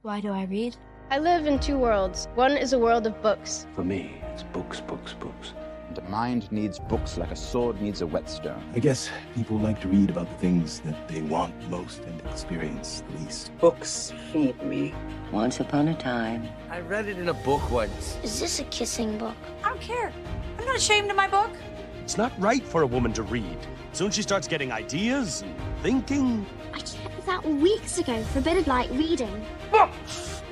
Why do I read? I live in two worlds. One is a world of books. For me, it's books, books, books. The mind needs books like a sword needs a whetstone. I guess people like to read about the things that they want most and experience least. Books feed me. Once upon a time. I read it in a book once. Is this a kissing book? I don't care. I'm not ashamed of my book. It's not right for a woman to read. Soon she starts getting ideas and thinking. I checked that weeks ago, forbidden like reading.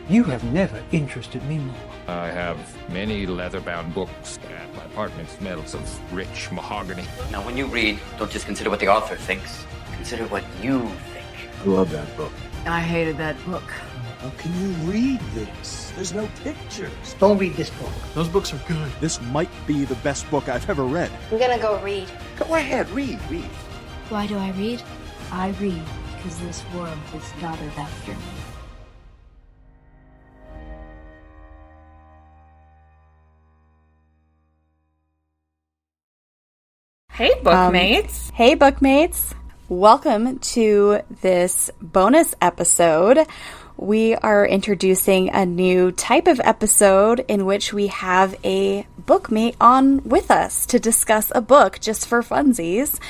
You have never interested me more. I have many leather-bound books, and my apartment smells of rich mahogany. Now, when you read, don't just consider what the author thinks. Consider what you think. I love that book. I hated that book. How can you read this? There's no pictures. Don't read this book. Those books are good. This might be the best book I've ever read. I'm gonna go read. Go ahead, read. Why do I read? I read because this world is modeled after me. Hey, Bookmates. Hey, Bookmates. Welcome to this bonus episode. We are introducing a new type of episode in which we have a bookmate on with us to discuss a book just for funsies.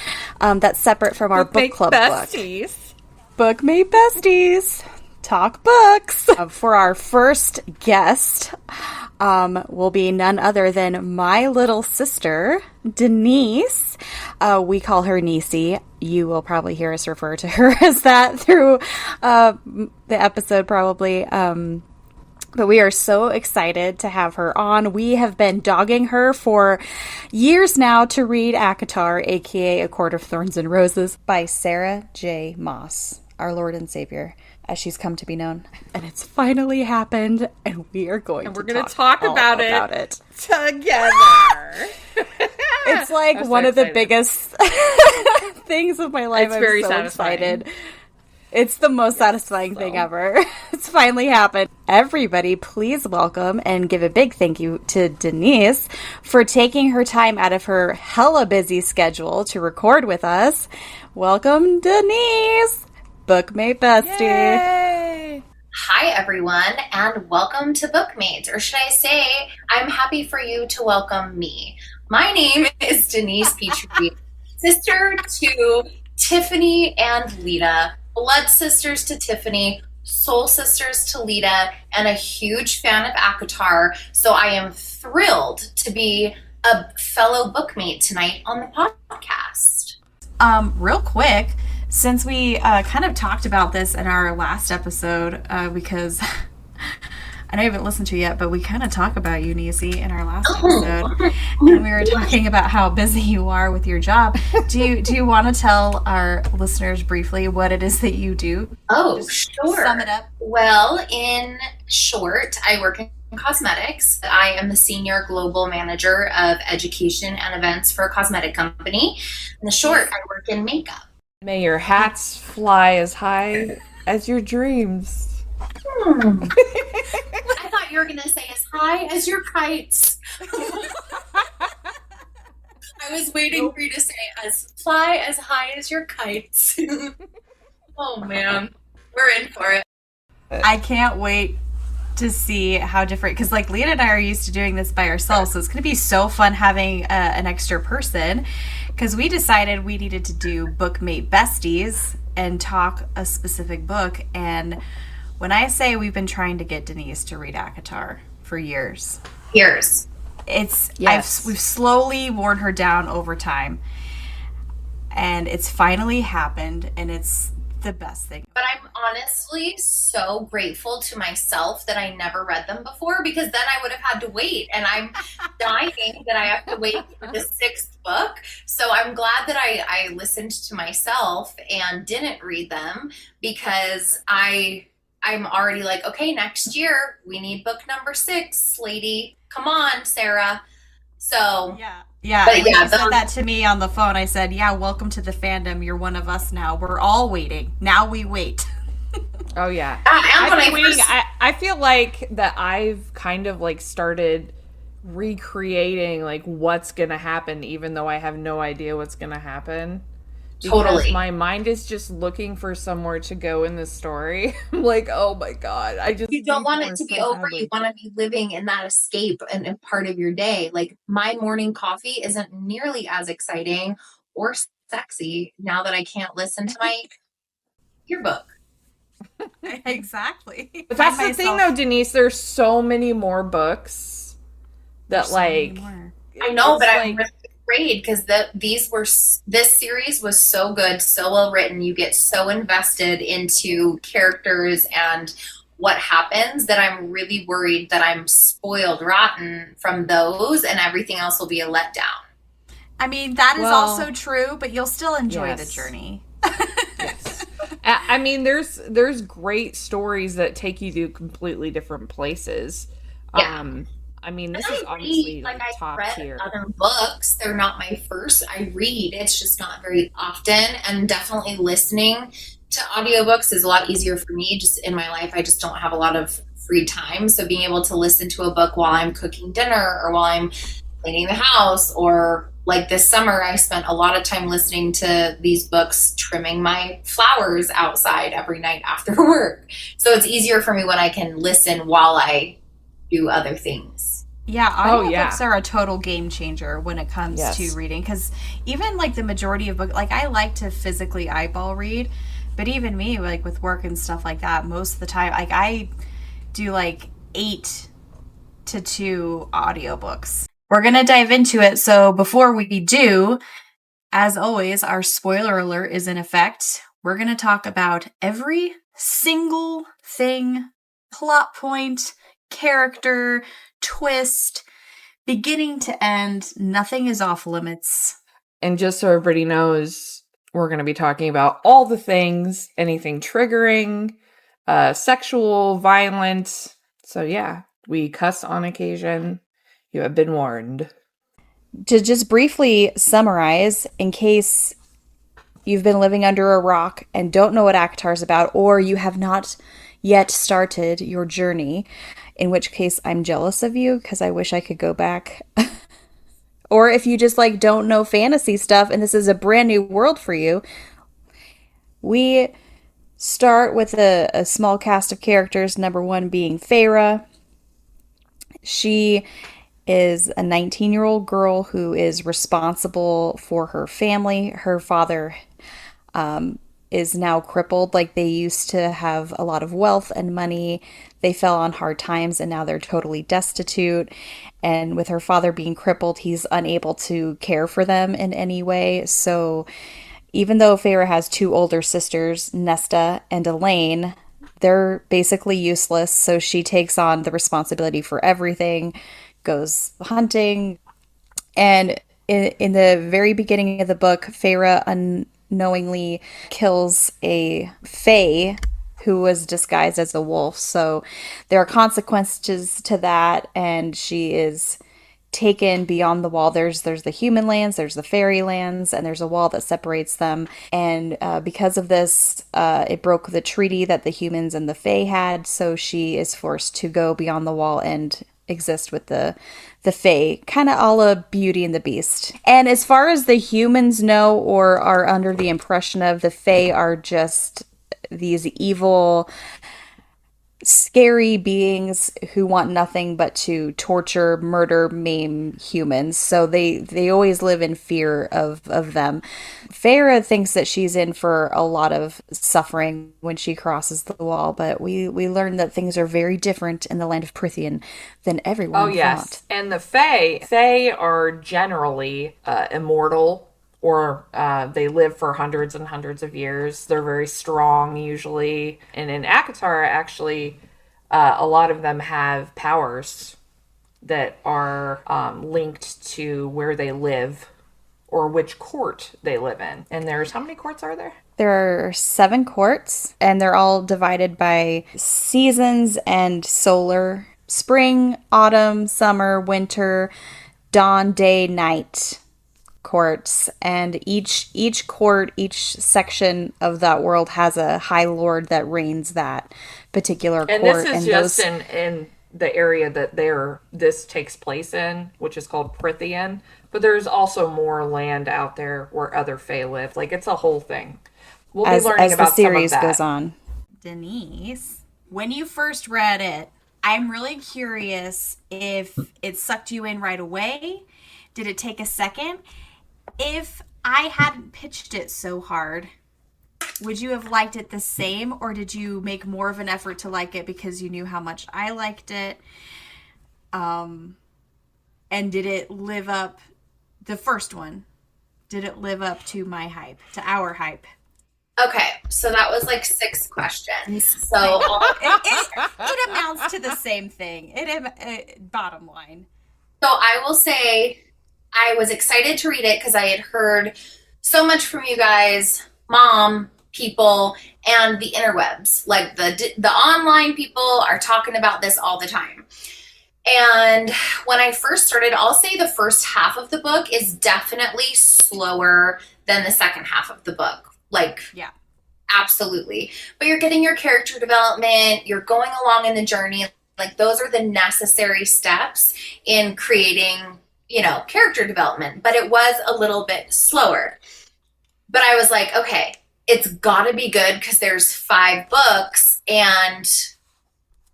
That's separate from our book club Besties. book. Bookmate Besties. Talk books. For our first guest, will be none other than my little sister, Deynece. We call her Niecy. You will probably hear us refer to her as that through the episode, probably. But we are so excited to have her on. We have been dogging her for years now to read ACOTAR, aka A Court of Thorns and Roses, by Sarah J. Maas, our Lord and Savior, as she's come to be known. And it's finally happened, and we are going to talk about it together. It's like one of the biggest things of my life. I'm very so satisfying. excited. It's the most satisfying thing ever. It's finally happened. Everybody, please welcome and give a big thank you to Deynece for taking her time out of her hella busy schedule to record with us. Welcome, Deynece, Bookmate Bestie. Yay! Hi, everyone, and welcome to Bookmates, or should I say, I'm happy for you to welcome me. My name is Deynece Petrie, sister to Tiffany and Lita, blood sisters to Tiffany, soul sisters to Lita, and a huge fan of ACOTAR, so I am thrilled to be a fellow bookmate tonight on the podcast. Real quick, since we kind of talked about this in our last episode, because I know you haven't listened to it yet, but we kind of talk about you, Niecy, in our last episode, and we were talking about how busy you are with your job. Do you want to tell our listeners briefly what it is that you do? Oh, Just sure. Sum it up. Well, in short, I work in cosmetics. I am the senior global manager of education and events for a cosmetic company. In the short, I work in makeup. May your hats fly as high as your dreams. I thought you were going to say as high as your kites. I was waiting for you to say fly as high as your kites. Oh man, we're in for it. I can't wait to see how different, because like Lita and I are used to doing this by ourselves, so it's going to be so fun having an extra person, because we decided we needed to do Bookmate Besties and talk a specific book. And when I say we've been trying to get Deynece to read ACOTAR for years, we've slowly worn her down over time, and it's finally happened, and it's the best thing. But I'm honestly so grateful to myself that I never read them before, because then I would have had to wait, and I'm dying that I have to wait for the sixth book. So I'm glad that I listened to myself and didn't read them, because I'm already like, okay, next year we need book number 6, lady. Come on, Sarah. So yeah. But when you said that to me on the phone, I said, yeah, welcome to the fandom. You're one of us now. We're all waiting. Now we wait. Oh yeah. I feel like that I've kind of like started recreating like what's gonna happen, even though I have no idea what's gonna happen. because Totally. my mind is just looking for somewhere to go in the story. I'm like, oh my god, you don't want it to be over. You want to be living in that escape and a part of your day. Like, my morning coffee isn't nearly as exciting or sexy now that I can't listen to my yearbook. Exactly. But that's the thing, though, Deynece. There's so many more books that, I know, but I'm really afraid because this series was so good, so well written. You get so invested into characters and what happens that I'm really worried that I'm spoiled rotten from those, and everything else will be a letdown. I mean, that is also true, but you'll still enjoy the journey. Yes. I mean, there's great stories that take you to completely different places. Yeah. I mean, this is obviously like top tier. Other books, they're not my first. I read, it's just not very often, and definitely listening to audiobooks is a lot easier for me. Just in my life, I just don't have a lot of free time. So being able to listen to a book while I'm cooking dinner or while I'm cleaning the house, or like this summer, I spent a lot of time listening to these books, trimming my flowers outside every night after work. So it's easier for me when I can listen while I do other things. Yeah, audiobooks are a total game changer when it comes to reading, because even like the majority of books, like I like to physically eyeball read, but even me, like with work and stuff like that, most of the time, like I do like 8 to 2 audiobooks. We're going to dive into it. So before we do, as always, our spoiler alert is in effect. We're going to talk about every single thing, plot point, character, twist, beginning to end. Nothing is off limits. And just so everybody knows, we're going to be talking about all the things, anything triggering, sexual, violent. So yeah, we cuss on occasion. You have been warned. To just briefly summarize, in case you've been living under a rock and don't know what ACOTAR is about, or you have not yet started your journey, in which case I'm jealous of you because I wish I could go back. Or if you just like don't know fantasy stuff and this is a brand new world for you, we start with a small cast of characters, number 1 being Feyre. She is a 19-year-old girl who is responsible for her family. Her father is now crippled. Like, they used to have a lot of wealth and money. They fell on hard times and now they're totally destitute. And with her father being crippled, he's unable to care for them in any way. So even though Feyre has 2 older sisters, Nesta and Elaine, they're basically useless. So she takes on the responsibility for everything, goes hunting. And in the very beginning of the book, Feyre unknowingly kills a fae who was disguised as a wolf. So there are consequences to that, and she is taken beyond the wall. There's the human lands, there's the fairy lands, and there's a wall that separates them. And because of this, it broke the treaty that the humans and the fae had, so she is forced to go beyond the wall and exist with the fae, kind of a la Beauty and the Beast. And as far as the humans know or are under the impression of, the fae are just these evil, scary beings who want nothing but to torture, murder, maim humans. So they always live in fear of them. Feyre thinks that she's in for a lot of suffering when she crosses the wall, but we learn that things are very different in the land of Prythian than everyone thought. And the fae are generally immortal, or they live for hundreds and hundreds of years. They're very strong usually. And in ACOTAR, actually, a lot of them have powers that are linked to where they live or which court they live in. And there's, how many courts are there? There are 7 courts, and they're all divided by seasons and solar. Spring, autumn, summer, winter, dawn, day, night courts. And each court, each section of that world has a high lord that reigns that particular court. And this is just in the area that this takes place in, which is called Prithian. But there's also more land out there where other Fae live. Like, it's a whole thing. We'll be learning about the series some of that. goes on. Deynece, when you first read it, I'm really curious if it sucked you in right away. Did it take a second? If I hadn't pitched it so hard, would you have liked it the same, or did you make more of an effort to like it because you knew how much I liked it? And did it live up, the first one, did it live up to my hype, to our hype? Okay, so that was like 6 questions. So it amounts to the same thing. Bottom line. So I will say I was excited to read it because I had heard so much from you guys, mom, people, and the interwebs. Like the online people are talking about this all the time. And when I first started, I'll say the first half of the book is definitely slower than the second half of the book. Like, yeah, absolutely. But you're getting your character development, you're going along in the journey. Like, those are the necessary steps in creating, character development. But it was a little bit slower. But I was like, okay, it's got to be good because there's 5 books and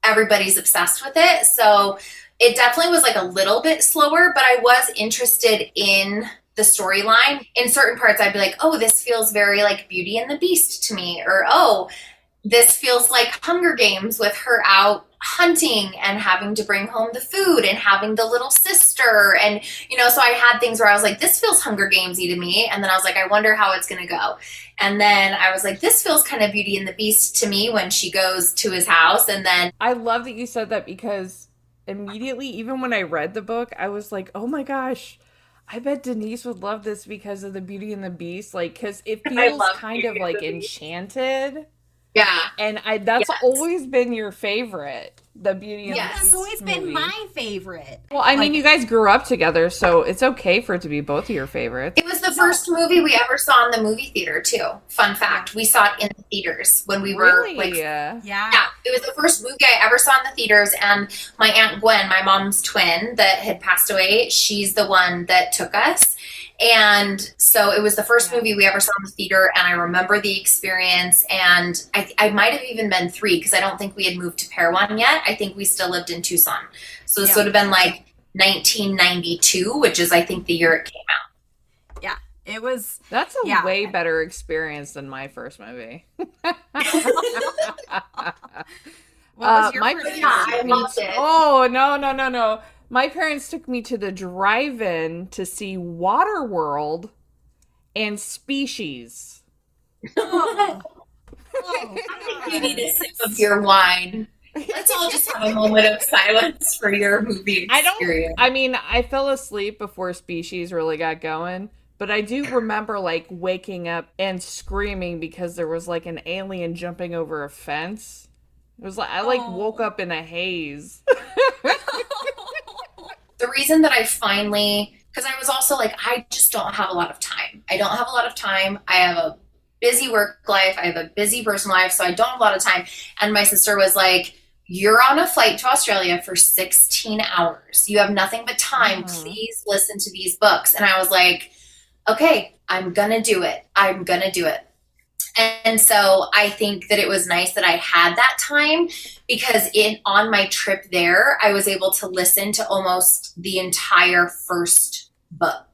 everybody's obsessed with it. So it definitely was like a little bit slower, but I was interested in the storyline. In certain parts, I'd be like, oh, this feels very like Beauty and the Beast to me. Or, oh, this feels like Hunger Games with her out hunting and having to bring home the food and having the little sister. And, so I had things where I was like, this feels Hunger Gamesy to me. And then I was like, I wonder how it's going to go. And then I was like, this feels kind of Beauty and the Beast to me when she goes to his house. And then I love that you said that, because immediately, even when I read the book, I was like, oh my gosh, I bet Deynece would love this because of the Beauty and the Beast. Like, because it feels kind of like enchanted. Yeah. And that's always been your favorite, the Beauty and the Beast. It's always been my favorite. Well, I mean, you guys grew up together, so it's okay for it to be both of your favorites. It was the first movie we ever saw in the movie theater, too. Fun fact. We saw it in the theaters when we were like... Yeah. It was the first movie I ever saw in the theaters, and my Aunt Gwen, my mom's twin that had passed away, she's the one that took us. And so it was the first movie we ever saw in the theater, and I remember the experience, and I might have even been 3 because I don't think we had moved to Parowan yet. I think we still lived in Tucson. So this would have been like 1992, which is I think the year it came out. Yeah, it was. That's a way better experience than my first movie. What was your first? I loved it. Oh, no. My parents took me to the drive-in to see Waterworld and Species. I think you need a sip of your wine. Let's all just have a moment of silence for your movie experience. I fell asleep before Species really got going, but I do remember like waking up and screaming because there was like an alien jumping over a fence. It was like I woke up in a haze. The reason that I finally, because I was also like, I just don't have a lot of time. I don't have a lot of time. I have a busy work life. I have a busy personal life, so I don't have a lot of time. And my sister was like, you're on a flight to Australia for 16 hours. You have nothing but time. Mm-hmm. Please listen to these books. And I was like, okay, I'm going to do it. I'm going to do it. And so I think that it was nice that I had that time because on my trip there, I was able to listen to almost the entire first book.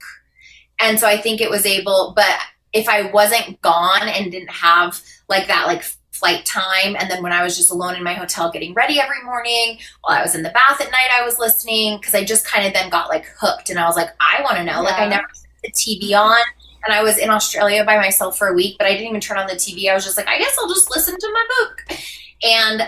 And so I think it was but if I wasn't gone and didn't have like that, like flight time, and then when I was just alone in my hotel getting ready every morning, while I was in the bath at night, I was listening because I just kind of then got like hooked and I was like, I want to know. Yeah. Like I never put the TV on. And I was in Australia by myself for a week, but I didn't even turn on the TV. I was just like, I guess I'll just listen to my book. And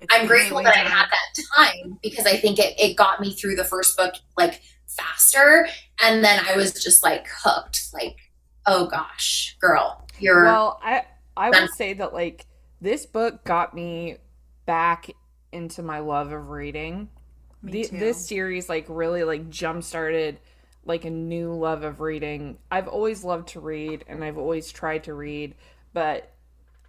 I'm grateful that I had that time because I think it got me through the first book like faster. And then I was just like hooked. Like, oh gosh, girl, you're... Well, I would say that like this book got me back into my love of reading. This series like really like jump-started like a new love of reading. I've always loved to read and I've always tried to read, but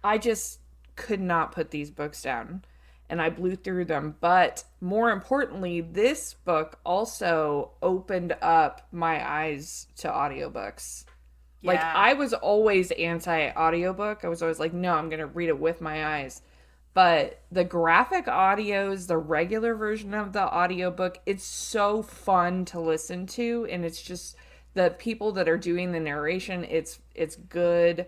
I just could not put these books down. and I blew through them. But more importantly, this book also opened up my eyes to audiobooks. Yeah. Like, I was always anti-audiobook. I was always like, no, I'm going to read it with my eyes. But the graphic audios, the regular version of the audiobook, it's so fun to listen to. And it's just the people that are doing the narration, it's good.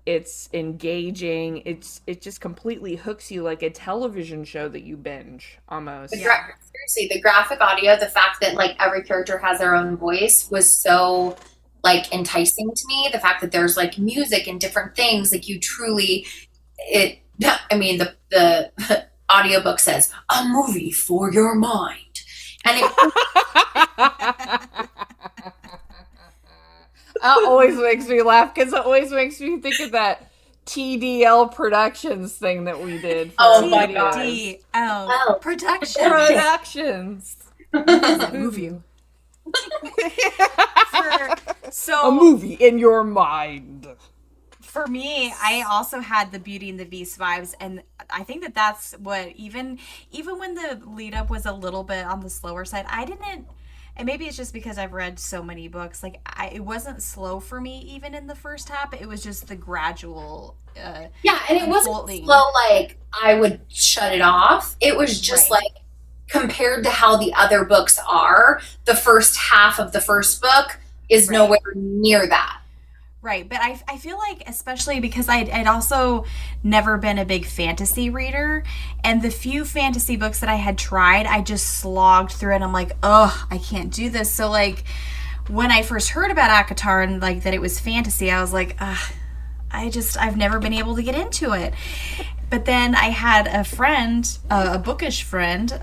It's engaging. It just completely hooks you like a television show that you binge almost. Seriously, the graphic audio, the fact that like every character has their own voice was so like enticing to me. The fact that there's like music and different things, like you truly, the audiobook says a movie for your mind, and That always makes me laugh because it always makes me think of that TDL Productions thing that we did. Oh my god! TDL Productions. Move you. A movie in your mind. For me, I also had the Beauty and the Beast vibes, and I think that that's what even when the lead up was a little bit on the slower side, I didn't. And maybe it's just because I've read so many books. Like, it wasn't slow for me even in the first half. It was just the gradual. And it wasn't slow. Like I would shut it off. It was just like compared to how the other books are. The first half of the first book is nowhere near that. Right, but I feel like, especially because I'd also never been a big fantasy reader, and the few fantasy books that I had tried, I just slogged through it. I'm like, oh, I can't do this. So, like, when I first heard about ACOTAR and, like, that it was fantasy, I was like, I've never been able to get into it. But then I had a friend, a bookish friend,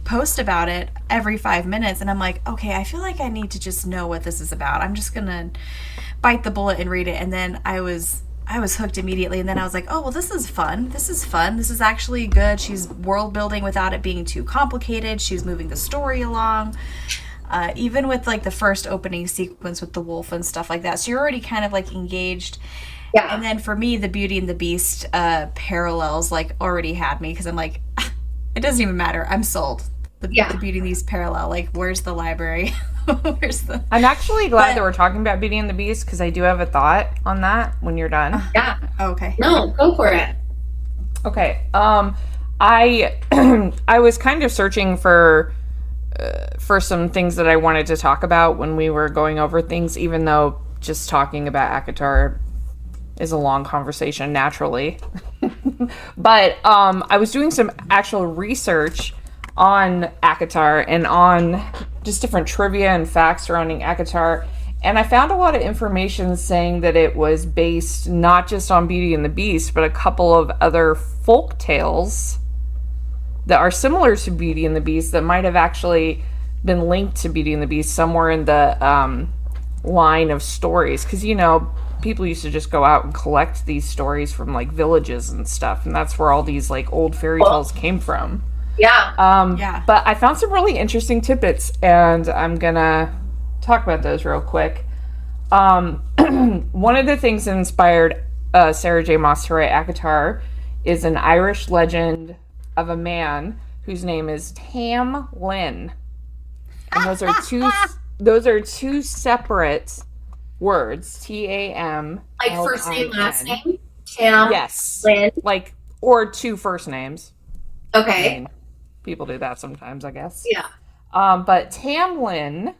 post about it every 5 minutes, and I'm like, okay, I feel like I need to just know what this is about. I'm just gonna bite the bullet and read it. And then I was hooked immediately, and then I was like, oh well, this is fun, this is actually good. She's world building without it being too complicated. She's moving the story along, even with like the first opening sequence with the wolf and stuff like that, so you're already kind of like engaged. And then for me, the Beauty and the Beast parallels like already had me, because I'm like, it doesn't even matter, I'm sold. The Beauty and the Beast parallel, like, where's the library? I'm actually glad that we're talking about Beauty and the Beast, because I do have a thought on that when you're done. Okay. No, go for it. Okay. I was kind of searching for some things that I wanted to talk about when we were going over things, even though just talking about ACOTAR is a long conversation naturally. But I was doing some actual research on ACOTAR and on just different trivia and facts surrounding ACOTAR, and I found a lot of information saying that it was based not just on Beauty and the Beast, but a couple of other folk tales that are similar to Beauty and the Beast that might have actually been linked to Beauty and the Beast somewhere in the line of stories, because people used to just go out and collect these stories from like villages and stuff, and that's where all these like old fairy tales came from. But I found some really interesting tidbits, and I'm gonna talk about those real quick. One of the things that inspired Sarah J. Maas to write ACOTAR is an Irish legend of a man whose name is Tamlin, and those are two separate words. Tam, like first name, last name. Tam. Yes. Lynn. Like, or two first names. Okay. I mean, people do that sometimes, I guess. Yeah. But Tamlin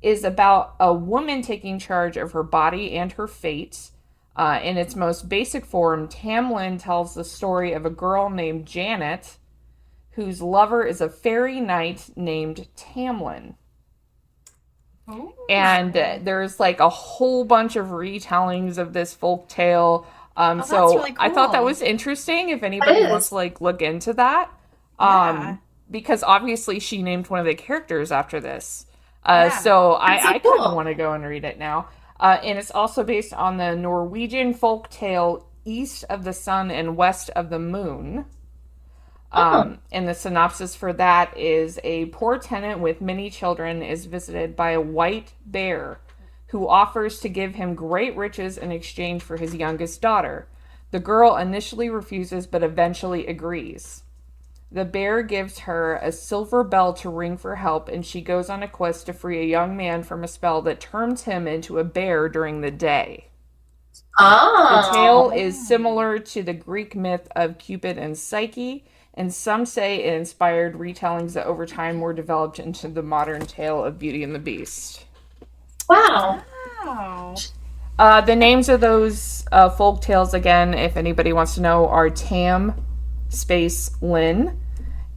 is about a woman taking charge of her body and her fate. In its most basic form, Tamlin tells the story of a girl named Janet, whose lover is a fairy knight named Tamlin. Ooh. And there's like a whole bunch of retellings of this folk tale. So that's really cool. I thought that was interesting if anybody wants to like look into that. Because obviously she named one of the characters after this. So I kind of want to go and read it now. And it's also based on the Norwegian folk tale East of the Sun and West of the Moon. And the synopsis for that is: a poor tenant with many children is visited by a white bear who offers to give him great riches in exchange for his youngest daughter. The girl initially refuses, but eventually agrees. The bear gives her a silver bell to ring for help, and she goes on a quest to free a young man from a spell that turns him into a bear during the day. Oh. The tale is similar to the Greek myth of Cupid and Psyche, and some say it inspired retellings that over time were developed into the modern tale of Beauty and the Beast. Wow. The names of those folk tales, again, if anybody wants to know, are Tam, Lin,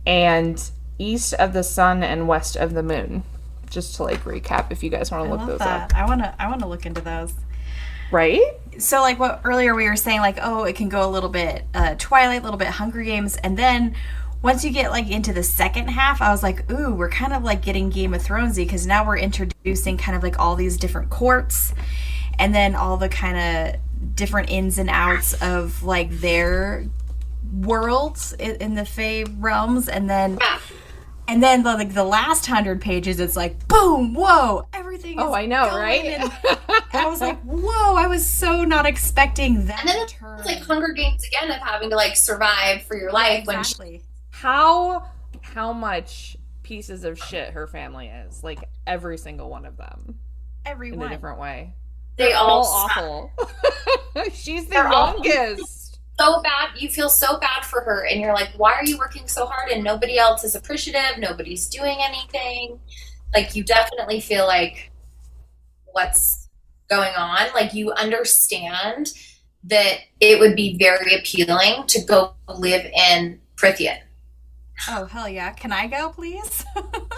and East of the Sun and West of the Moon. Just to like recap, if you guys want to look those up. I want to look into those. Right? So like what earlier we were saying, like, oh, it can go a little bit Twilight, a little bit Hunger Games, and then once you get like into the second half, I was like, ooh, we're kind of like getting Game of Thronesy, because now we're introducing kind of like all these different courts, and then all the kind of different ins and outs of like their worlds in the Fae realms, and then like the last 100 pages, it's like boom, whoa, everything. Oh, I know, right? And I was like, whoa, I was so not expecting that. And then it's like Hunger Games again, of having to like survive for your life. Exactly. How much pieces of shit her family is, like every single one of them, in a different way. They're all awful. She's the youngest. So bad. You feel so bad for her, and you're like, why are you working so hard and nobody else is appreciative? Nobody's doing anything. Like, you definitely feel like, what's going on? Like, you understand that it would be very appealing to go live in Prithian. Oh, hell yeah. Can I go, please?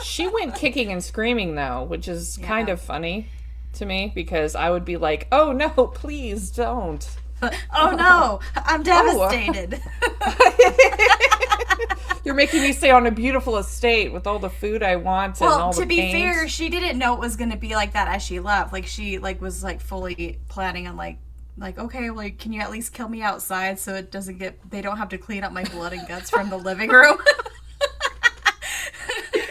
She went kicking and screaming, though, which is kind of funny to me, because I would be like, oh, no, please don't. Oh, no, I'm devastated. You're making me stay on a beautiful estate with all the food I want and all the to be paint. fair, she didn't know it was going to be like that as she left. Like, she was like fully planning on like, okay, like, can you at least kill me outside so it doesn't they don't have to clean up my blood and guts from the living room?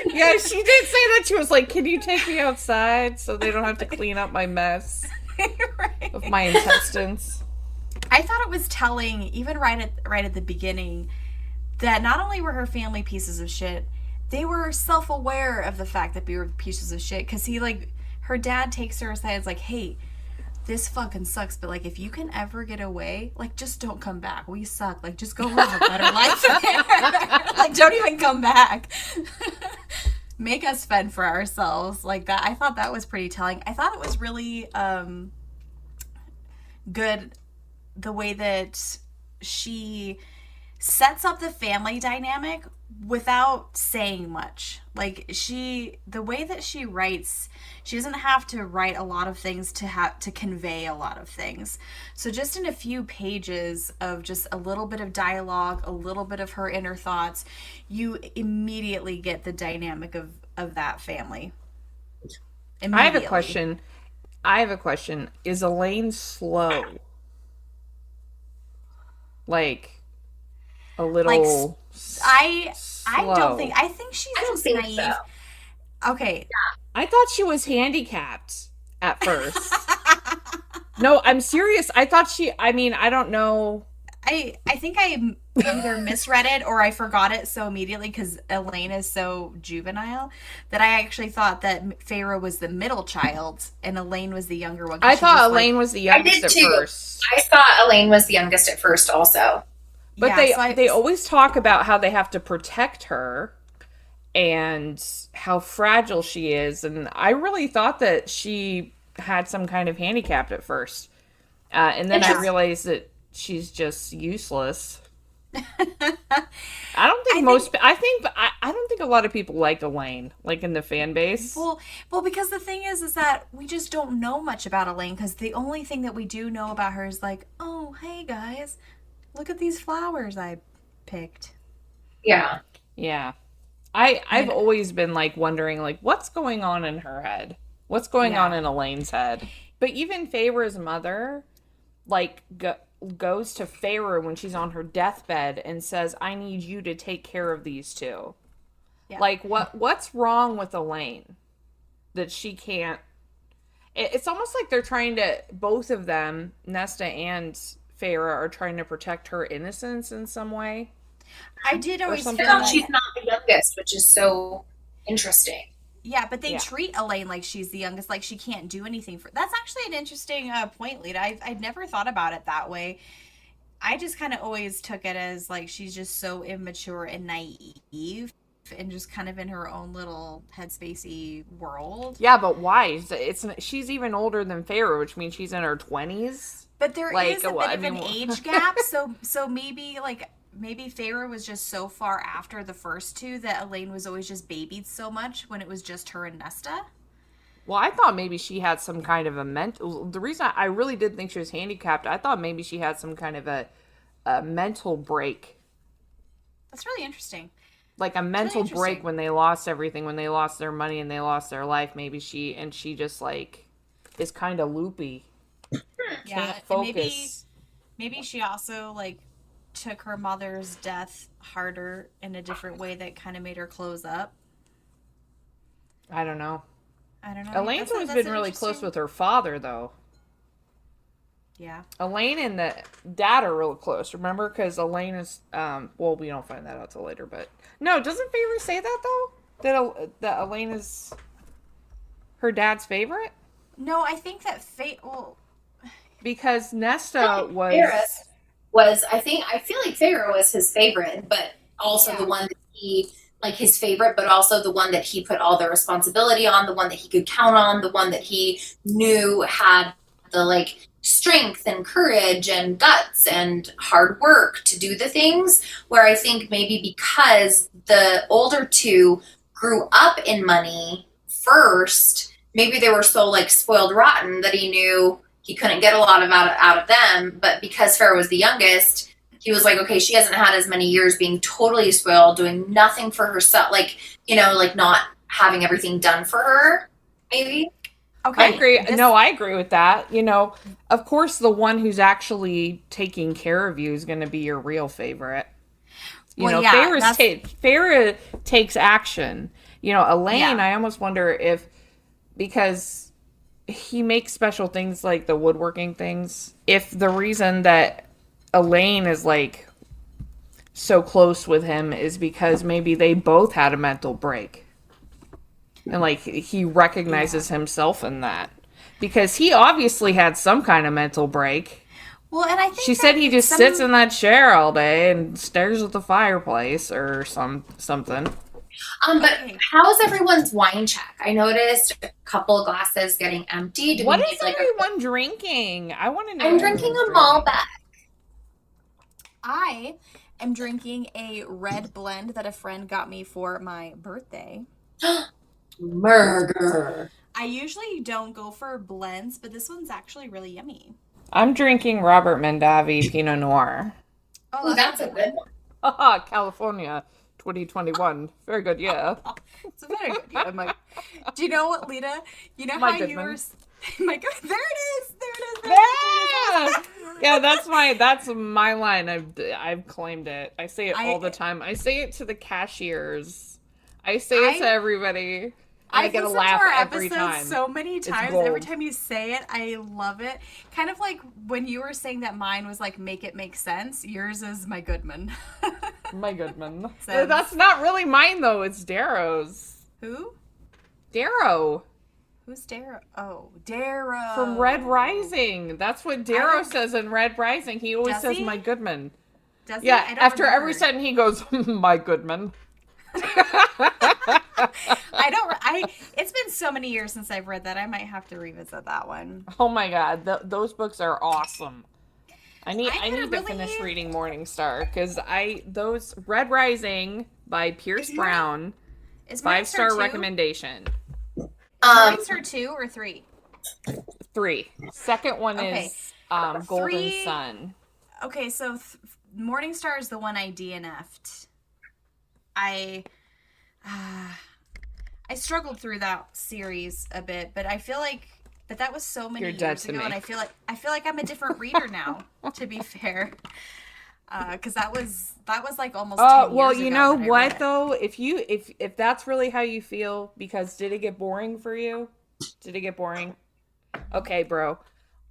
Yeah, she did say that. She was like, can you take me outside so they don't have to clean up my mess of my intestines? I thought it was telling, even right at the beginning, that not only were her family pieces of shit, they were self-aware of the fact that we were pieces of shit, because her dad takes her aside and is like, hey, this fucking sucks, but like, if you can ever get away, like, just don't come back. We suck. Like, just go live a better life there. Like, don't even come back. Make us fend for ourselves. Like that. I thought that was pretty telling. I thought it was really good the way that she sets up the family dynamic without saying much. Like, the way that she writes, she doesn't have to write a lot of things to convey a lot of things. So just in a few pages of just a little bit of dialogue, a little bit of her inner thoughts, you immediately get the dynamic of that family. I have a question. Is Elaine slow? Like, a little I don't think. I think she's just naive. So. Okay. Yeah. I thought she was handicapped at first. No, I'm serious. I thought I don't know. I think I either misread it or I forgot it so immediately, because Elaine is so juvenile, that I actually thought that Feyre was the middle child and Elaine was the younger one. I thought Elaine was the youngest at first. I thought Elaine was the youngest at first also. But they always talk about how they have to protect her and how fragile she is. And I really thought that she had some kind of handicap at first. And then I realized that she's just useless. I don't think a lot of people like Elaine, like in the fan base. Well, because the thing is that we just don't know much about Elaine, because the only thing that we do know about her is like, oh, hey guys, look at these flowers I picked. Yeah. Yeah. I've always been like wondering, like, what's going on in her head? What's going on in Elaine's head? But even Feyre's mother, like, goes to Feyre when she's on her deathbed and says, I need you to take care of these two. Yeah. Like, what's wrong with Elaine that she can't? It's almost like they're trying to, both of them, Nesta and Feyre, are trying to protect her innocence in some way. I did always feel feel like she's not the youngest, which is so interesting. Yeah, but they treat Elaine like she's the youngest, like she can't do anything for. That's actually an interesting point, Lita. I've never thought about it that way. I just kind of always took it as like she's just so immature and naive and just kind of in her own little headspacey world. Yeah, but why? She's even older than Feyre, which means she's in her 20s. But there is a bit of an age gap, so maybe Feyre was just so far after the first two that Elaine was always just babied so much when it was just her and Nesta. Well, I thought maybe she had some kind of a mental... The reason I really did think she was handicapped, I thought maybe she had some kind of a mental break. That's really interesting. Like a mental break when they lost everything, when they lost their money and they lost their life. Maybe she just like is kind of loopy. Yeah, Can't focus. Maybe she also like took her mother's death harder in a different way that kind of made her close up. I don't know. Elaine's always been really close with her father, though. Yeah. Elaine and the dad are real close, remember? Because Elaine is, well, we don't find that out till later, but... No, doesn't Feyre say that, though? That Elaine is her dad's favorite? No, I think that because Nesta was... I feel like Feyre was his favorite, but also the one that he... like his favorite, but also the one that he put all the responsibility on, the one that he could count on, the one that he knew had the like strength and courage and guts and hard work to do the things. Where I think maybe because the older two grew up in money first, maybe they were so like spoiled rotten that he knew he couldn't get a lot of out of them. But because Feyre was the youngest, he was like, okay, she hasn't had as many years being totally spoiled, doing nothing for herself, like, you know, like not having everything done for her, maybe. Okay. I agree. No, I agree with that. You know, of course, the one who's actually taking care of you is going to be your real favorite. You know, Feyre takes action. You know, Elaine, I almost wonder if, because he makes special things like the woodworking things, if the reason that Elaine is like so close with him is because maybe they both had a mental break. And like he recognizes himself in that. Because he obviously had some kind of mental break. Well, and I think she said he just sits in that chair all day and stares at the fireplace or something. But how's everyone's wine check? I noticed a couple of glasses getting empty. What is everyone drinking? I want to know. I'm drinking a Malbec. I am drinking a red blend that a friend got me for my birthday. Murder. I usually don't go for blends, but this one's actually really yummy. I'm drinking Robert Mondavi Pinot Noir. Oh, that's a good one. Haha, California 2021. Very good, yeah. It's a very good, yeah. I'm like, do you know what, Lita? You know how you were... My God, there it is. Yeah, that's my line. I've claimed it. I say it all the time. I say it to the cashiers. I say it to everybody. I get a laugh every time. So many times. Every time you say it, I love it. Kind of like when you were saying that mine was like make it make sense. Yours is my Goodman. My Goodman. That's not really mine though. It's Darrow's. Who? Darrow. Who's Darrow? Oh, Darrow. From Red Rising. That's what Darrow says in Red Rising. He always says, my Goodman. Does he? Yeah, after every sentence he goes, my Goodman. It's been so many years since I've read that. I might have to revisit that one. Oh my God. Those books are awesome. I need to finish reading Morningstar because those Red Rising by Pierce Brown is 5-star recommendation. Morningstar 2 or 3? 3. Second one is Golden Sun. Okay, so Morningstar is the one I DNF'd. I struggled through that series a bit, but I feel like that was so many years ago, and I feel like I'm a different reader now. To be fair, because that was like almost 10 years well, ago you know what though, if that's really how you feel, because did it get boring for you? Did it get boring? Okay, bro.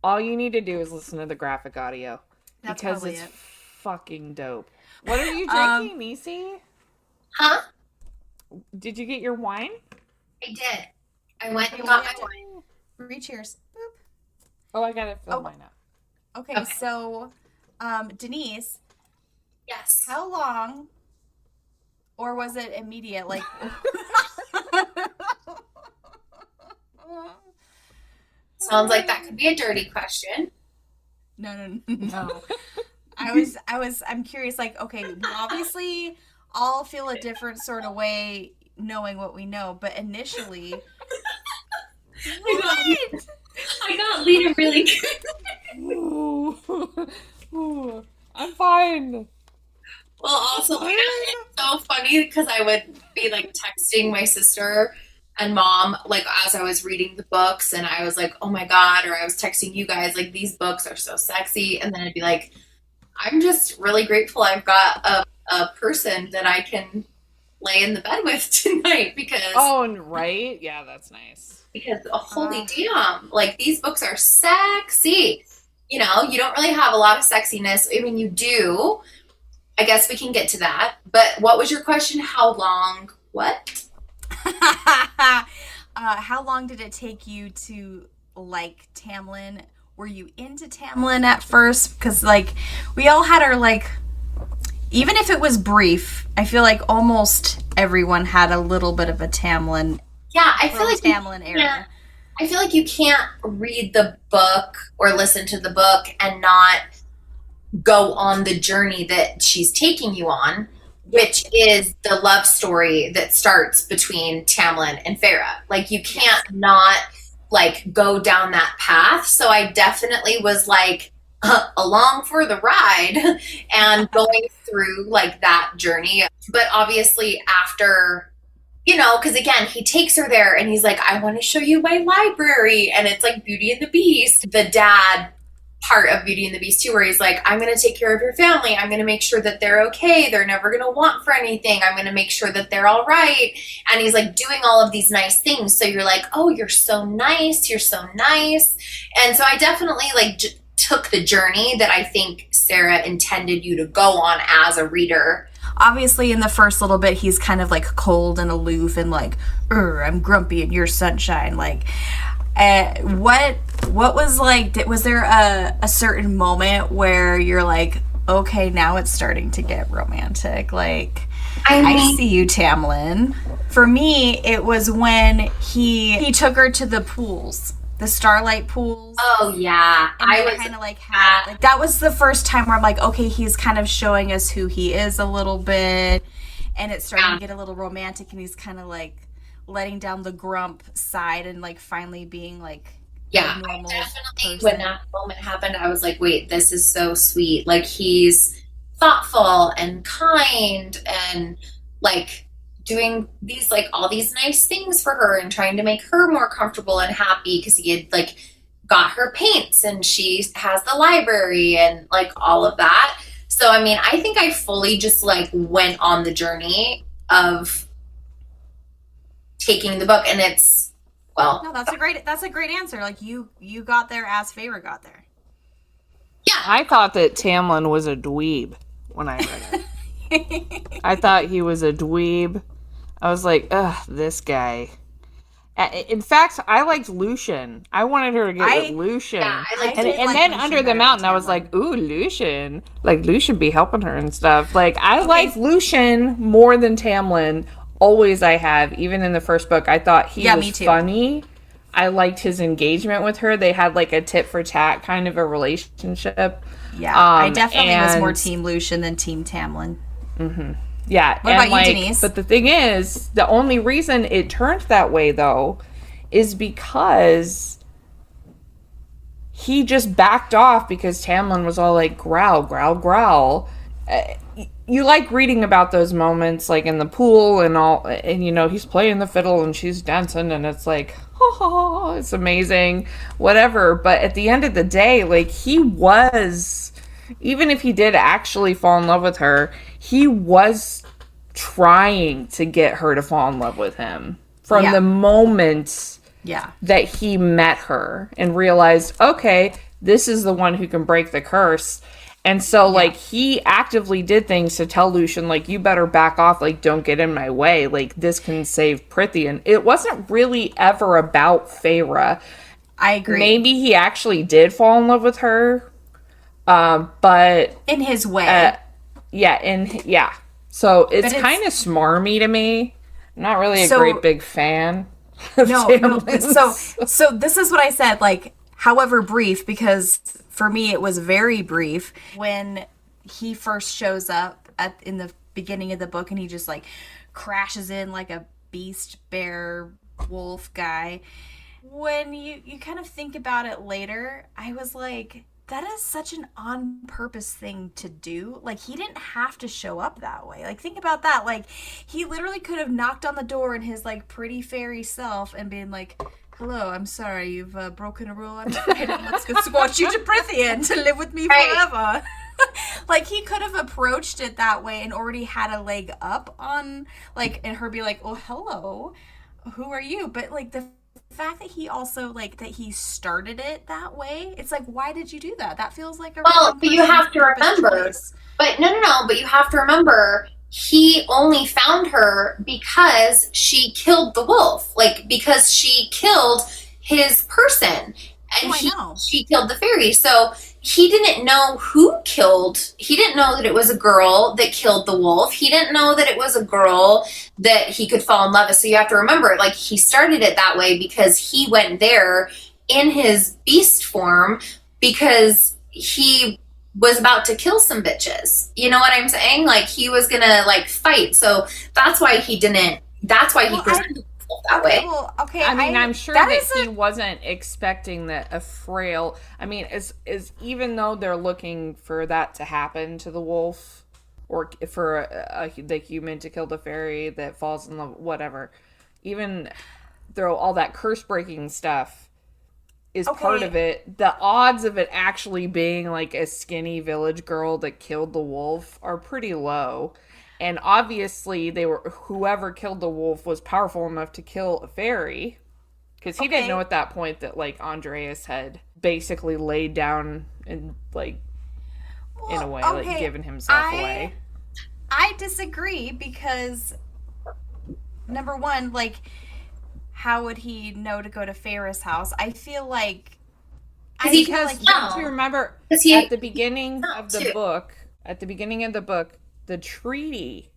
All you need to do is listen to the graphic audio because it's fucking dope. What are you drinking, Niecy? Huh? Did you get your wine? I did. I went and got my wine. Cheers. Boop. Oh, I gotta fill mine up. Okay, so, Deynece. Yes. How long, or was it immediate? Like, sounds like that could be a dirty question. No. I'm curious. Like, okay, we obviously all feel a different sort of way knowing what we know, but initially, I got Lita really good. Ooh, I'm fine. Well, also, it's so funny because I would be like texting my sister and mom, like as I was reading the books, and I was like, oh my God, or I was texting you guys, like, these books are so sexy. And then I'd be like, I'm just really grateful I've got a person that I can lay in the bed with tonight because. Oh, right? Yeah, that's nice. Because, holy damn, like, these books are sexy. You know, you don't really have a lot of sexiness. I mean, you do. I guess we can get to that. But what was your question? How long? What? How long did it take you to like Tamlin? Were you into Tamlin at first? Because, like, we all had our, like, even if it was brief, I feel like almost everyone had a little bit of a Tamlin. Yeah, I feel like Tamlin era. I feel like you can't read the book or listen to the book and not go on the journey that she's taking you on, which is the love story that starts between Tamlin and Feyre. Like, you can't not, like, go down that path. So I definitely was, like, along for the ride and going through, like, that journey. But obviously after, you know, because again, he takes her there and he's like, I want to show you my library. And it's like Beauty and the Beast. The dad part of Beauty and the Beast too, where he's like, I'm going to take care of your family. I'm going to make sure that they're okay. They're never going to want for anything. I'm going to make sure that they're all right. And he's like doing all of these nice things. So you're like, oh, you're so nice. You're so nice. And so I definitely like took the journey that I think Sarah intended you to go on as a reader. Obviously, in the first little bit, he's kind of like cold and aloof and like, I'm grumpy and you're sunshine. Like, what was like, was there a certain moment where you're like, okay, now it's starting to get romantic? Like, I see you, Tamlin. For me, it was when he took her to the pools. The Starlight pools. Oh yeah, I was kind of like, that was the first time where I'm like, okay, he's kind of showing us who he is a little bit, and it's starting to get a little romantic, and he's kind of like letting down the grump side and like finally being like, yeah, normal definitely. When that moment happened, I was like, wait, this is so sweet. Like, he's thoughtful and kind and like doing these, like, all these nice things for her and trying to make her more comfortable and happy because he had, like, got her paints and she has the library and, like, all of that. So, I mean, I think I fully just, like, went on the journey of taking the book, and it's, well... No, that's a great answer. Like, you got there as Feyre got there. Yeah. I thought that Tamlin was a dweeb when I read it. I thought he was a dweeb. I was like, ugh, this guy. In fact, I liked Lucian. I wanted her to get with Lucian. Yeah, and then Under the Mountain, I was like, ooh, Lucian. Like, Lucian be helping her and stuff. Like, I liked Lucian more than Tamlin. Always I have. Even in the first book, I thought he was funny. I liked his engagement with her. They had, like, a tit for tat kind of a relationship. Yeah, I definitely was more Team Lucian than Team Tamlin. Mm-hmm. Yeah. What about you, Deynece? But the thing is, the only reason it turned that way, though, is because he just backed off because Tamlin was all like, growl, growl, growl. You like reading about those moments, like in the pool and all, and, you know, he's playing the fiddle and she's dancing and it's like, oh, it's amazing, whatever. But at the end of the day, like, he was... Even if he did actually fall in love with her, he was trying to get her to fall in love with him from the moment that he met her and realized, okay, this is the one who can break the curse. And so, like, he actively did things to tell Lucian, like, you better back off, like, don't get in my way, like, this can save Prythian. It wasn't really ever about Feyre. I agree. Maybe he actually did fall in love with her, but... in his way. So it's kind of smarmy to me. I'm not really a great big fan of Tamlin. So this is what I said, like, however brief, because for me it was very brief, when he first shows up in the beginning of the book and he just, like, crashes in like a beast, bear, wolf guy. When you kind of think about it later, I was like, that is such an on-purpose thing to do. Like, he didn't have to show up that way. Like, think about that. Like, he literally could have knocked on the door in his, like, pretty fairy self and been like, hello, I'm sorry, you've broken a rule. I'm afraid let's squash you to Prythian to live with me forever. Like, he could have approached it that way and already had a leg up on, like, and her be like, oh, hello, who are you? But, like, the fact that he also, like, that he started it that way, it's like, why did you do that? That feels like a but you have to remember choice. But but you have to remember, he only found her because she killed the wolf, like, because she killed his person, and she killed the fairy. So he didn't know he didn't know that it was a girl that killed the wolf. He didn't know that it was a girl that he could fall in love with. So you have to remember, like, he started it that way because he went there in his beast form because he was about to kill some bitches. You know what I'm saying? Like, he was gonna, like, fight. So that's why he presented himself that way. Well, okay. I mean, I'm sure that he wasn't expecting that a frail... I mean, is even though they're looking for that to happen to the wolf, or for the human to kill the fairy that falls in love, whatever, even though all that curse-breaking stuff is part of it, the odds of it actually being, like, a skinny village girl that killed the wolf are pretty low. And obviously, whoever killed the wolf was powerful enough to kill a fairy, because he didn't know at that point that, like, Andreas had basically laid down and, like, in a way, like, given himself away. I disagree, because number one, like, how would he know to go to Feyre's house? I feel like... Don't you remember at the beginning of the book, the treaty,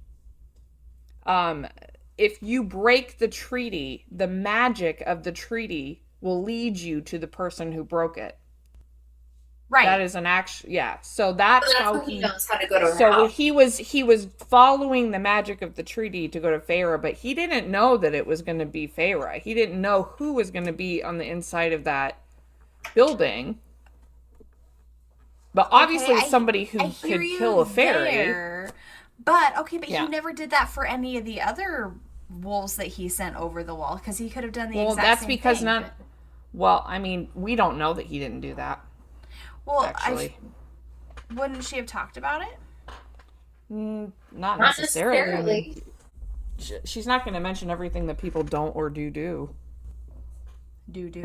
if you break the treaty, the magic of the treaty will lead you to the person who broke it. Right. That is an actual, so that's how he knows how to go to her so house. he was following the magic of the treaty to go to Feyre, but he didn't know that it was going to be Feyre. He didn't know who was going to be on the inside of that building. But obviously somebody who could kill a fairy. But he never did that for any of the other wolves that he sent over the wall, because he could have done the exact same thing. Well, that's because well, I mean, we don't know that he didn't do that. Well, actually. Wouldn't she have talked about it? Not necessarily. She's not going to mention everything that people don't or do. Do. Do-do.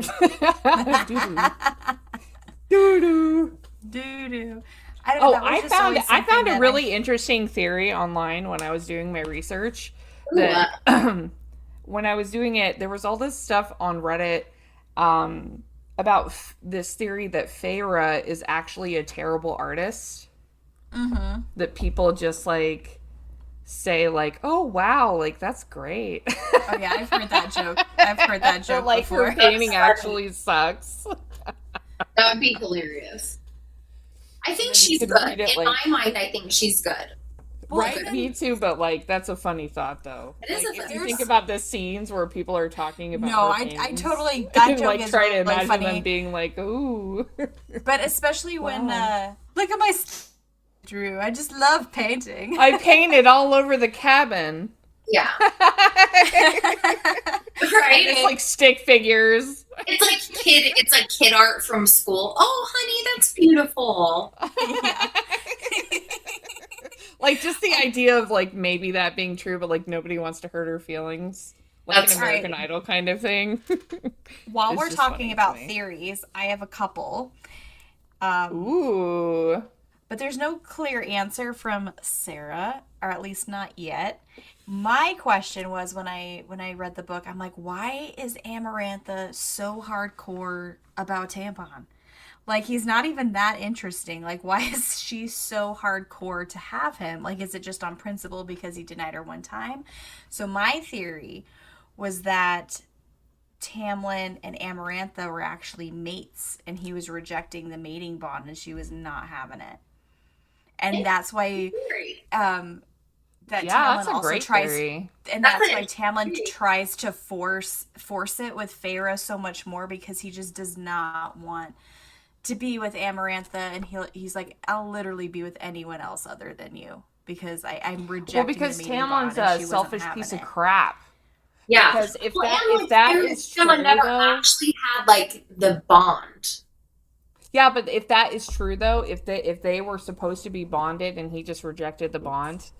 I found a really interesting theory online when I was doing my research. That when I was doing it, there was all this stuff on Reddit about this theory that Feyre is actually a terrible artist. Mm-hmm. That people just, like, say, like, oh, wow, like, that's great. Oh, yeah, I've heard that joke like, before. Her painting actually sucks. That would be hilarious. I think she's good. In my mind, I think she's good. Right, me too, but, like, that's a funny thought, though. It is like, if you think about the scenes where people are talking about I totally, that joke like, is try to really imagine funny. them being like, ooh. But especially when, look at my Drew, I just love painting. I painted all over the cabin. Yeah. Right? It's like stick figures. It's like kid art from school. Oh, honey, that's beautiful. Yeah. Like, just the idea of, like, maybe that being true, but, like, nobody wants to hurt her feelings. Like That's an American Idol kind of thing. While we're talking about theories, I have a couple. Ooh. but there's no clear answer from Sarah, or at least not yet. My question was when I read the book, I'm like, why is Amarantha so hardcore about Tampon? Like, he's not even that interesting. Like, why is she so hardcore to have him? Like, is it just on principle because he denied her one time? So my theory was that Tamlin and Amarantha were actually mates, and he was rejecting the mating bond, and she was not having it. And that's why Tamlin also tries, and that's why Tamlin tries to force it with Feyre so much more, because he just does not want to be with Amarantha, and he's like, I'll literally be with anyone else other than you, because I'm rejecting. Well, because the mating bond, Tamlin's a selfish piece of crap. Yeah, because if that is true, never actually had like the bond. Yeah, but if that is true though, if they were supposed to be bonded and he just rejected the bond,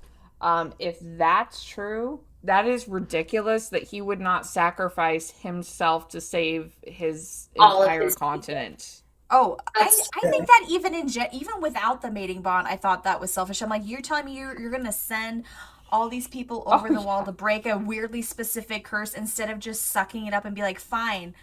if that's true, that is ridiculous that he would not sacrifice himself to save his entire continent. Oh, I think that even without the mating bond, I thought that was selfish. I'm like, you're telling me you're going to send all these people over the wall to break a weirdly specific curse instead of just sucking it up and be like, fine,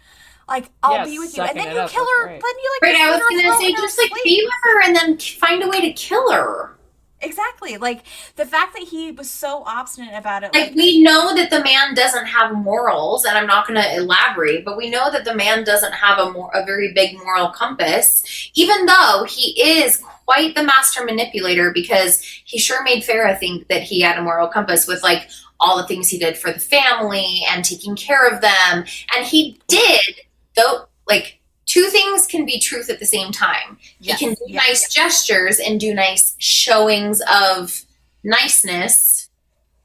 like, I'll be with you. And then you kill her. Then you like, I was going to say, just like be with her and then find a way to kill her. Exactly. Like, the fact that he was so obstinate about it. Like, we know that the man doesn't have morals, and I'm not going to elaborate, but we know that the man doesn't have a very big moral compass, even though he is quite the master manipulator, because he sure made Feyre think that he had a moral compass with, like, all the things he did for the family and taking care of them. And he did, though, like, two things can be truth at the same time. Yes, he can do nice gestures and do nice showings of niceness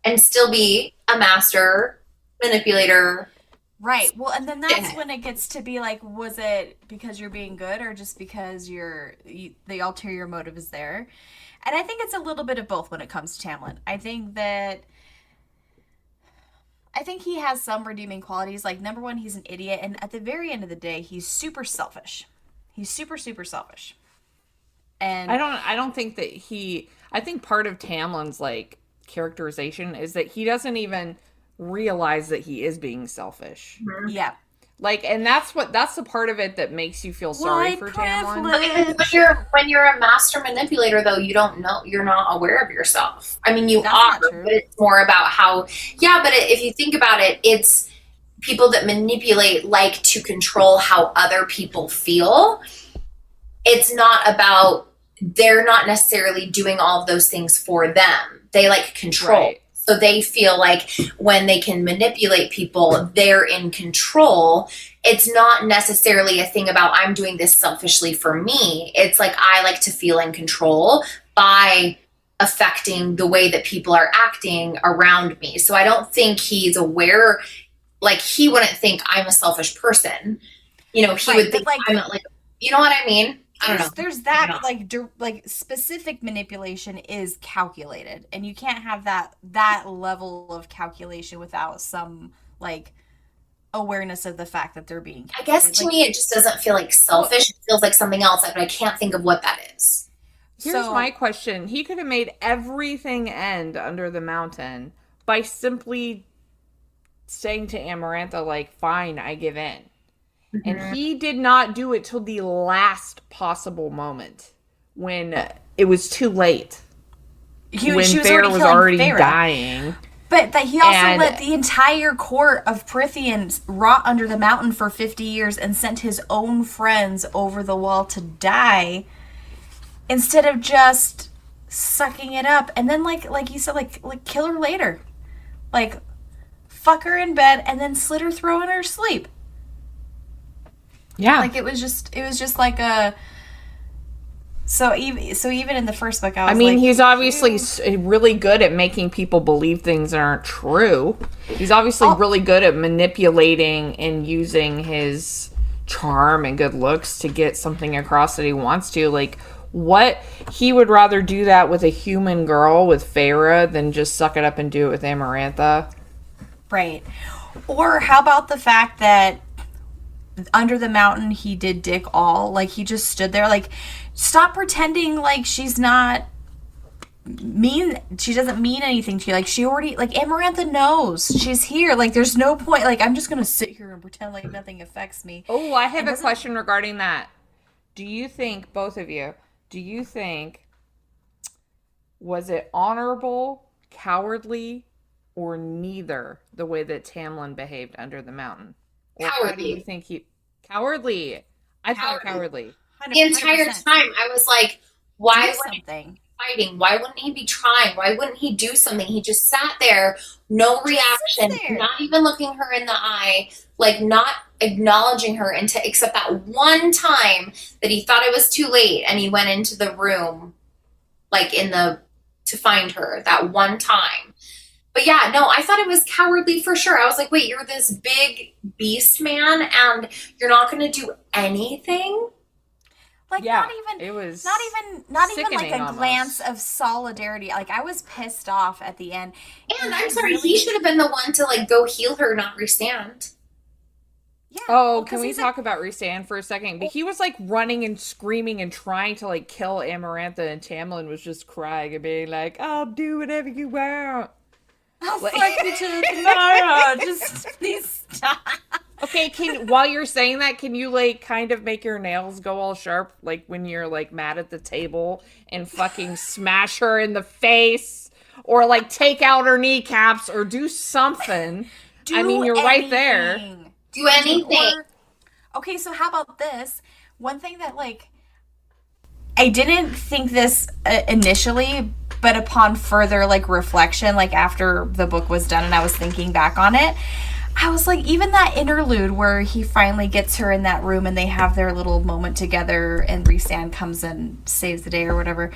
and still be a master manipulator. Right. Well, and then that's when it gets to be like, was it because you're being good or just because the ulterior motive is there? And I think it's a little bit of both when it comes to Tamlin. I think he has some redeeming qualities. Like, number one, he's an idiot. And at the very end of the day, he's super selfish. He's super, super selfish. And I don't think that I think part of Tamlin's, like, characterization is that he doesn't even realize that he is being selfish. Mm-hmm. Yeah. Like, and that's the part of it that makes you feel sorry for Tamlin. When you're a master manipulator, though, you don't know, you're not aware of yourself. I mean, you are, but it's more about how. Yeah, but if you think about it, it's people that manipulate like to control how other people feel. It's not about, they're not necessarily doing all of those things for them. They like control. Right. So they feel like when they can manipulate people, they're in control. It's not necessarily a thing about, I'm doing this selfishly for me. It's like, I like to feel in control by affecting the way that people are acting around me. So I don't think he's aware, like, he wouldn't think I'm a selfish person. You know, he would think, like, I'm not, like, you know what I mean? I don't know. There's that, like specific manipulation is calculated, and you can't have that level of calculation without some, like, awareness of the fact that they're being calculated. I guess to me, it just doesn't feel like selfish. It feels like something else, but I can't think of what that is. Here's my question. He could have made everything end under the mountain by simply saying to Amarantha, like, fine, I give in. Mm-hmm. And he did not do it till the last possible moment when it was too late. When Feyre was already dying. But that he also let the entire court of Prythians rot under the mountain for 50 years and sent his own friends over the wall to die instead of just sucking it up. And then, like you said, like kill her later. Like, fuck her in bed and then slit her throat in her sleep. Yeah. Like, it was just like a... So even in the first book, I mean, he's obviously really good at making people believe things that aren't true. He's obviously really good at manipulating and using his charm and good looks to get something across that he wants to. Like, what? He would rather do that with a human girl, with Feyre, than just suck it up and do it with Amarantha. Right. Or how about the fact that under the mountain he did dick all. Like, he just stood there. Like, stop pretending like she's not mean. She doesn't mean anything to you. Like, she already, like, Amarantha knows she's here. Like, there's no point. Like, I'm just gonna sit here and pretend like nothing affects me. Oh, I have a question regarding that. Do you think, both of you, was it honorable, cowardly, or neither, the way that Tamlin behaved under the mountain? Or Cowardly. How do you think cowardly? I thought cowardly. The entire time, I was like, why Do wouldn't something. he be fighting? Why wouldn't he be trying? Why wouldn't he do something? He just sat there, no reaction, not even looking her in the eye, like not acknowledging her except that one time that he thought it was too late and he went into the room, like to find her that one time. But yeah, no, I thought it was cowardly for sure. I was like, wait, you're this big beast man and you're not going to do anything? Like, Yeah, not even it was not even like sickening a almost. glance of solidarity. Like, I was pissed off at the end. And I'm sorry, he should have been the one to like go heal her, not restand. Yeah. Oh, can we talk about Rhysand for a second? But he was like running and screaming and trying to like kill Amarantha, and Tamlin was just crying and being like, "I'll do whatever you want. I'll Like- fuck you till tomorrow. Just please stop." Okay, while you're saying that, can you like kind of make your nails go all sharp, like when you're like mad at the table and fucking smash her in the face, or like take out her kneecaps, or do something? I mean, you're right there. Do anything. Okay, so how about this? One thing that, like, I didn't think this initially, but upon further, like, reflection, like, after the book was done and I was thinking back on it, I was like, even that interlude where he finally gets her in that room and they have their little moment together and Rhysand comes and saves the day or whatever.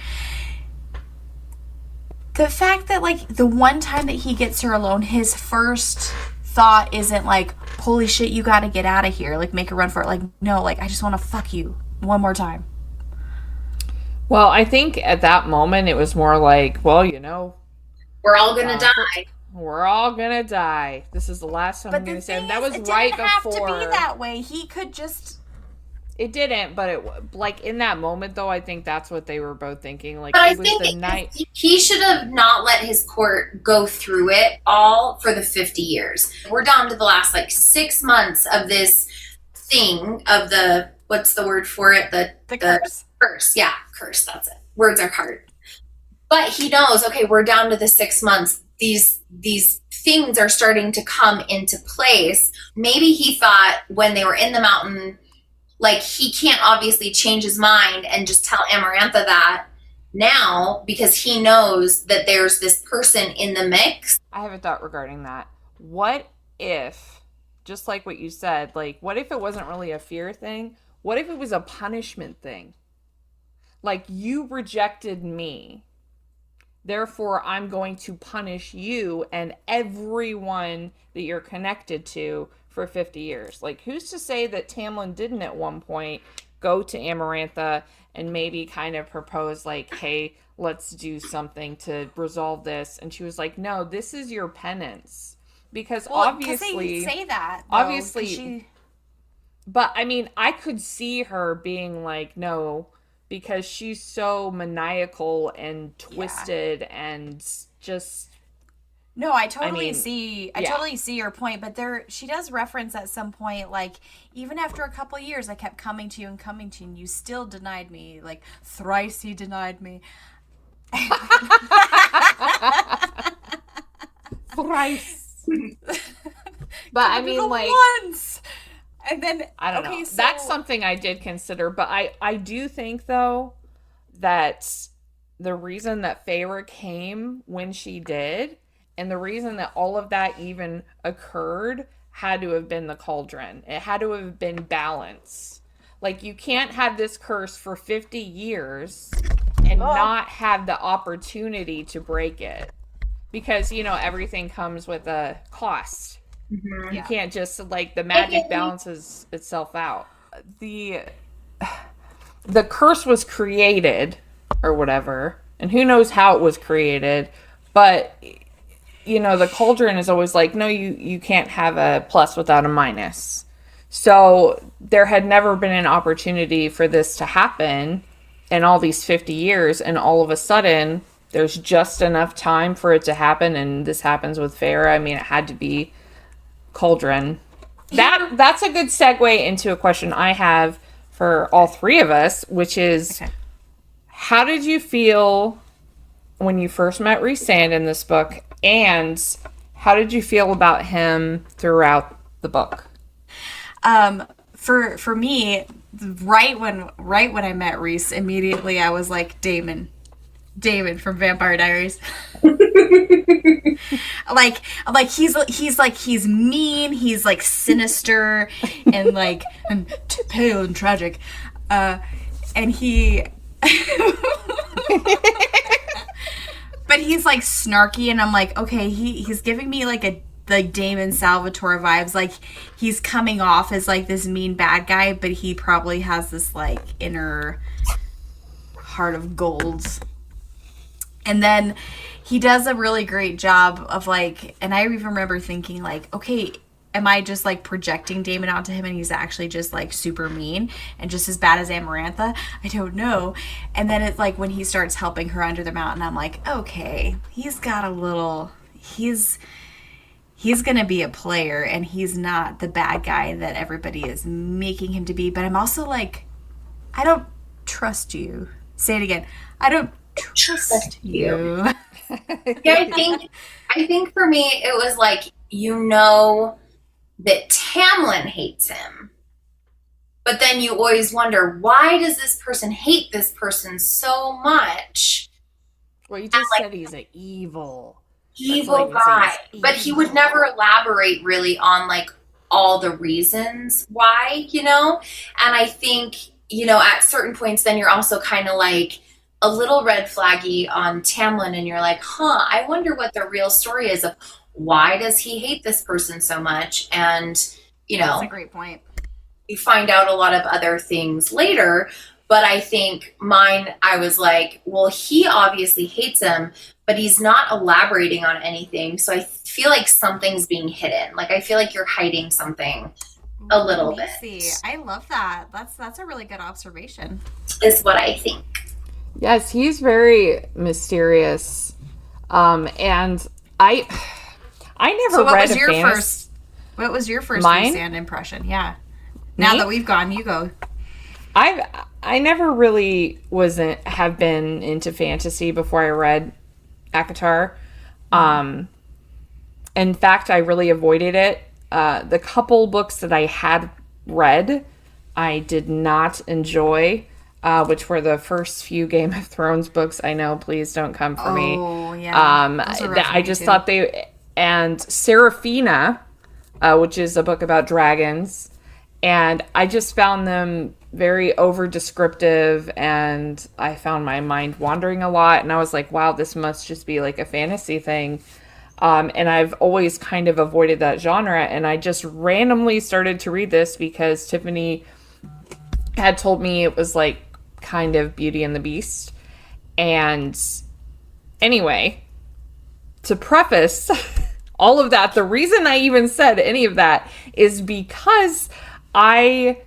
The fact that, like, the one time that he gets her alone, his first thought isn't like, holy shit, you gotta get out of here, like, make a run for it. Like, no, like, I just want to fuck you one more time. Well, I think at that moment it was more like, well, you know, we're all gonna die. We're all gonna die. This is the last time I'm gonna say. And that was it right didn't have before. to be that way. He could just. It didn't, but it like in that moment though, I think that's what they were both thinking. Like, But I it was think the night. he should have not let his court go through it all for the 50 years. We're down to the last like 6 months of this thing of the, what's the word for it? The curse. Curse. Yeah, curse. That's it. Words are hard. But he knows, okay, we're down to the 6 months. These things are starting to come into place. Maybe he thought when they were in the mountain, like, he can't obviously change his mind and just tell Amarantha that now because he knows that there's this person in the mix. I have a thought regarding that. What if, just like what you said, like, what if it wasn't really a fear thing? What if it was a punishment thing? Like, you rejected me, therefore I'm going to punish you and everyone that you're connected to for 50 years. Like, who's to say that Tamlin didn't at one point go to Amarantha and maybe kind of propose, like, hey, let's do something to resolve this. And she was like, no, this is your penance. Because obviously... they say that, though, obviously... But, I mean, I could see her being like, no, because she's so maniacal and twisted and just... No, I totally I totally see your point, but she does reference at some point, like, even after a couple of years, I kept coming to you and you still denied me. Like, thrice he denied me. Thrice. But I mean, like, once. And then I don't know. So... That's something I did consider, but I do think though that the reason that Feyre came when she did, and the reason that all of that even occurred, had to have been the cauldron. It had to have been balance. Like, you can't have this curse for 50 years and not have the opportunity to break it. Because, you know, everything comes with a cost. Mm-hmm. You can't just, like, the magic balances itself out. The curse was created, or whatever, and who knows how it was created, but... You know, the cauldron is always like, no, you can't have a plus without a minus. So there had never been an opportunity for this to happen in all these 50 years, and all of a sudden there's just enough time for it to happen, and this happens with Feyre. I mean, it had to be Cauldron. That's a good segue into a question I have for all three of us, which is, how did you feel when you first met Rhysand in this book, and how did you feel about him throughout the book? For me, right when I met Rhys, immediately I was like, Damon from Vampire Diaries. he's mean, he's like sinister and like and too pale and tragic. And he but he's like snarky, and I'm like, okay, he's giving me like Damon Salvatore vibes. Like, he's coming off as like this mean bad guy, but he probably has this like inner heart of gold. And then he does a really great job of like, and I even remember thinking like, okay, am I just like projecting Damon onto him and he's actually just like super mean and just as bad as Amarantha? I don't know. And then it's like when he starts helping her under the mountain, I'm like, okay, he's got a little, he's gonna be a player, and he's not the bad guy that everybody is making him to be. But I'm also like, I don't trust you. Say it again. I don't trust you. Yeah, I think for me it was like, that Tamlin hates him, but then you always wonder, why does this person hate this person so much? Well, you just said he's an evil guy, but he would never elaborate really on like all the reasons why, and I think, at certain points then you're also kind of like a little red flaggy on Tamlin, and you're like, I wonder what the real story is of why does he hate this person so much. And that's a great point. You find out a lot of other things later, but I think I was like, well, he obviously hates him, but he's not elaborating on anything. So I feel like something's being hidden. Like, I feel like you're hiding something a little bit. I love that. That's a really good observation. Is what I think. Yes, he's very mysterious. And I never read a fantasy. What was your first Mine? Rhysand impression? Yeah. Now that we've gone, you go. I never really have been into fantasy before I read ACOTAR. In fact, I really avoided it. The couple books that I had read, I did not enjoy, which were the first few Game of Thrones books. I know, please don't come for me. Oh, yeah. I just thought and Seraphina, which is a book about dragons, and I just found them very over descriptive, and I found my mind wandering a lot, and I was like, wow, this must just be like a fantasy thing. And I've always kind of avoided that genre, and I just randomly started to read this because Tiffany had told me it was like kind of Beauty and the Beast. And anyway, to preface all of that, the reason I even said any of that is because I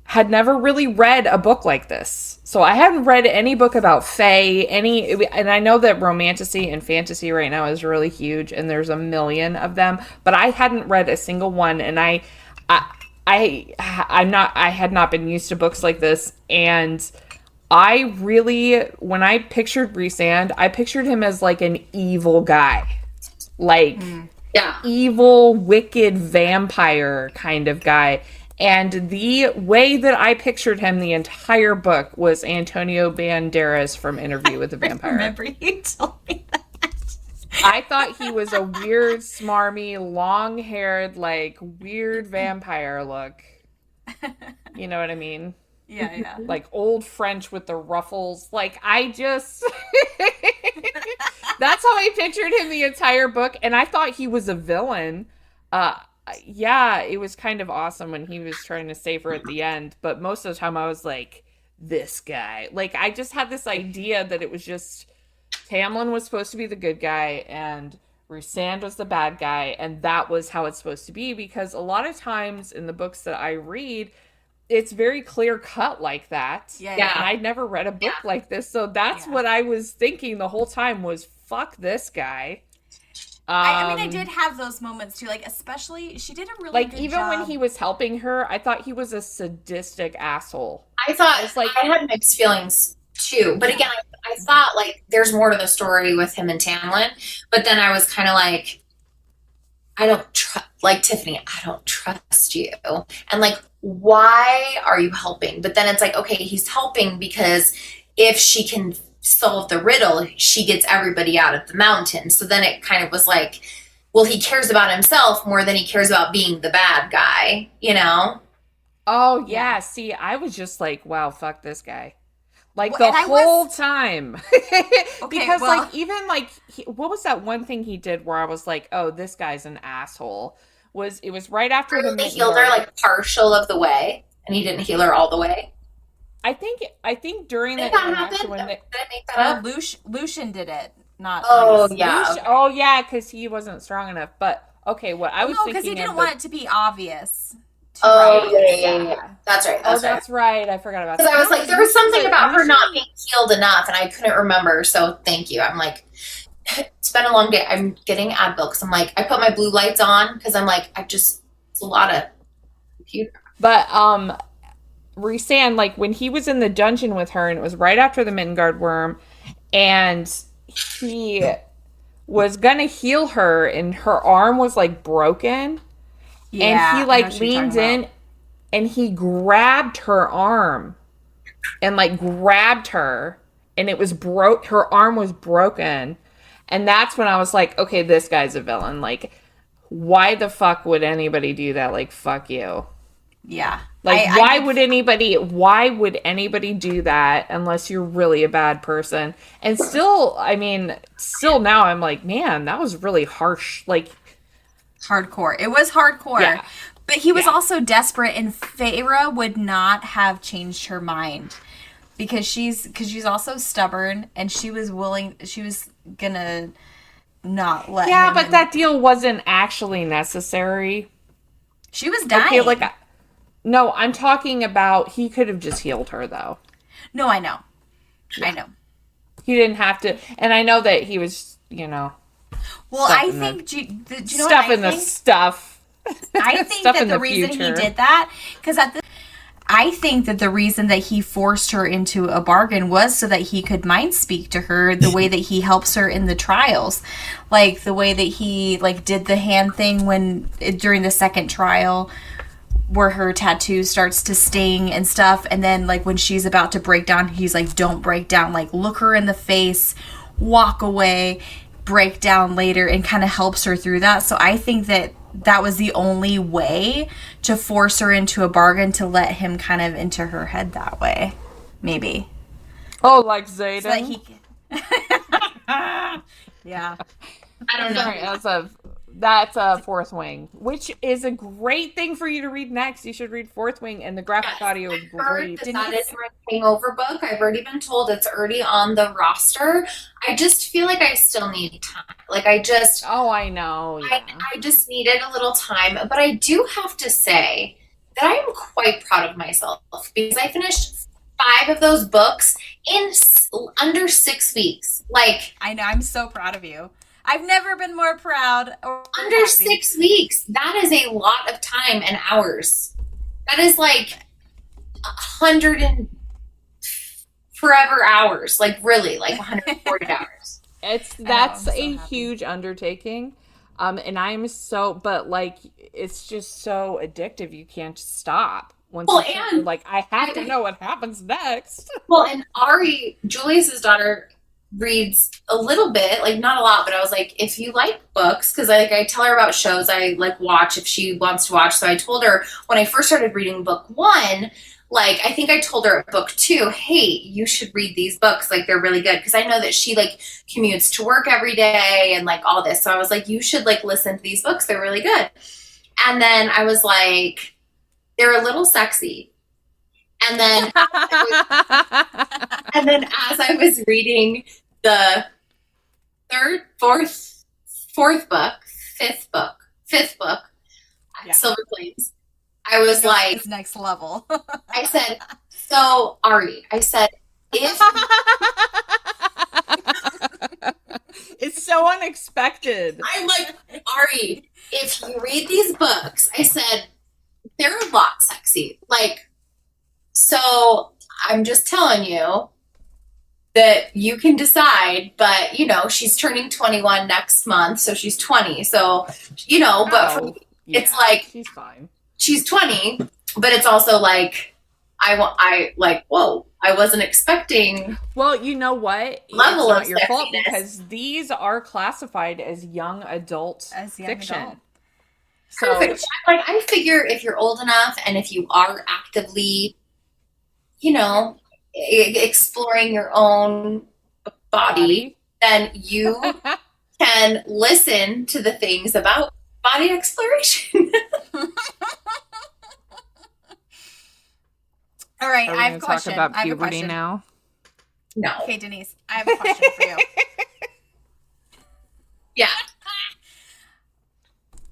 had never really read a book like this. So I hadn't read any book about Fae, and I know that romantasy and fantasy right now is really huge, and there's a million of them, but I hadn't read a single one, and I had not been used to books like this, and I really, when I pictured Rhysand, I pictured him as like an evil guy. Like, evil, wicked vampire kind of guy. And the way that I pictured him the entire book was Antonio Banderas from Interview with the Vampire. I remember you told me that. I thought he was a weird, smarmy, long-haired, like, weird vampire look. You know what I mean? Yeah. Like old French with the ruffles. Like, I just... That's how I pictured him the entire book. And I thought he was a villain. Yeah, it was kind of awesome when he was trying to save her at the end. But most of the time I was like, this guy. Like, I just had this idea that it was just... Tamlin was supposed to be the good guy, and Rhysand was the bad guy, and that was how it's supposed to be, because a lot of times in the books that I read, it's very clear cut like that. Yeah. And I'd never read a book like this, so that's what I was thinking the whole time was, fuck this guy. I mean, I did have those moments too, like, especially, she did a really like, good even job. when he was helping her, I thought he was a sadistic asshole. I thought, like, I had mixed feelings too, but again, I thought, like, there's more to the story with him and Tamlin, but then I was kind of like, I don't trust, like, Tiffany, I don't trust you. And, like, why are you helping? But then it's like, okay, he's helping because if she can solve the riddle, she gets everybody out of the mountain. So then it kind of was like, well, he cares about himself more than he cares about being the bad guy, you know? Oh, yeah. See, I was just like, wow, fuck this guy. Like, Well, the and whole time. Because, well- like, even, like, what was that one thing he did where I was like, oh, this guy's an asshole? It was right after the He healed her, like, partial of the way, and he didn't heal her all the way. I think during that interaction when they... Did I make that up? Lucian did it, not Oh, Reese. yeah. Oh, yeah, because he wasn't strong enough. But, okay, what I was No, thinking because he didn't of want it to be obvious. Oh, yeah. That's right. That's right. I forgot about that. Because I was like, there was something about her not being healed enough, and I couldn't remember, so thank you. I'm like, it's been a long day. I'm getting Advil, because I'm like, I put my blue lights on, because I'm like, it's a lot of computer. But, Rhysand, like, when he was in the dungeon with her, and it was right after the Midgard worm, and he was gonna heal her, and her arm was, like, broken, and he, like, leaned in, and he grabbed her arm, and, like, grabbed her, and it was her arm was broken, and that's when I was like, okay, this guy's a villain. Like, why the fuck would anybody do that? Like, fuck you. Yeah. Like, why would anybody do that unless you're really a bad person? And still now I'm like, man, that was really harsh. Like, hardcore. It was hardcore. Yeah. But he was also desperate, and Feyre would not have changed her mind because she's also stubborn, and she was gonna not let him. Yeah, but that deal wasn't actually necessary. She was dying. Okay, like, no, I'm talking about he could have just healed her, though. No, I know. Yeah. I know. He didn't have to, and I know that he was, Well, I think, do you know stuff what I in the think? stuff. I think Stuff that in the the reason he future. did that, because I think that the reason that he forced her into a bargain was so that he could mind speak to her the way that he helps her in the trials. Like, the way that he, like, did the hand thing during the second trial, where her tattoo starts to sting and stuff, and then, like, when she's about to break down, he's like, don't break down, like, look her in the face, walk away, break down later, and kind of helps her through that. So I think that was the only way to force her into a bargain, to let him kind of into her head that way, maybe. Oh, like Zayden? So that he yeah. I don't know. Sorry, that's a Fourth Wing, which is a great thing for you to read next. You should read Fourth Wing, and the graphic audio is great. That is my hangover book. I've already been told it's already on the roster. I just feel like I still need time. Like, Oh, I know. Yeah. I just needed a little time. But I do have to say that I am quite proud of myself, because I finished 5 of those books in under 6 weeks. Like, I know. I'm so proud of you. I've never been more proud. Or under happy. 6 weeks. That is a lot of time and hours. That is like 100 and forever hours. Like, really, like 140 hours. That's a huge undertaking. And I'm but, like, it's just so addictive. You can't stop. Once you're like, I have to know what happens next. Well, and Ari, Julius's daughter, reads a little bit, like, not a lot, but I was like, if you like books, because I tell her about shows I like watch if she wants to watch. So I told her when I first started reading book 1, like, I think I told her at book 2, hey, you should read these books, like, they're really good, because I know that she, like, commutes to work every day and, like, all this. So I was like, you should, like, listen to these books, they're really good. And then I was like, they're a little sexy. And then as I was reading the 3rd, 4th, fifth book, Yeah. Silver Flames, I was like, it's next level. I said, so Ari, I said, if It's so unexpected. I'm like, Ari, if you read these books, I said, they're a lot sexy. Like, so I'm just telling you that you can decide, but you know, she's turning 21 next month, so she's 20. So, you know, but it's like, she's fine. She's 20, but it's also like, whoa, I wasn't expecting. Well, you know what? Level it's of not your fault sexiness. because these are classified as young adult fiction. Adult. So Perfect. Like, I figure if you're old enough and if you are actively, you know, exploring your own body, then you can listen to the things about body exploration. All right, are we I have a gonna question. talk about I have a puberty question. now? No. Okay, Deynece, I have a question for you. Yeah.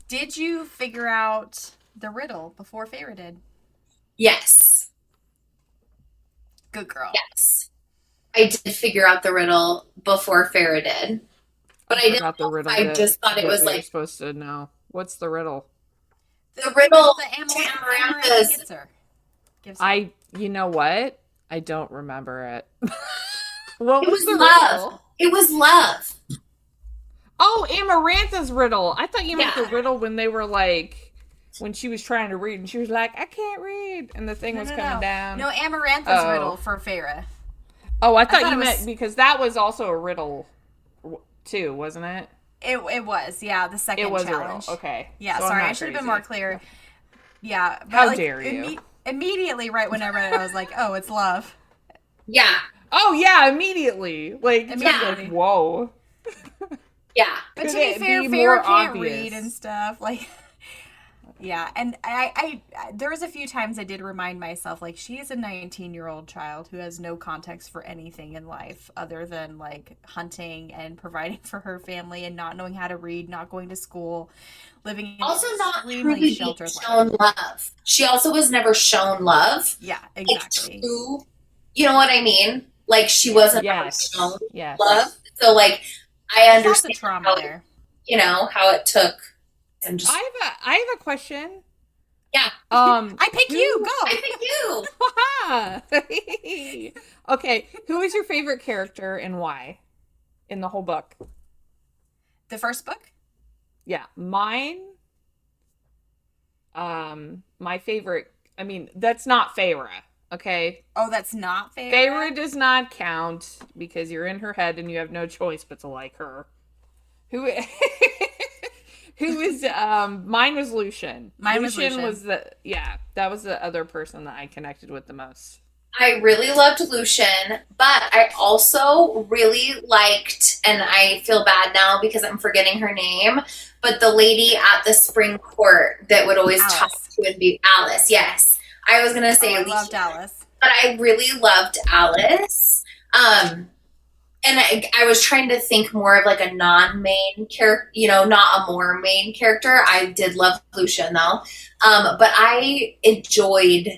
Did you figure out the riddle before Feyre did? Yes. Good girl. Yes. I did figure out the riddle before Feyre did. But I didn't. The riddle I just thought it was we were like supposed to know. What's the riddle? the riddle. The Amaranthus. gets her. Gives her. You know what? I don't remember it. What It was was the love. riddle? It was love. Oh, Amarantha's riddle. I thought you meant Yeah. the riddle when they were like, when she was trying to read and she was like, I can't read. And the thing was coming down. No, Amarantha's riddle for Feyre. Oh, I thought it you was- meant because that was also a riddle too, wasn't it? It was, yeah, the second It was challenge. a riddle. Okay. Yeah, So I'm sorry, not I should have been crazy. more clear. Yeah. But How dare you. Immediately, right when I read it, I was like, oh, it's love. Yeah. Oh yeah, immediately. Like, Immediately. like whoa. Yeah. But to Could be it fair, be Feyre more can't obvious? read and stuff. Like, yeah. And I there was a few times I did remind myself, like, she is a 19-year-old child who has no context for anything in life other than, like, hunting and providing for her family and not knowing how to read, not going to school, living in Also not extremely truly being sheltered shown life. love. She also was never shown love. Yeah, Like, exactly. true, you know what I mean? Like, she wasn't ever shown love. So, like, I There's understand lots of trauma there. You know, how it took. And just, I have a question. Yeah. I pick you. Go. I pick you. Okay, who is your favorite character and why in the whole book? The first book? Yeah, mine. My favorite. I mean, that's not Feyre. Okay. Oh, that's not Feyre? Feyre does not count because you're in her head and you have no choice but to like her. Who? Who is? Mine was Lucian. Mine was Lucian Lucian. was the that was the other person that I connected with the most. I really loved Lucian, but I also really liked, and I feel bad now because I'm forgetting her name, but the lady at the spring court that would always talk to and be Alice. Yes. I was going to say I Alicia, loved Alice. but I really loved Alice. And I was trying to think more of like a non-main character, you know, not a more main character. I did love Lucian though. But I enjoyed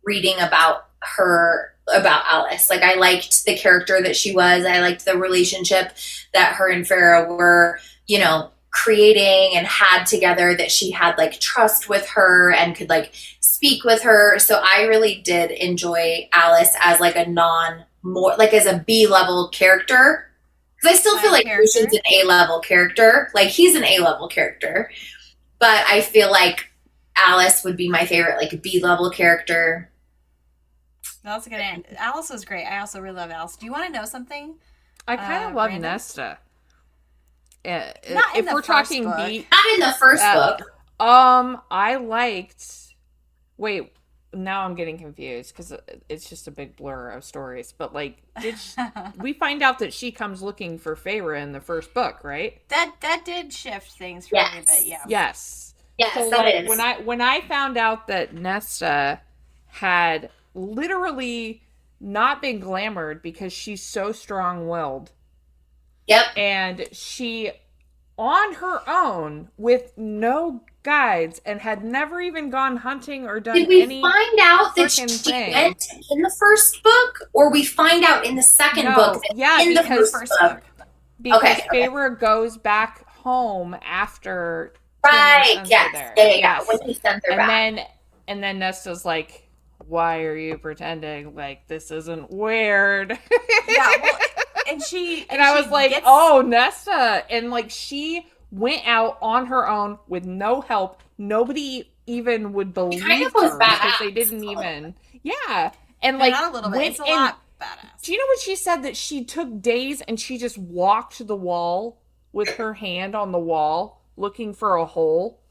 reading about Alice. Like, I liked the character that she was. I liked the relationship that her and Feyre were, you know, creating and had together, that she had like trust with her and could like speak with her. So I really did enjoy Alice as like a as a B-level character. Because I still feel like Lucian's an A-level character. Like, he's an A-level character. But I feel like Alice would be my favorite, like, B-level character. That's a good end. Alice was great. I also really love Alice. Do you want to know something? I kind of love Brandon? Nesta. Not in If the we're first talking book. Not in the first book. I liked. Wait, now I'm getting confused because it's just a big blur of stories. But like, we find out that she comes looking for Feyre in the first book, right? That did shift things for me a bit, yeah. Yes. Yes, So, that like, is. when I found out that Nesta had literally not been glamored because she's so strong-willed. Yep. And she on her own with no guides and had never even gone hunting or done Did we any find out that she went in the first book, or we find out in the second book? In the first book. Because Feyre goes back home after. Right. Yes. Yeah. When he sends her back. And then Nesta's like, "Why are you pretending like this isn't weird?" Well, and I was like, "Oh, Nesta," and like she went out on her own with no help. Nobody even would believe her because they didn't even. Yeah, and like not a little bit. It's a lot badass. Do you know what she said? That she took days and she just walked the wall with her hand on the wall, looking for a hole,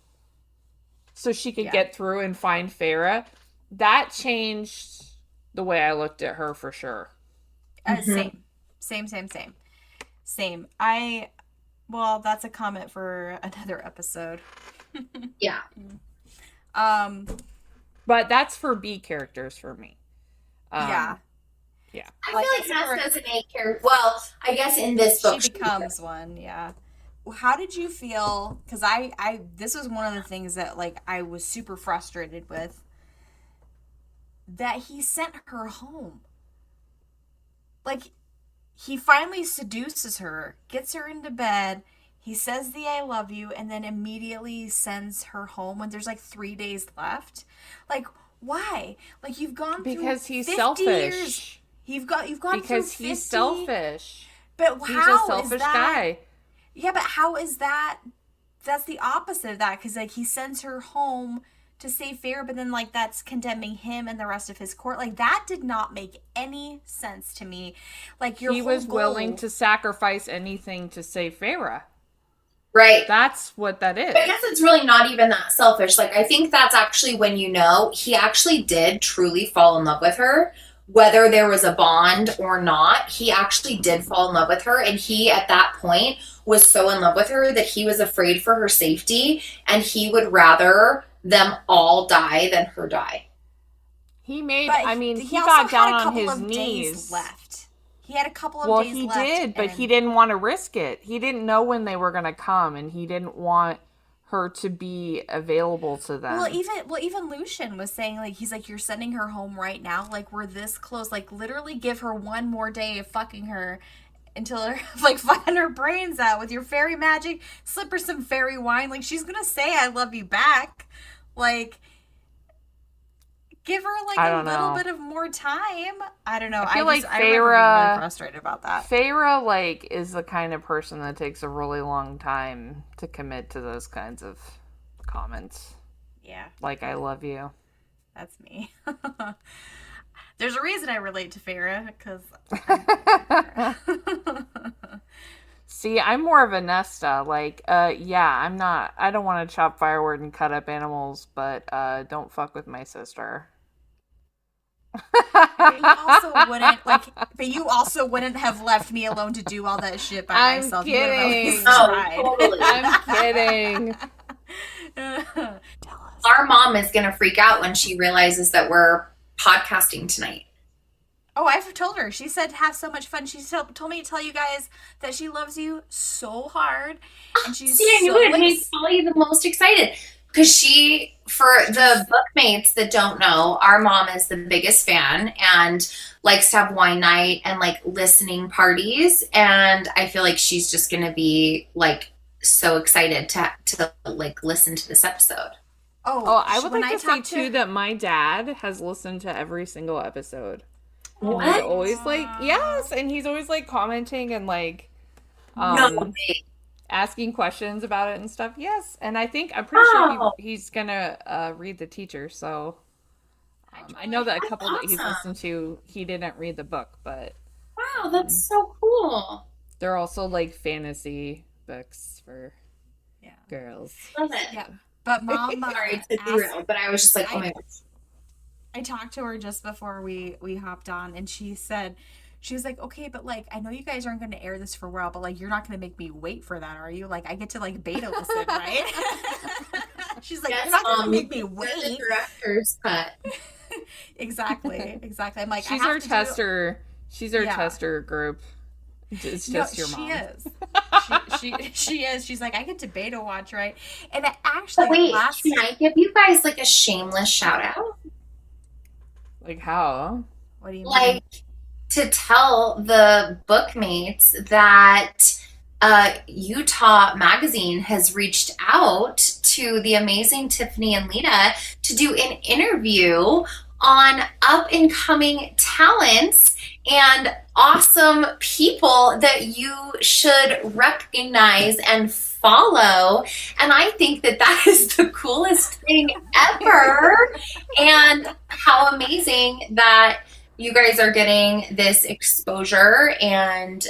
so she could get through and find Feyre. That changed the way I looked at her for sure. Same. Well, that's a comment for another episode. Yeah. But that's for B characters for me. Yeah. I feel like Nesta's an A character. Well, I guess in this book she becomes one. Yeah. How did you feel? Because I this was one of the things that like I was super frustrated with. That he sent her home. Like, he finally seduces her, gets her into bed, he says the I love you, and then immediately sends her home when there's like 3 days left. Like, why? Like, you've gone through because he's 50 selfish. Years. You've gone because through 50. He's selfish. But he's how a selfish is that? guy. Yeah, but how is that? That's the opposite of that, because like he sends her home to save Feyre, but then like that's condemning him and the rest of his court. Like that did not make any sense to me. Like he was willing to sacrifice anything to save Feyre. Right. That's what that is. I guess it's really not even that selfish. Like I think that's actually when he actually did truly fall in love with her. Whether there was a bond or not, he actually did fall in love with her. And he, at that point, was so in love with her that he was afraid for her safety. And he would rather them all die than her die. He made, but he got down on his knees. Days left. He had a couple of days left. Well, he did, but he didn't want to risk it. He didn't know when they were going to come, and he didn't want her to be available to them. Well, even Lucian was saying, like, he's like, you're sending her home right now? Like, we're this close. Like, literally give her one more day of fucking her until her, like, find her brains out with your fairy magic, slip her some fairy wine. Like, she's gonna say, I love you back. Like, give her, like, a little bit of more time. I don't know. I feel like Feyre, I remember being really frustrated about that. Feyre, like, is the kind of person that takes a really long time to commit to those kinds of comments. Yeah. Like, I love you. That's me. There's a reason I relate to Feyre, because See, I'm more of a Nesta. Like, I don't want to chop firewood and cut up animals, but don't fuck with my sister. But you also wouldn't have left me alone to do all that shit by myself. Kidding. Totally. I'm kidding. Our mom is going to freak out when she realizes that we're podcasting tonight. Oh, I've told her. She said, have so much fun. She told me to tell you guys that she loves you so hard. And she's I knew it makes Polly the most excited. Because for the Bookmates that don't know, our mom is the biggest fan and likes to have wine night and like listening parties. And I feel like she's just going to be like so excited to like listen to this episode. Oh, I would like to say too that my dad has listened to every single episode. What? And he's always like, yes, and he's always like commenting and like asking questions about it and stuff. Yes, and I'm pretty sure he's gonna read The Teacher. So I know that a couple that he's listened to, he didn't read the book, but wow, that's so cool. They're also like fantasy books for girls. Love it. Yeah, but Mom, sorry to derail, but I was just like, oh my gosh. I talked to her just before we hopped on, and she was like, okay, but like, I know you guys aren't going to air this for a while, but like, you're not going to make me wait for that, are you? Like, I get to like beta listen, right? She's like, yes, you're not going to make me wait. The director's cut. Exactly. I'm like, she's our tester. She's our tester group. It's just your mom. She is. She's like, I get to beta watch, right? And it actually, wait, can I give you guys like a shameless shout out? Like how? What do you mean? Like to tell the Bookmates that Utah Magazine has reached out to the amazing Tiffany and Lita to do an interview on up and coming talents and awesome people that you should recognize and follow. And I think that that is the coolest thing ever. And how amazing that you guys are getting this exposure and,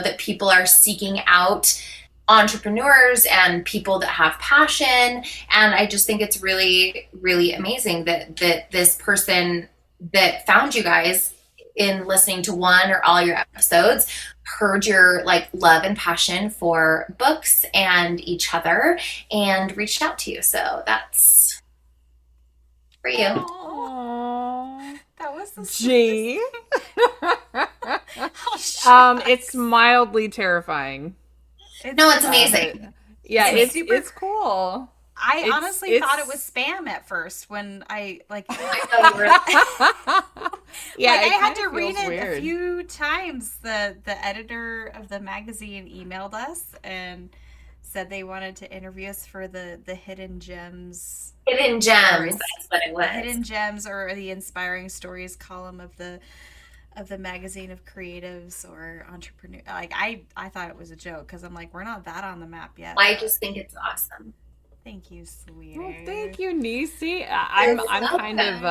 that people are seeking out entrepreneurs and people that have passion. And I just think it's really, really amazing that this person that found you guys in listening to one or all your episodes heard your like love and passion for books and each other and reached out to you. So that's for you. Aww, that was the Gee. It's mildly terrifying. It's amazing. Yeah, it's cool. I honestly thought it was spam at first when I like. Yeah, I had to read it weird. A few times. The editor of the magazine emailed us and said they wanted to interview us for the hidden gems. Hidden gems, that's what it was. Hidden gems, or the inspiring stories column of the magazine of creatives or entrepreneurs. Like I thought it was a joke because I'm like, we're not that on the map yet. I just think it's awesome. Thank you, sweetie. Well, thank you, Niecy. I'm kind of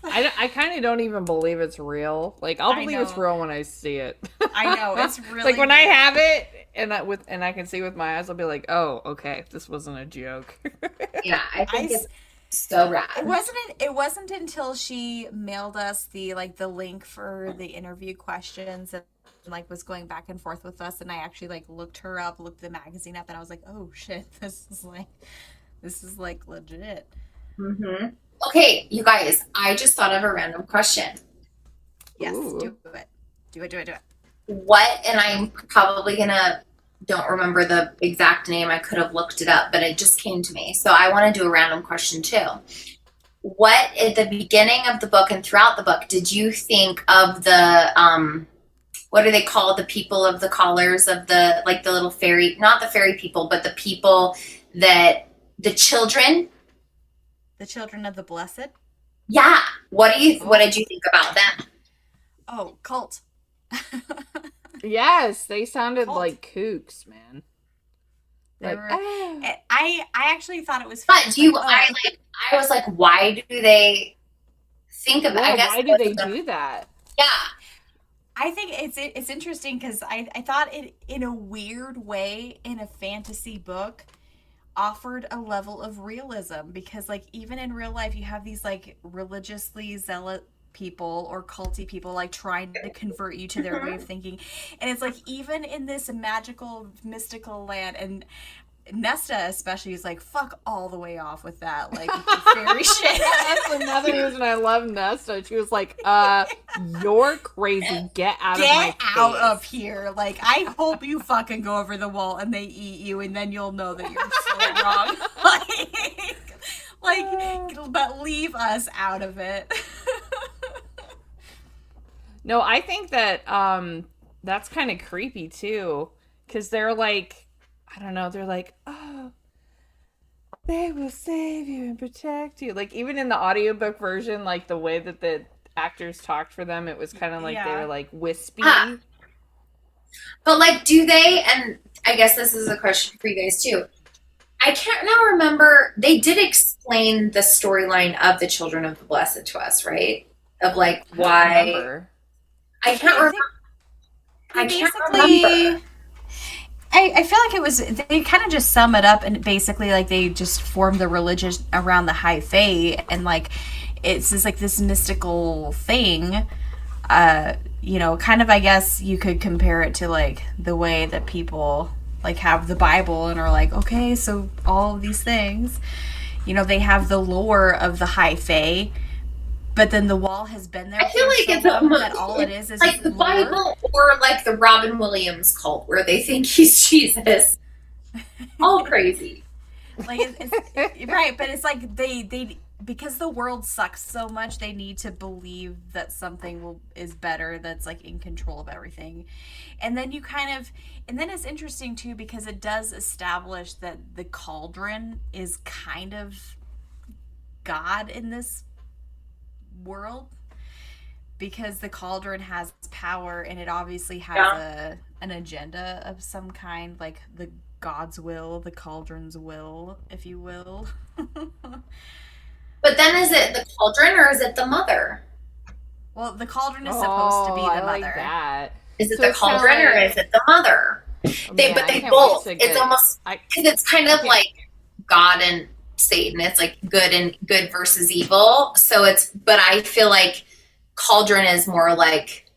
I kind of don't even believe it's real. Like I'll believe it's real when I see it. I know it's really like when I have it and I can see with my eyes, I'll be like, oh, okay, this wasn't a joke. Yeah, I think it's so rad. It wasn't until she mailed us the link for the interview questions and like was going back and forth with us, and I actually like looked the magazine up, and I was like, oh shit, this is like legit. Mm-hmm. Okay, you guys, I just thought of a random question. Yes, do it. What, and I'm probably don't remember the exact name. I could have looked it up, but it just came to me. So I want to do a random question too. What at the beginning of the book and throughout the book did you think of the what are they called? The people of the collars of the little fairy, not the fairy people, but the people that the children of the blessed. Yeah. What did you think about them? Oh, cult. Yes, they sounded like kooks, man. I actually thought it was fun. But I was like, why do they think of it? Yeah, I guess why do they do that? Yeah. I think it's interesting because I thought it, in a weird way, in a fantasy book, offered a level of realism, because like even in real life you have these like religiously zealot people or culty people like trying to convert you to their way of thinking, and it's like even in this magical mystical land, and Nesta especially is like, fuck all the way off with that, like fairy shit. That's another reason I love Nesta. She was like, you're crazy, get out of my face. Get out of here. Like, I hope you fucking go over the wall and they eat you, and then you'll know that you're so wrong. But leave us out of it. No, I think that that's kind of creepy too, because they're like, I don't know, they're like, oh, they will save you and protect you. Like, even in the audiobook version, like, the way that the actors talked for them, it was kind of like they were, like, wispy. But, like, do they, and I guess this is a question for you guys, too. I can't now remember, they did explain the storyline of the Children of the Blessed to us, right? Of, like, why... I can't remember. I can't remember. I feel like it was, they kind of just sum it up, and basically like they just formed the religion around the high fae, and like it's just like this mystical thing, kind of, I guess you could compare it to like the way that people like have the Bible and are like, okay, so all of these things, they have the lore of the high fae, but then the wall has been there. I feel like it's that all it is like the lore. Bible or like the Robin Williams cult where they think he's Jesus. All crazy. Like it's right, but it's like they because the world sucks so much, they need to believe that something is better, that's like in control of everything. And then then it's interesting too, because it does establish that the cauldron is kind of God in this world, because the cauldron has power and it obviously has an agenda of some kind, like the God's will, the cauldron's will, if you will. But then is it the cauldron or is it the mother? Well, the cauldron is supposed to be the mother. Like that. Is it the cauldron or is it the mother? They both. It's almost because it's kind of like God and Satan. It's like good versus evil. So but I feel like cauldron is more like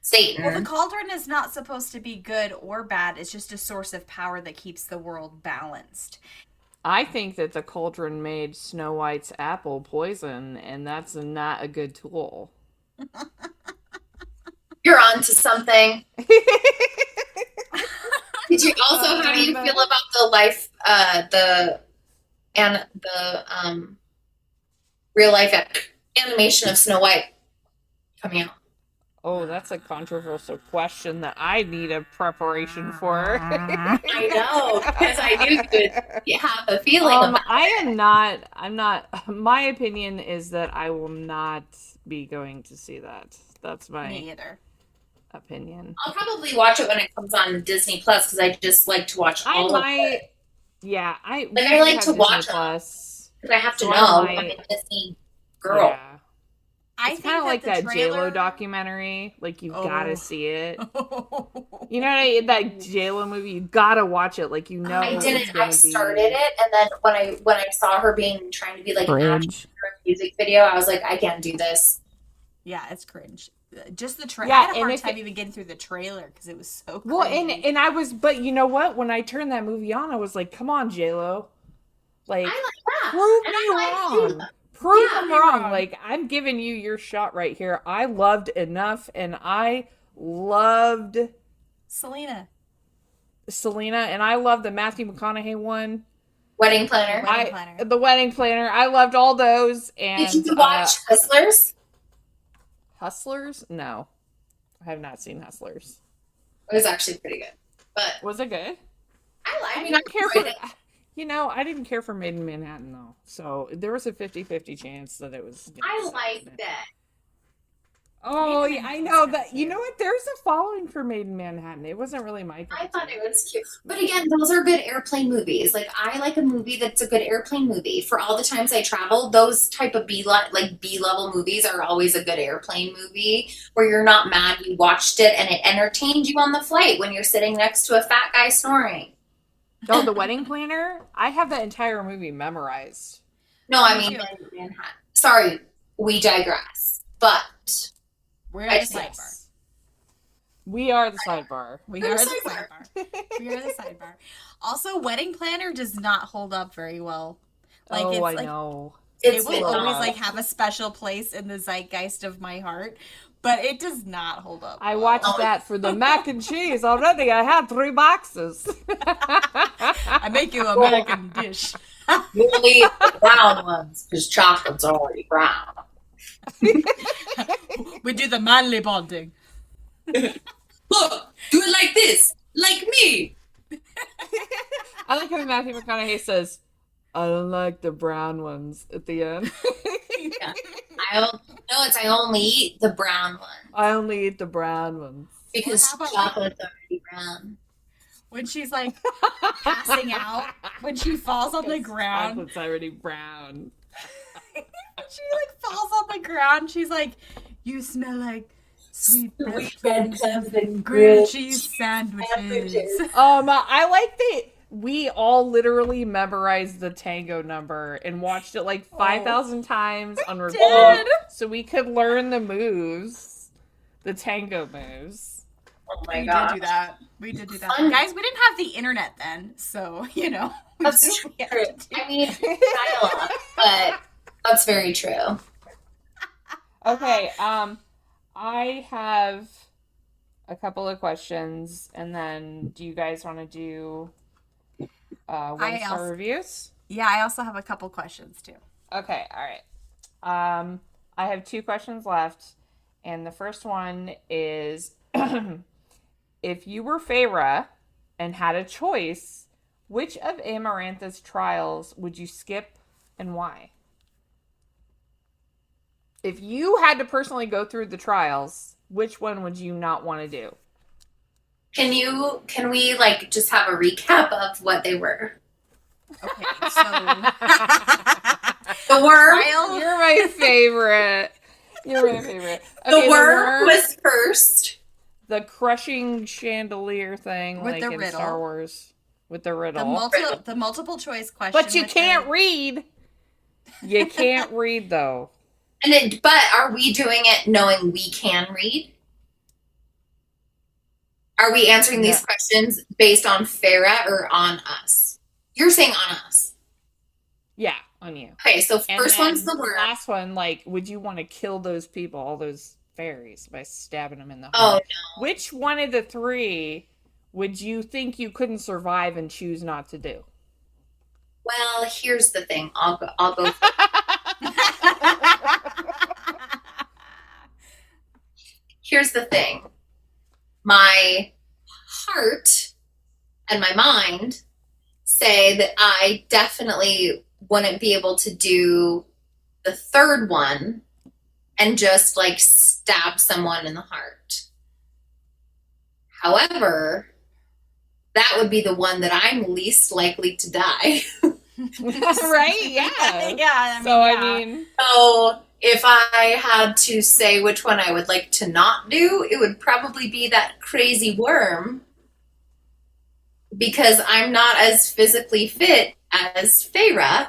Satan. Well, the cauldron is not supposed to be good or bad. It's just a source of power that keeps the world balanced. I think that the cauldron made Snow White's apple poison, and that's not a good tool. You're on to something. Did you also? How do you feel about the life, the real life animation of Snow White coming out? Oh, that's a controversial question that I need a preparation for. I know, because I knew you would have a feeling about it. I'm not, my opinion is that I will not be going to see that. That's my Me either. opinion. I'll probably watch it when it comes on Disney Plus, because I just like to watch all of it. Yeah, I like to watch it, because I have to know. I'm a Disney girl. Yeah. It's kind of like that J-Lo documentary. Like, you gotta see it. You know, that J-Lo movie, you gotta watch it. Like, you know. I didn't. I started it, and then when I saw her trying to be like an actress for a music video, I was like, I can't do this. Yeah, it's cringe. Just the trailer. I had a hard time even getting through the trailer because it was so cringe. Well, and I was, but you know what? When I turned that movie on, I was like, come on, J-Lo. Like, I like that. Prove And me I like wrong. Prove me wrong. Like, I'm giving you your shot right here. I loved Enough, and I loved Selena, and I loved the Matthew McConaughey one. Wedding Planner. The Wedding Planner. I loved all those. And did you watch Hustlers? Hustlers? No. I have not seen Hustlers. It was actually pretty good. But was it good? I didn't care for it. You know, I didn't care for Made in Manhattan, though. So there was a 50-50 chance that it was... I liked it. Oh, yeah, I know that. You know what? There's a following for Made in Manhattan. It wasn't really my... I thought it was cute. But again, those are good airplane movies. Like, I like a movie that's a good airplane movie. For all the times I travel, those type of B-level movies are always a good airplane movie where you're not mad you watched it and it entertained you on the flight when you're sitting next to a fat guy snoring. Oh, The Wedding Planner? I have that entire movie memorized. No, I mean Manhattan. Sorry, we digress. But we're at the sidebar. We are the sidebar. We are the sidebar. We are the sidebar. Also, Wedding Planner does not hold up very well. Like, I know. It will always have a special place in the zeitgeist of my heart. But it does not hold up. I watched that for the mac and cheese already. I had 3 boxes. I make you a American dish. You only eat the brown ones because chocolate's already brown. We do the manly bonding. Look, do it like this, like me. I like how Matthew McConaughey says, I don't like the brown ones at the end. Yeah. I only eat the brown one. I only eat the brown ones. Because chocolate's already brown. When she's like passing out, when she falls on the ground. Chocolate's already brown. She like falls on the ground. She's like, you smell like sweet breadcrumbs and grilled cheese sandwiches. I like that we all literally memorized the tango number and watched it like 5,000 times on repeat, so we could learn the moves, the tango moves. Oh my god, we did do that. Guys, we didn't have the internet then, so you know. That's true. I mean, dial-up, but that's very true. Okay, I have a couple of questions, and then do you guys want to do one-star reviews? Yeah, I also have a couple questions too. Okay, all right. I have 2 questions left, and the first one is if you were Feyre and had a choice, which of Amarantha's trials would you skip and why? If you had to personally go through the trials, which one would you not want to do? Can we like just have a recap of what they were? Okay, so the worm. You're my favorite. You're my favorite. Okay, the worm was first. The crushing chandelier thing, with like the in riddle. Star Wars, with the riddle. The multiple choice question. But you can't read. You can't read though. But are we doing it knowing we can read? Are we answering these questions based on Feyre or on us? You're saying on us. Yeah, on you. Okay, so first one's the worm. Last one, like, would you want to kill those people, all those faeries, by stabbing them in the heart? Oh, no. Which one of the 3 would you think you couldn't survive and choose not to do? Well, here's the thing. I'll go. Here's the thing. My heart and my mind say that I definitely wouldn't be able to do the 3rd one and just like stab someone in the heart. However, that would be the one that I'm least likely to die. Right? Yeah. Yeah. I mean, so if I had to say which one I would like to not do, it would probably be that crazy worm, because I'm not as physically fit as Feyre,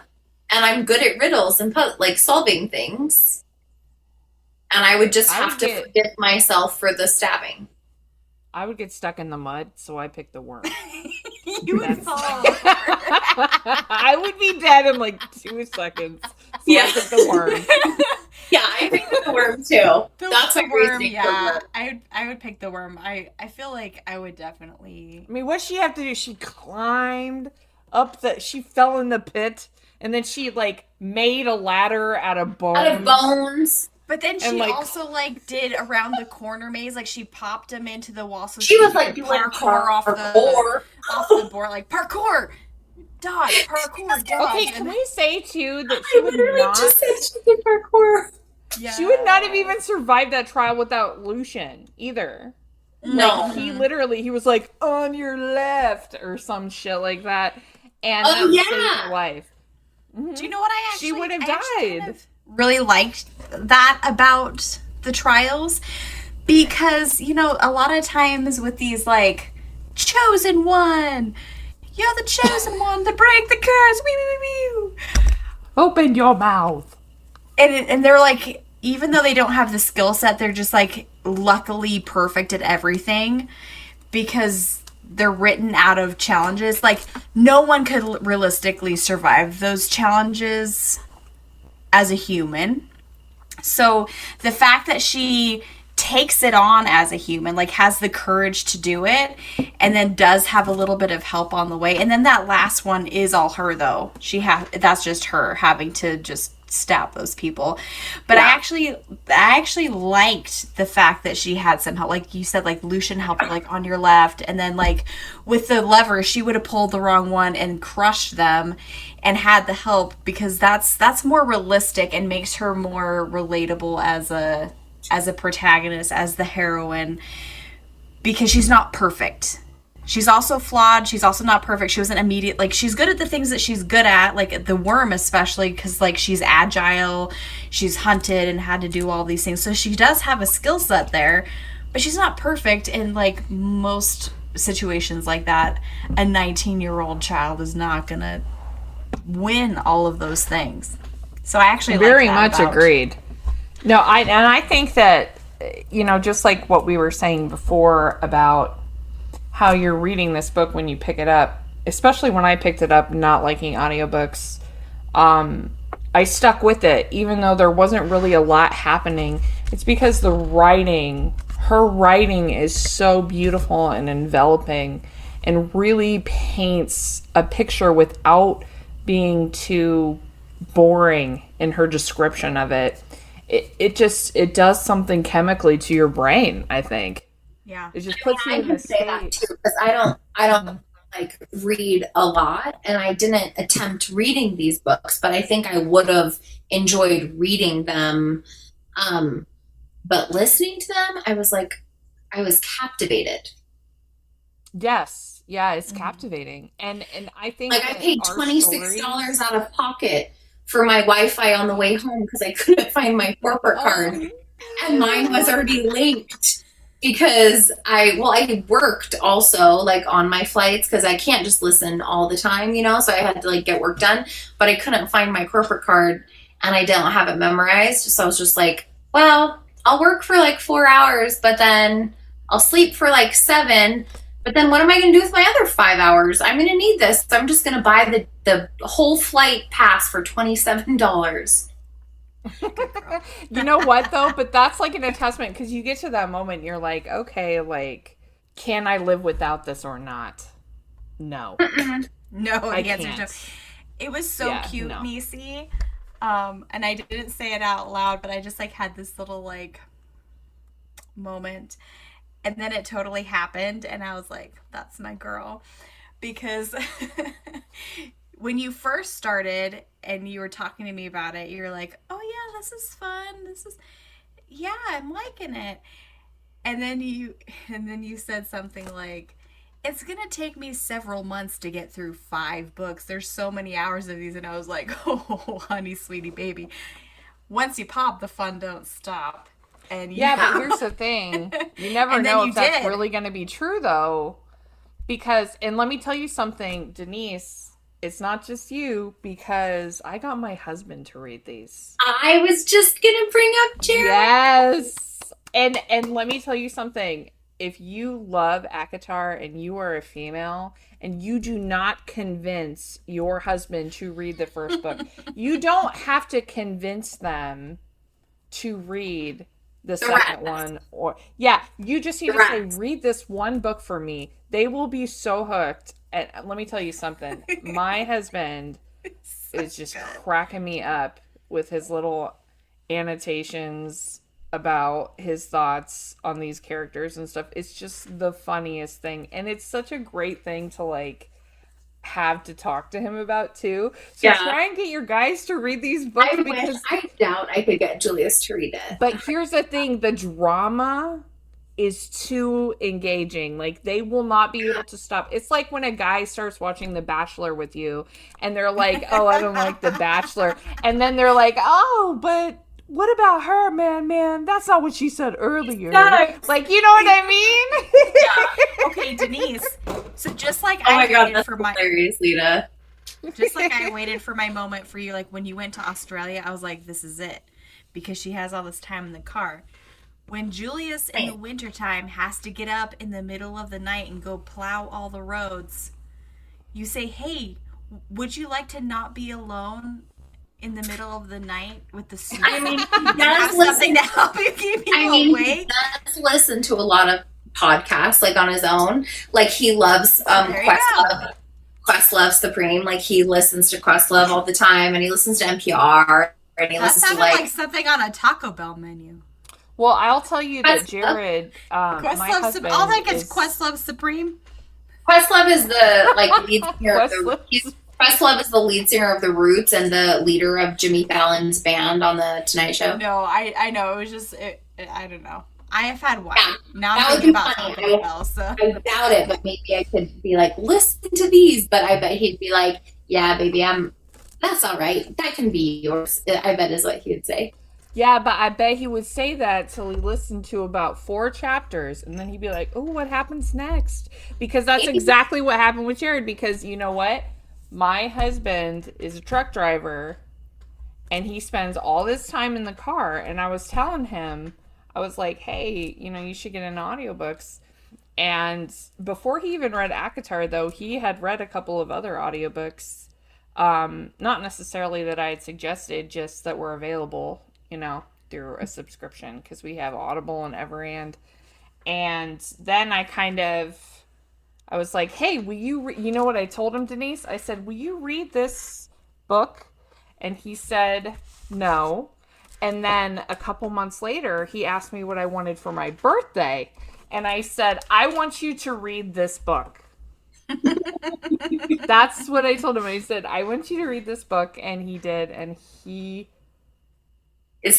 and I'm good at riddles and like solving things, and I would just have to forgive myself for the stabbing. I would get stuck in the mud, so I picked the worm. You would fall. I would be dead in like 2 seconds. So I picked the worm. Yeah, I picked the worm too. That's the my worm. reasoning. Yeah, I would pick the worm. I feel like I would definitely. I mean, what'd she have to do? She climbed up she fell in the pit, and then she like made a ladder out of bones. Out of bones. But then she like, also like did around the corner maze, like she popped him into the wall. So she was like doing parkour off the board, like parkour, dodge, parkour, dodge. Okay, can we say too that she would not? Just said she did parkour. Yeah. She would not have even survived that trial without Lucian either. No, like, he was like on your left or some shit like that, and that saved her life. Mm-hmm. Do you know what I actually? She would have died. Really liked that about the trials, because a lot of times with these like chosen one, you're the chosen one to break the curse. Wee, wee, wee, wee. Open your mouth. And they're like, even though they don't have the skill set, they're just like luckily perfect at everything, because they're written out of challenges. Like no one could realistically survive those challenges as a human. So the fact that she takes it on as a human, like has the courage to do it, and then does have a little bit of help on the way. And then that last one is all her though. That's just her having to just stab those people. But yeah. I actually liked the fact that she had some help. Like you said, like Lucian helped her like on your left, and then like with the lever she would have pulled the wrong one and crushed them and had the help, because that's more realistic and makes her more relatable as a protagonist, as the heroine, because she's not perfect. She's also flawed. She's also not perfect. She wasn't immediate. Like, she's good at the things that she's good at, like the worm especially, because like she's agile, she's hunted and had to do all these things. So she does have a skill set there, but she's not perfect. In like most situations like that, a 19-year-old child is not gonna win all of those things. So I actually very like much agreed. No, I think that, just like what we were saying before about how you're reading this book when you pick it up, especially when I picked it up not liking audiobooks, I stuck with it, even though there wasn't really a lot happening. It's because her writing is so beautiful and enveloping and really paints a picture without being too boring in her description of it. It does something chemically to your brain, I think. Yeah. It just puts you in I a can say that state. too, because I don't like read a lot, and I didn't attempt reading these books, but I think I would have enjoyed reading them. But listening to them, I was captivated. Yes. Yeah, it's captivating. And I think Like I paid $26 out of pocket for my Wi-Fi on the way home because I couldn't find my corporate card, and mine was already linked because I worked also like on my flights because I can't just listen all the time, so I had to like get work done, but I couldn't find my corporate card and I didn't have it memorized. So I was just like, well, I'll work for like 4 hours, but then I'll sleep for like 7. But then what am I going to do with my other 5 hours? I'm going to need this. So I'm just going to buy the whole flight pass for $27. You know what, though? But that's like an attachment because you get to that moment, you're like, okay, like, can I live without this or not? No. No, I the answer's no. can't. It was so cute, no. Nisi. And I didn't say it out loud, but I just like had this little like moment. And then it totally happened, and I was like, that's my girl. Because when you first started and you were talking to me about it, you were like, oh yeah, this is fun. Yeah, I'm liking it. And then you said something like, it's going to take me several months to get through 5 books. There's so many hours of these. And I was like, oh, honey, sweetie, baby. Once you pop, the fun don't stop. And but here's the thing. You never know if that's really going to be true, though. Because, and let me tell you something, Deynece, it's not just you, because I got my husband to read these. I was just going to bring up Jared. Yes. And let me tell you something. If you love ACOTAR and you are a female and you do not convince your husband to read the first book, you don't have to convince them to read the second one. You just need to say, read this one book for me. They will be so hooked. And let me tell you something. My husband is just cracking me up with his little annotations about his thoughts on these characters and stuff. It's just the funniest thing. And it's such a great thing to like have to talk to him about too. So try and get your guys to read these books. I doubt I could get Julius to read it. But here's the thing, the drama is too engaging. Like they will not be able to stop. It's like when a guy starts watching The Bachelor with you and they're like, oh, I don't like The Bachelor. And then they're like, oh, but what about her, man? That's not what she said earlier. Like, you know what I mean? Yeah. Okay, Deynece. So just like I waited for my hilarious, Lita. Just like I waited for my moment for you, like when you went to Australia, I was like, this is it. Because she has all this time in the car. When Julius in the wintertime has to get up in the middle of the night and go plow all the roads, you say, hey, would you like to not be alone in the middle of the night with the suit? I mean, he does listen to help you keep you awake. He does listen to a lot of podcasts, like on his own. Like he loves Questlove Supreme. Like he listens to Questlove all the time, and he listens to NPR, and he listens to like something on a Taco Bell menu. Well, I'll tell you that Jared, my husband, all that gets Questlove Supreme. Questlove is the lead singer of the Questlove is the lead singer of the Roots and the leader of Jimmy Fallon's band on the Tonight Show. No, I know. It was just, I don't know. I have had one. Yeah, now that I'm would thinking be about funny. Taco Bell. So. I doubt it, but maybe I could be like, listen to these. But I bet he'd be like, yeah, baby, that's all right. That can be yours. I bet is what he would say. Yeah, but I bet he would say that till he listened to about 4 chapters, and then he'd be like, oh, what happens next? Because that's exactly what happened with Jared, because you know what? My husband is a truck driver, and he spends all this time in the car, and I was telling him, I was like, hey, you should get into audiobooks. And before he even read ACOTAR, though, he had read a couple of other audiobooks Not necessarily that I had suggested, just that were available, through a subscription, because we have Audible and Everand. And then I was like, hey, will you you know what I told him, Deynece? I said, will you read this book? And he said no. And then a couple months later, he asked me what I wanted for my birthday. And I said, I want you to read this book. That's what I told him. I said, I want you to read this book. And he did. And he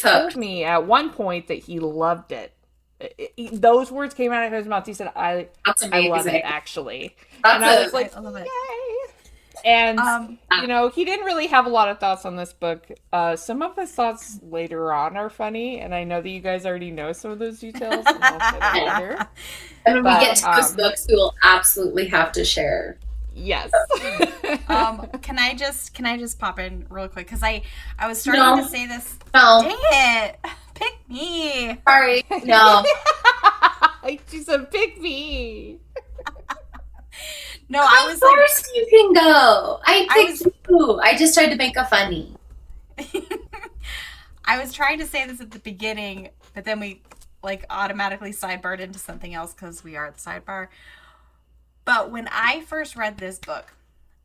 told me at one point that he loved it. Those words came out of his mouth. He said, I love it, actually. And I was like, yay. And, he didn't really have a lot of thoughts on this book. Some of his thoughts later on are funny, and I know that you guys already know some of those details, and I'll say that later. And when we get to those books, we will absolutely have to share. Yes. Can I just pop in real quick? Because I was starting to say this. No. Dang it. Pick me. Sorry. No. She said, pick me. No, I was of course you can go. I picked you. I just tried to make a funny. I was trying to say this at the beginning, but then we automatically sidebarred into something else because we are at the sidebar. But when I first read this book,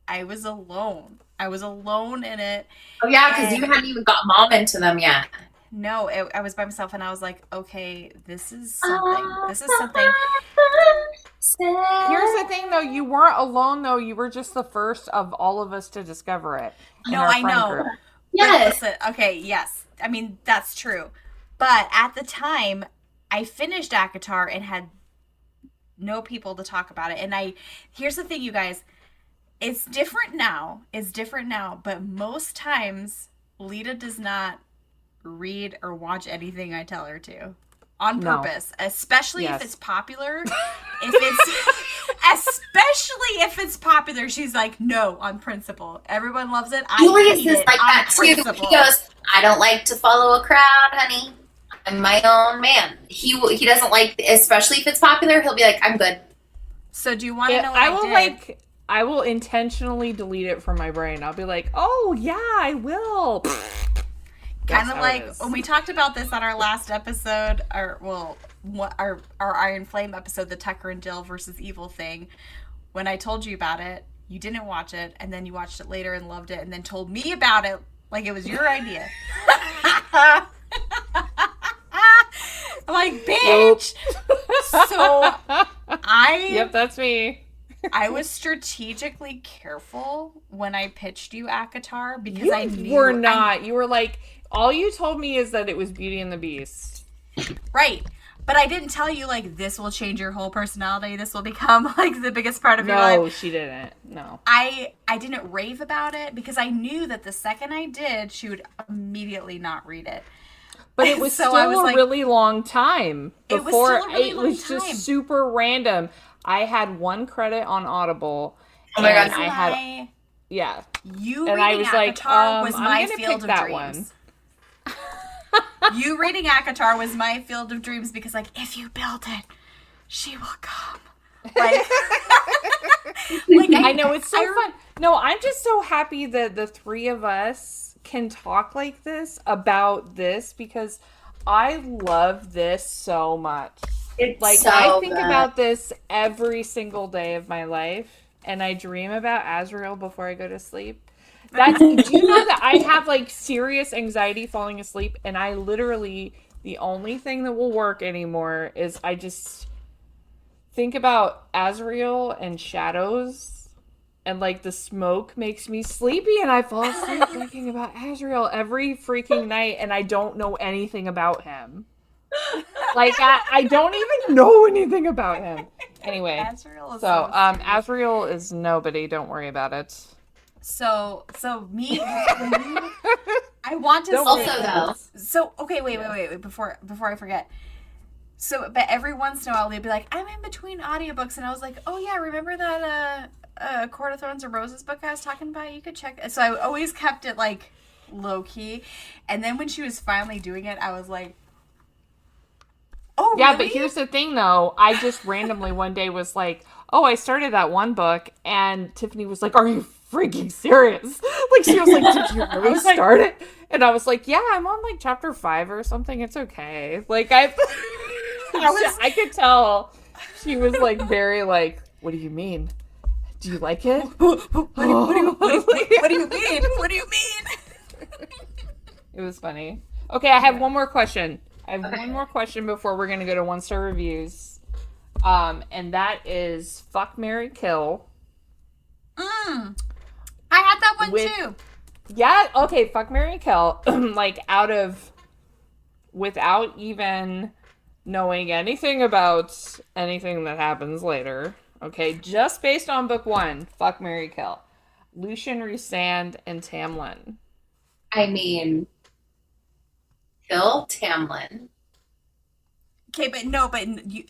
I was alone. I was alone in it. Oh yeah, because you hadn't even got Mom into them yet. No, I was by myself, and I was like, okay, this is something. This is something. Here's the thing, though. You weren't alone, though. You were just the first of all of us to discover it. No, I know. Group. Yes. Okay, yes. I mean, that's true. But at the time, I finished ACOTAR and had no people to talk about it. And here's the thing, you guys. It's different now. But most times, Lita does not read or watch anything I tell her to on purpose, especially if it's popular. Especially if it's popular, she's like, no, on principle. Everyone loves it. Julius is like that too. He goes, I don't like to follow a crowd, honey. I'm my own man. He doesn't like, especially if it's popular, he'll be like, I'm good. So do you want to know what did? I will intentionally delete it from my brain. I'll be like, oh yeah, I will. Kind of like when we talked about this on our last episode, our Iron Flame episode, the Tucker and Jill versus Evil thing. When I told you about it, you didn't watch it, and then you watched it later and loved it, and then told me about it like it was your idea. I'm like, bitch. So Yep, that's me. I was strategically careful when I pitched you ACOTAR because I knew you were not. You were like, all you told me is that it was Beauty and the Beast. Right. But I didn't tell you, this will change your whole personality. This will become, the biggest part of your life. No, she didn't. No. I didn't rave about it because I knew that the second I did, she would immediately not read it. But it was still a really long time. Before it was just super random. I had 1 credit on Audible. Oh my god! I had You and reading I was ACOTAR was my field of dreams. You reading ACOTAR was my field of dreams because, if you build it, she will come. I know, it's so fun. No, I'm just so happy that the 3 of us can talk like this about this because I love this so much. It's so I think good. about this every single day of my life, and I dream about Azrael before I go to sleep. Do you know that I have serious anxiety falling asleep, and I literally, the only thing that will work anymore is I just think about Azrael and shadows, and the smoke makes me sleepy, and I fall asleep thinking about Azrael every freaking night, and I don't know anything about him. I don't even know anything about him. Anyway, Azrael is nobody. Don't worry about it. So me, I want to also though. So okay, wait, before I forget. So, but every once in a while they'd be like, I'm in between audiobooks, and I was like, oh yeah, remember that Court of Thorns and Roses book I was talking about? You could check it. So I always kept it low key, and then when she was finally doing it, I was like, oh yeah, really? But here's the thing though, I just randomly one day was like, oh, I started that one book, and Tiffany was like, are you freaking serious. Like, she was like, did you really start it? And I was like, yeah, I'm on like chapter 5 or something. It's okay. Like, I could tell she was like very like, what do you mean? Do you like it? What do you mean? What do you mean? It was funny. Okay, I have one more question. One more question before we're going to go to 1-star reviews. And that is fuck, marry, kill. I had that one too. Yeah, okay, fuck, marry, kill. Like, without even knowing anything about anything that happens later. Okay, just based on book 1, fuck, marry, kill. Lucien, Rhysand, and Tamlin. I mean, kill Tamlin. Okay, but you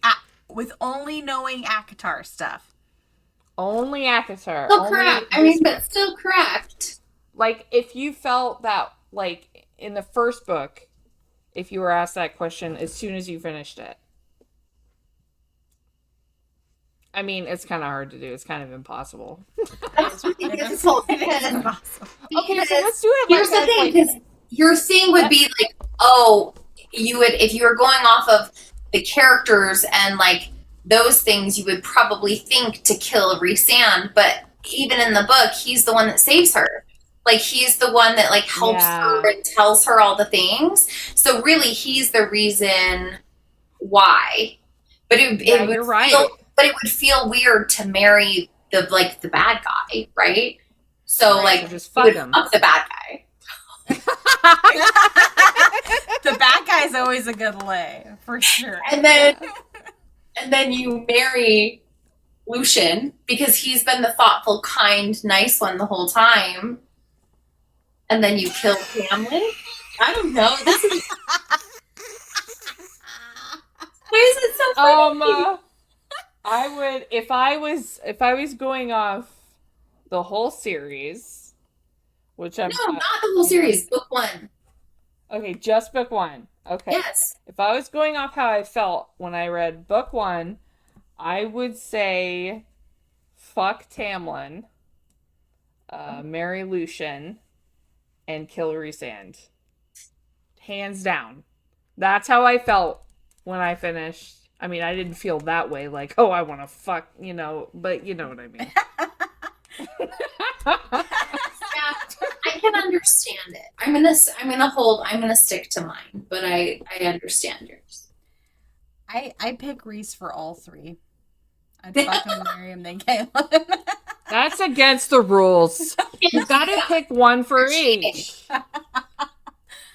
with only knowing ACOTAR stuff. Only ACOTAR. Still correct. I mean, but still correct. Like, if you felt that, like, in the first book, if you were asked that question as soon as you finished it. I mean, it's kind of hard to do. It's kind of impossible. That's really difficult. Okay, so let's do it. Here's the thing, because your thing would be like, oh, you would, if you were going off of the characters and like those things, you would probably think to kill Rhysand, but even in the book, he's the one that saves her. Like, he's the one that like helps her and tells her all the things. So really, he's the reason why. But it would you're right. But it would feel weird to marry the bad guy, right? So like, so just fuck him. Fuck the bad guy. The bad guy's always a good lay, for sure. And then you marry Lucien because he's been the thoughtful, kind, nice one the whole time. And then you kill Tamlin? I don't know. This is why is it so funny? I would, if I was going off the whole series, which I'm not the whole series, book 1. Okay, just book 1. Okay. Yes. If I was going off how I felt when I read book 1, I would say fuck Tamlin, marry Lucien, and kill Rhysand. Hands down. That's how I felt when I finished. I mean, I didn't feel that way, like, oh, I want to fuck, but you know what I mean. Yeah, I can understand it. I'm gonna stick to mine, but I understand yours. I pick Rhys for all 3. I'd fucking marry him, then Caleb. That's against the rules. You gotta pick one for each.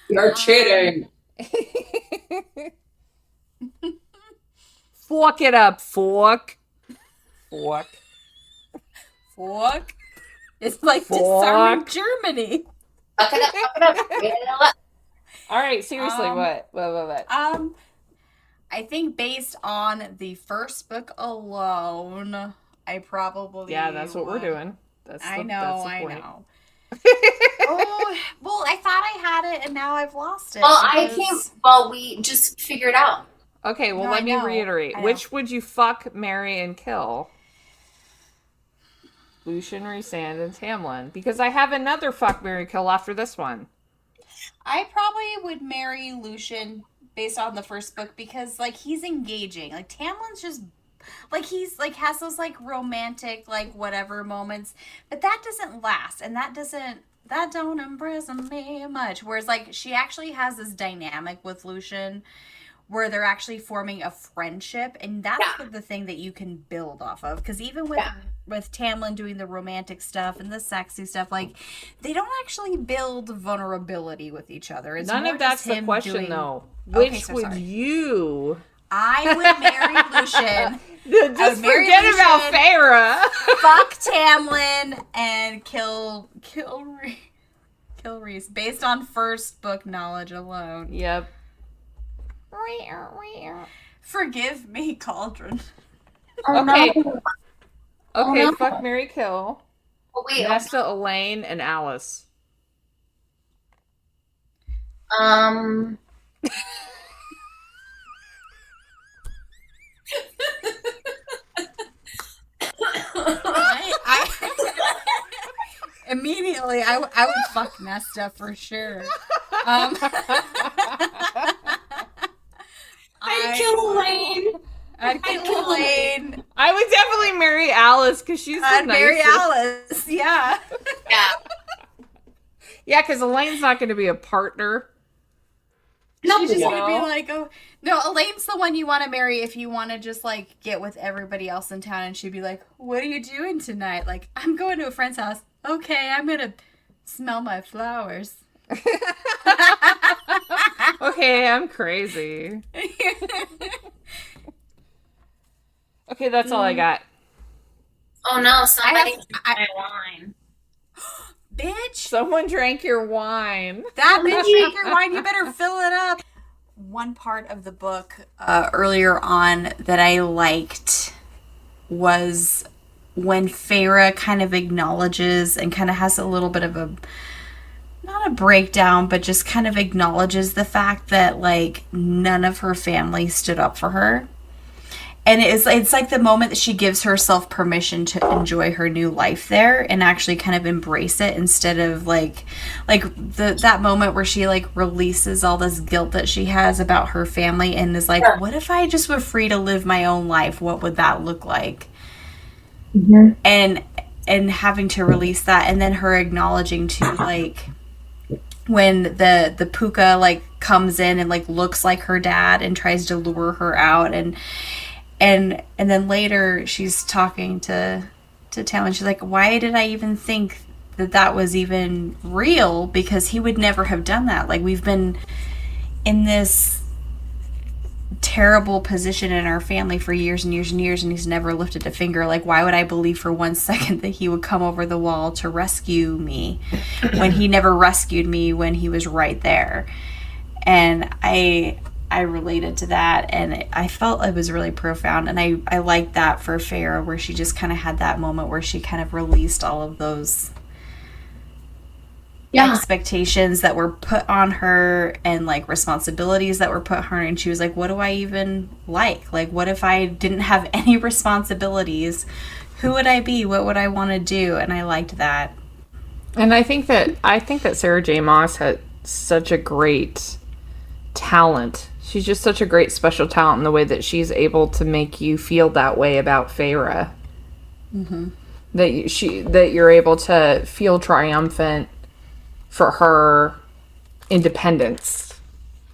You're cheating. Fork it up, fork. It's like disarming Germany. Fuck it up. All right, seriously, what? I think based on the first book alone, I probably that's what we're doing. I know. Oh, well, I thought I had it, and now I've lost it. Well, we just figured out. Okay, well, let me reiterate. Which would you fuck, marry, and kill? Lucien, Rhysand, and Tamlin. Because I have another fuck, marry, kill after this one. I probably would marry Lucien based on the first book because, like, he's engaging. Like, Tamlin's just, like, he's, like, has those, like, romantic, like, whatever moments. But that doesn't last. And that don't impress me much. Whereas, like, she actually has this dynamic with Lucien where they're actually forming a friendship. And that's the thing that you can build off of. Because even with Tamlin doing the romantic stuff and the sexy stuff, like, they don't actually build vulnerability with each other. It's None of that's the question, though. Which would you? I would marry Lucien. Just forget about Feyre. Fuck Tamlin and kill Rhys based on first book knowledge alone. Yep. Forgive me, Cauldron. Okay. No. Okay, fuck, marry, kill. Oh, wait, Nesta, Elaine, and Alice. Immediately, I would fuck Nesta for sure. I'd kill Elaine. I'd kill Elaine. I would definitely marry Alice because she's the I'd marry nicest. Alice. Yeah. Yeah. Yeah, because Elaine's not going to be a partner. She's just gonna be like, oh no, Elaine's the one you want to marry if you want to just like get with everybody else in town, and she'd be like, what are you doing tonight? Like, I'm going to a friend's house. Okay, I'm gonna smell my flowers. Okay, I'm crazy. Okay, that's all I got. Oh no, somebody drank my wine. Bitch! Someone drank your wine. That bitch drank your wine. You better fill it up. One part of the book earlier on that I liked was when Feyre kind of acknowledges and kind of has a little bit of a, not a breakdown, but just kind of acknowledges the fact that like none of her family stood up for her. And it's like the moment that she gives herself permission to enjoy her new life there and actually kind of embrace it instead of like that moment where she like releases all this guilt that she has about her family and is like, what if I just were free to live my own life? What would that look like? Mm-hmm. And having to release that, and then her acknowledging to like when the puka like comes in and like looks like her dad and tries to lure her out, and then later she's talking to Tamlin. She's like, why did I even think that was even real? Because he would never have done that. Like, we've been in this terrible position in our family for years and years and years, and he's never lifted a finger. Like, why would I believe for 1 second that he would come over the wall to rescue me when he never rescued me when he was right there? And I related to that, and I felt it was really profound, and I liked that for Feyre, where she just kind of had that moment where she kind of released all of those expectations that were put on her and like responsibilities that were put on her, and she was like, what do I even like? Like, what if I didn't have any responsibilities? Who would I be? What would I want to do? And I liked that. And I think that Sarah J. Maas had such a great talent. She's just such a great special talent in the way that she's able to make you feel that way about Feyre. Mm-hmm. That you're able to feel triumphant for her independence.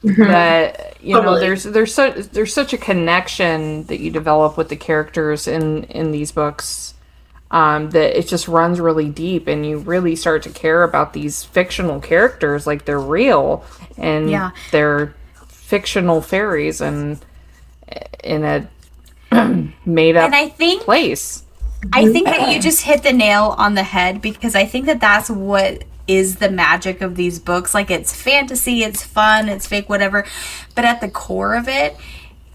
Mm-hmm. That there's such a connection that you develop with the characters in these books, that it just runs really deep, and you really start to care about these fictional characters like they're real, and they're fictional fairies and in a made up place. I think that you just hit the nail on the head, because I think that that's what is the magic of these books. Like, it's fantasy, it's fun, it's fake, whatever, but at the core of it,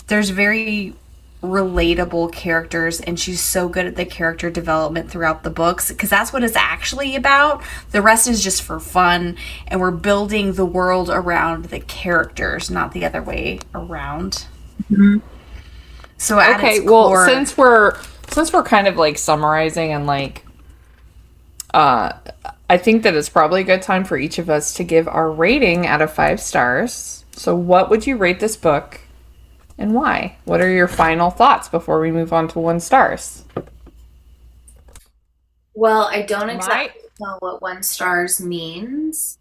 there's very relatable characters, and she's so good at the character development throughout the books, because that's what it's actually about. The rest is just for fun, and we're building the world around the characters, not the other way around. Mm-hmm. So at its core, since we're kind of like summarizing, and like I think that it's probably a good time for each of us to give our rating out of 5 stars. So what would you rate this book, and why? What are your final thoughts before we move on to 1 stars? Well, I don't exactly know what 1 stars means.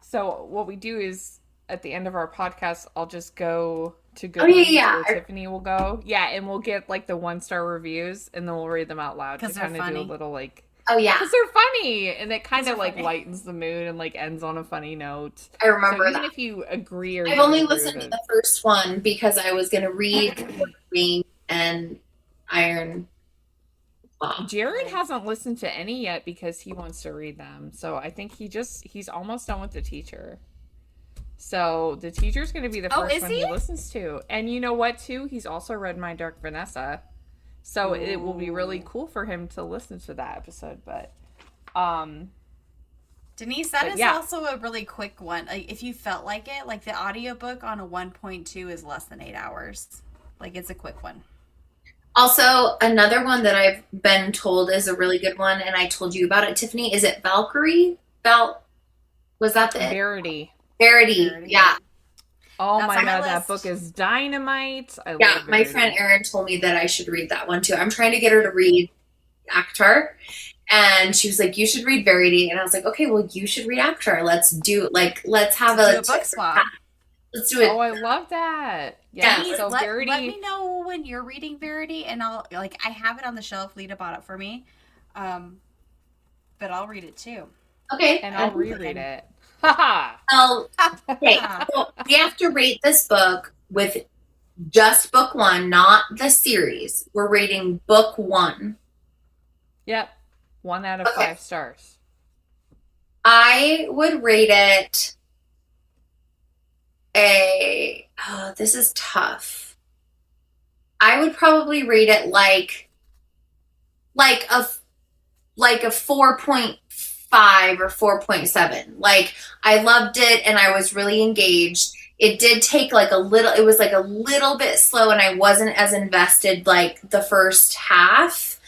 So what we do is, at the end of our podcast, I'll just go to Tiffany will go. Yeah, and we'll get like the 1-star reviews, and then we'll read them out loud to kind of do a little like... Oh, yeah. Because they're funny, and it kind of, like, lightens the mood and, like, ends on a funny note. I remember that. Even if you agree or I've only listened to the first one because I was going to read Ring and Iron Claw. Jared hasn't listened to any yet because he wants to read them. So I think he's almost done with The Teacher. So The Teacher's going to be the first one he listens to. And you know what, too? He's also read My Dark Vanessa. So it will be really cool for him to listen to that episode. But Deynece, that is also a really quick one. Like, if you felt like it, like the audiobook on a 1.2 is less than 8 hours. Like, it's a quick one. Also, another one that I've been told is a really good one, and I told you about it, Tiffany. Is it Valkyrie? Was that the Verity? Verity, yeah. Oh That's my on my god, that list. book is dynamite. I Yeah, love my Verity. friend Erin told me that I should read that one too. I'm trying to get her to read ACOTAR, and she was like, "You should read Verity," and I was like, "Okay, well, you should read ACOTAR. Let's have Do a book swap. Let's do it." Oh, I love that. Yeah. Please, So let Verity. me know when you're reading Verity, and I'll I have it on the shelf. Lita bought it for me, but I'll read it too. Okay, And I'll reread it. Haha. Well, okay, so we have to rate this book with just book one, not the series. We're rating book one. Yep. 1 out of 5 stars. I would rate it this is tough. I would probably rate it like a 4.5 or 4.7. Like, I loved it and I was really engaged. It did take it was like a little bit slow, and I wasn't as invested like the first half.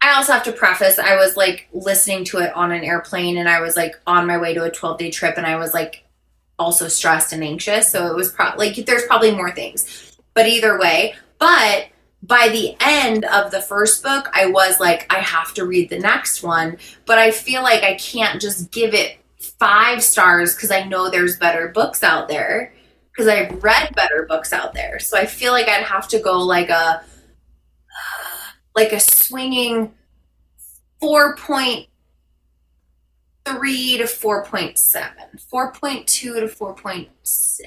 I also have to preface, I was like listening to it on an airplane, and I was like on my way to a 12-day trip, and I was like also stressed and anxious. So it was probably there's probably more things, but either way. But by the end of the first book, I was like, I have to read the next one, but I feel like I can't just give it 5 stars because I know there's better books out there, because I've read better books out there. So I feel like I'd have to go like a swinging 4.3 to 4.7, 4.2 to 4.6.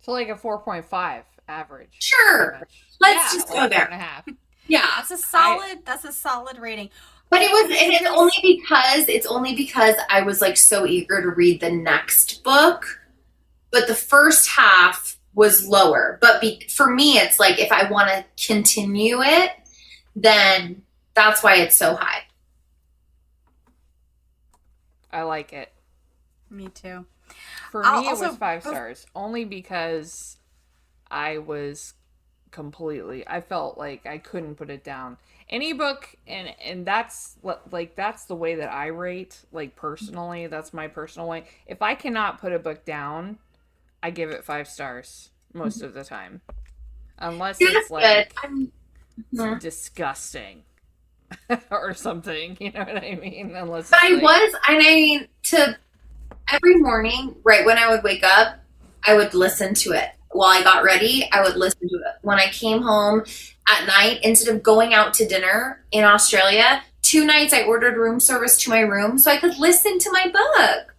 So like a 4.5 average. Sure. Let's just go there. 4.5. Yeah. That's a solid rating. But it's only because I was like so eager to read the next book. But the first half was lower. But for me, it's like if I want to continue it, then that's why it's so high. I like it. Me too. For me, it was 5 stars. Only because I felt like I couldn't put it down. Any book, and that's the way that I rate, like personally, that's my personal way. If I cannot put a book down, I give it 5 stars most of the time. Unless it's like disgusting or something, you know what I mean? Unless every morning, right when I would wake up, I would listen to it. While I got ready, I would listen to it. When I came home at night, instead of going out to dinner in Australia, 2 nights I ordered room service to my room so I could listen to my book.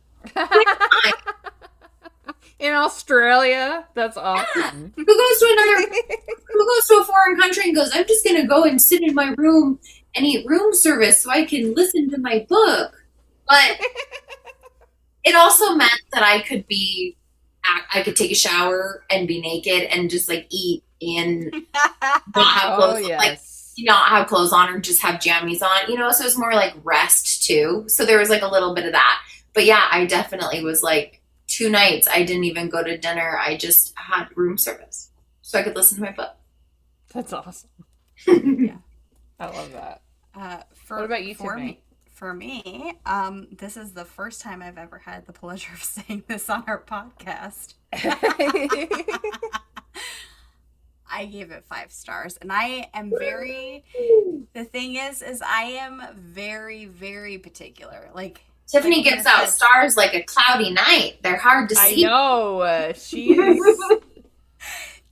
In Australia? That's awesome. Who goes to a foreign country and goes, I'm just going to go and sit in my room and eat room service so I can listen to my book? But it also meant that I could take a shower and be naked and just like eat and not have clothes, not have clothes on or just have jammies on, so it was more like rest too. So there was like a little bit of that. But yeah, I definitely was like 2 nights. I didn't even go to dinner. I just had room service so I could listen to my book. That's awesome. Yeah. I love that. What about you, Tiffany? For me, this is the first time I've ever had the pleasure of saying this on our podcast. I gave it 5 stars, and I am the thing is I am very, very particular. Like, Tiffany gives out stars like a cloudy night. They're hard to see. I know. She is.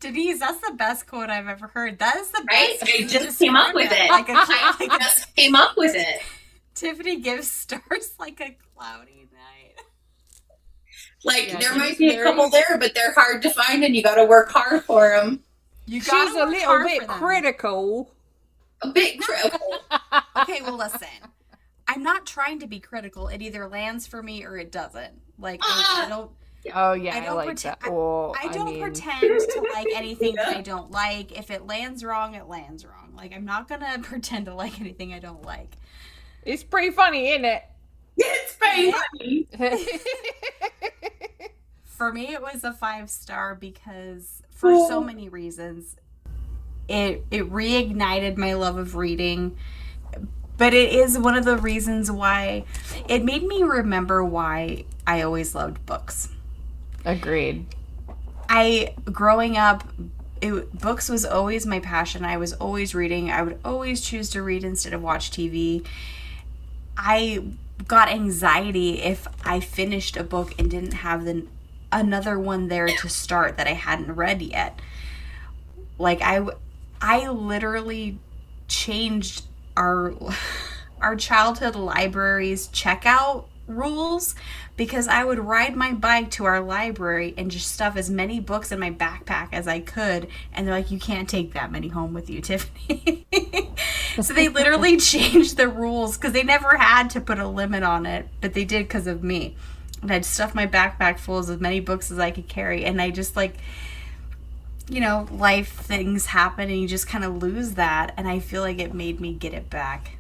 Deynece, that's the best quote I've ever heard. That is the best. I just came up with it. I just came up with it. Tiffany gives stars like a cloudy night. Like, there might be a couple there, but they're hard to find, and you got to work hard for them. She's a little bit critical. A bit critical. Okay, well, listen. I'm not trying to be critical. It either lands for me or it doesn't. Like, I don't. Oh yeah, I like pretend, that. Well, I don't pretend to like anything that I don't like. If it lands wrong, it lands wrong. Like, I'm not gonna pretend to like anything I don't like. It's pretty funny, isn't it? It's pretty funny. For me, it was a 5 star because for so many reasons. It reignited my love of reading. But it is one of the reasons why it made me remember why I always loved books. Agreed. Growing up, books was always my passion. I was always reading. I would always choose to read instead of watch TV. I got anxiety if I finished a book and didn't have another one there to start that I hadn't read yet. Like I literally changed our childhood library's checkout rules because I would ride my bike to our library and just stuff as many books in my backpack as I could, and they're like, you can't take that many home with you, Tiffany. So they literally changed the rules because they never had to put a limit on it, but they did because of me. And I'd stuff my backpack full of as many books as I could carry, and I just life things happen and you just kind of lose that, and I feel like it made me get it back.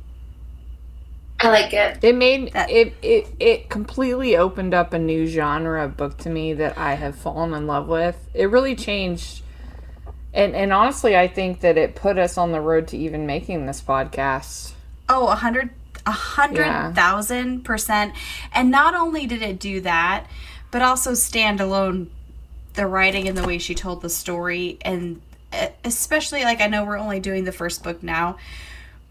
I like it. It made it completely opened up a new genre of book to me that I have fallen in love with. It really changed, and honestly, I think that it put us on the road to even making this podcast. Oh, 100,000%. And not only did it do that, but also stand alone. The writing and the way she told the story, and especially, like, I know we're only doing the first book now,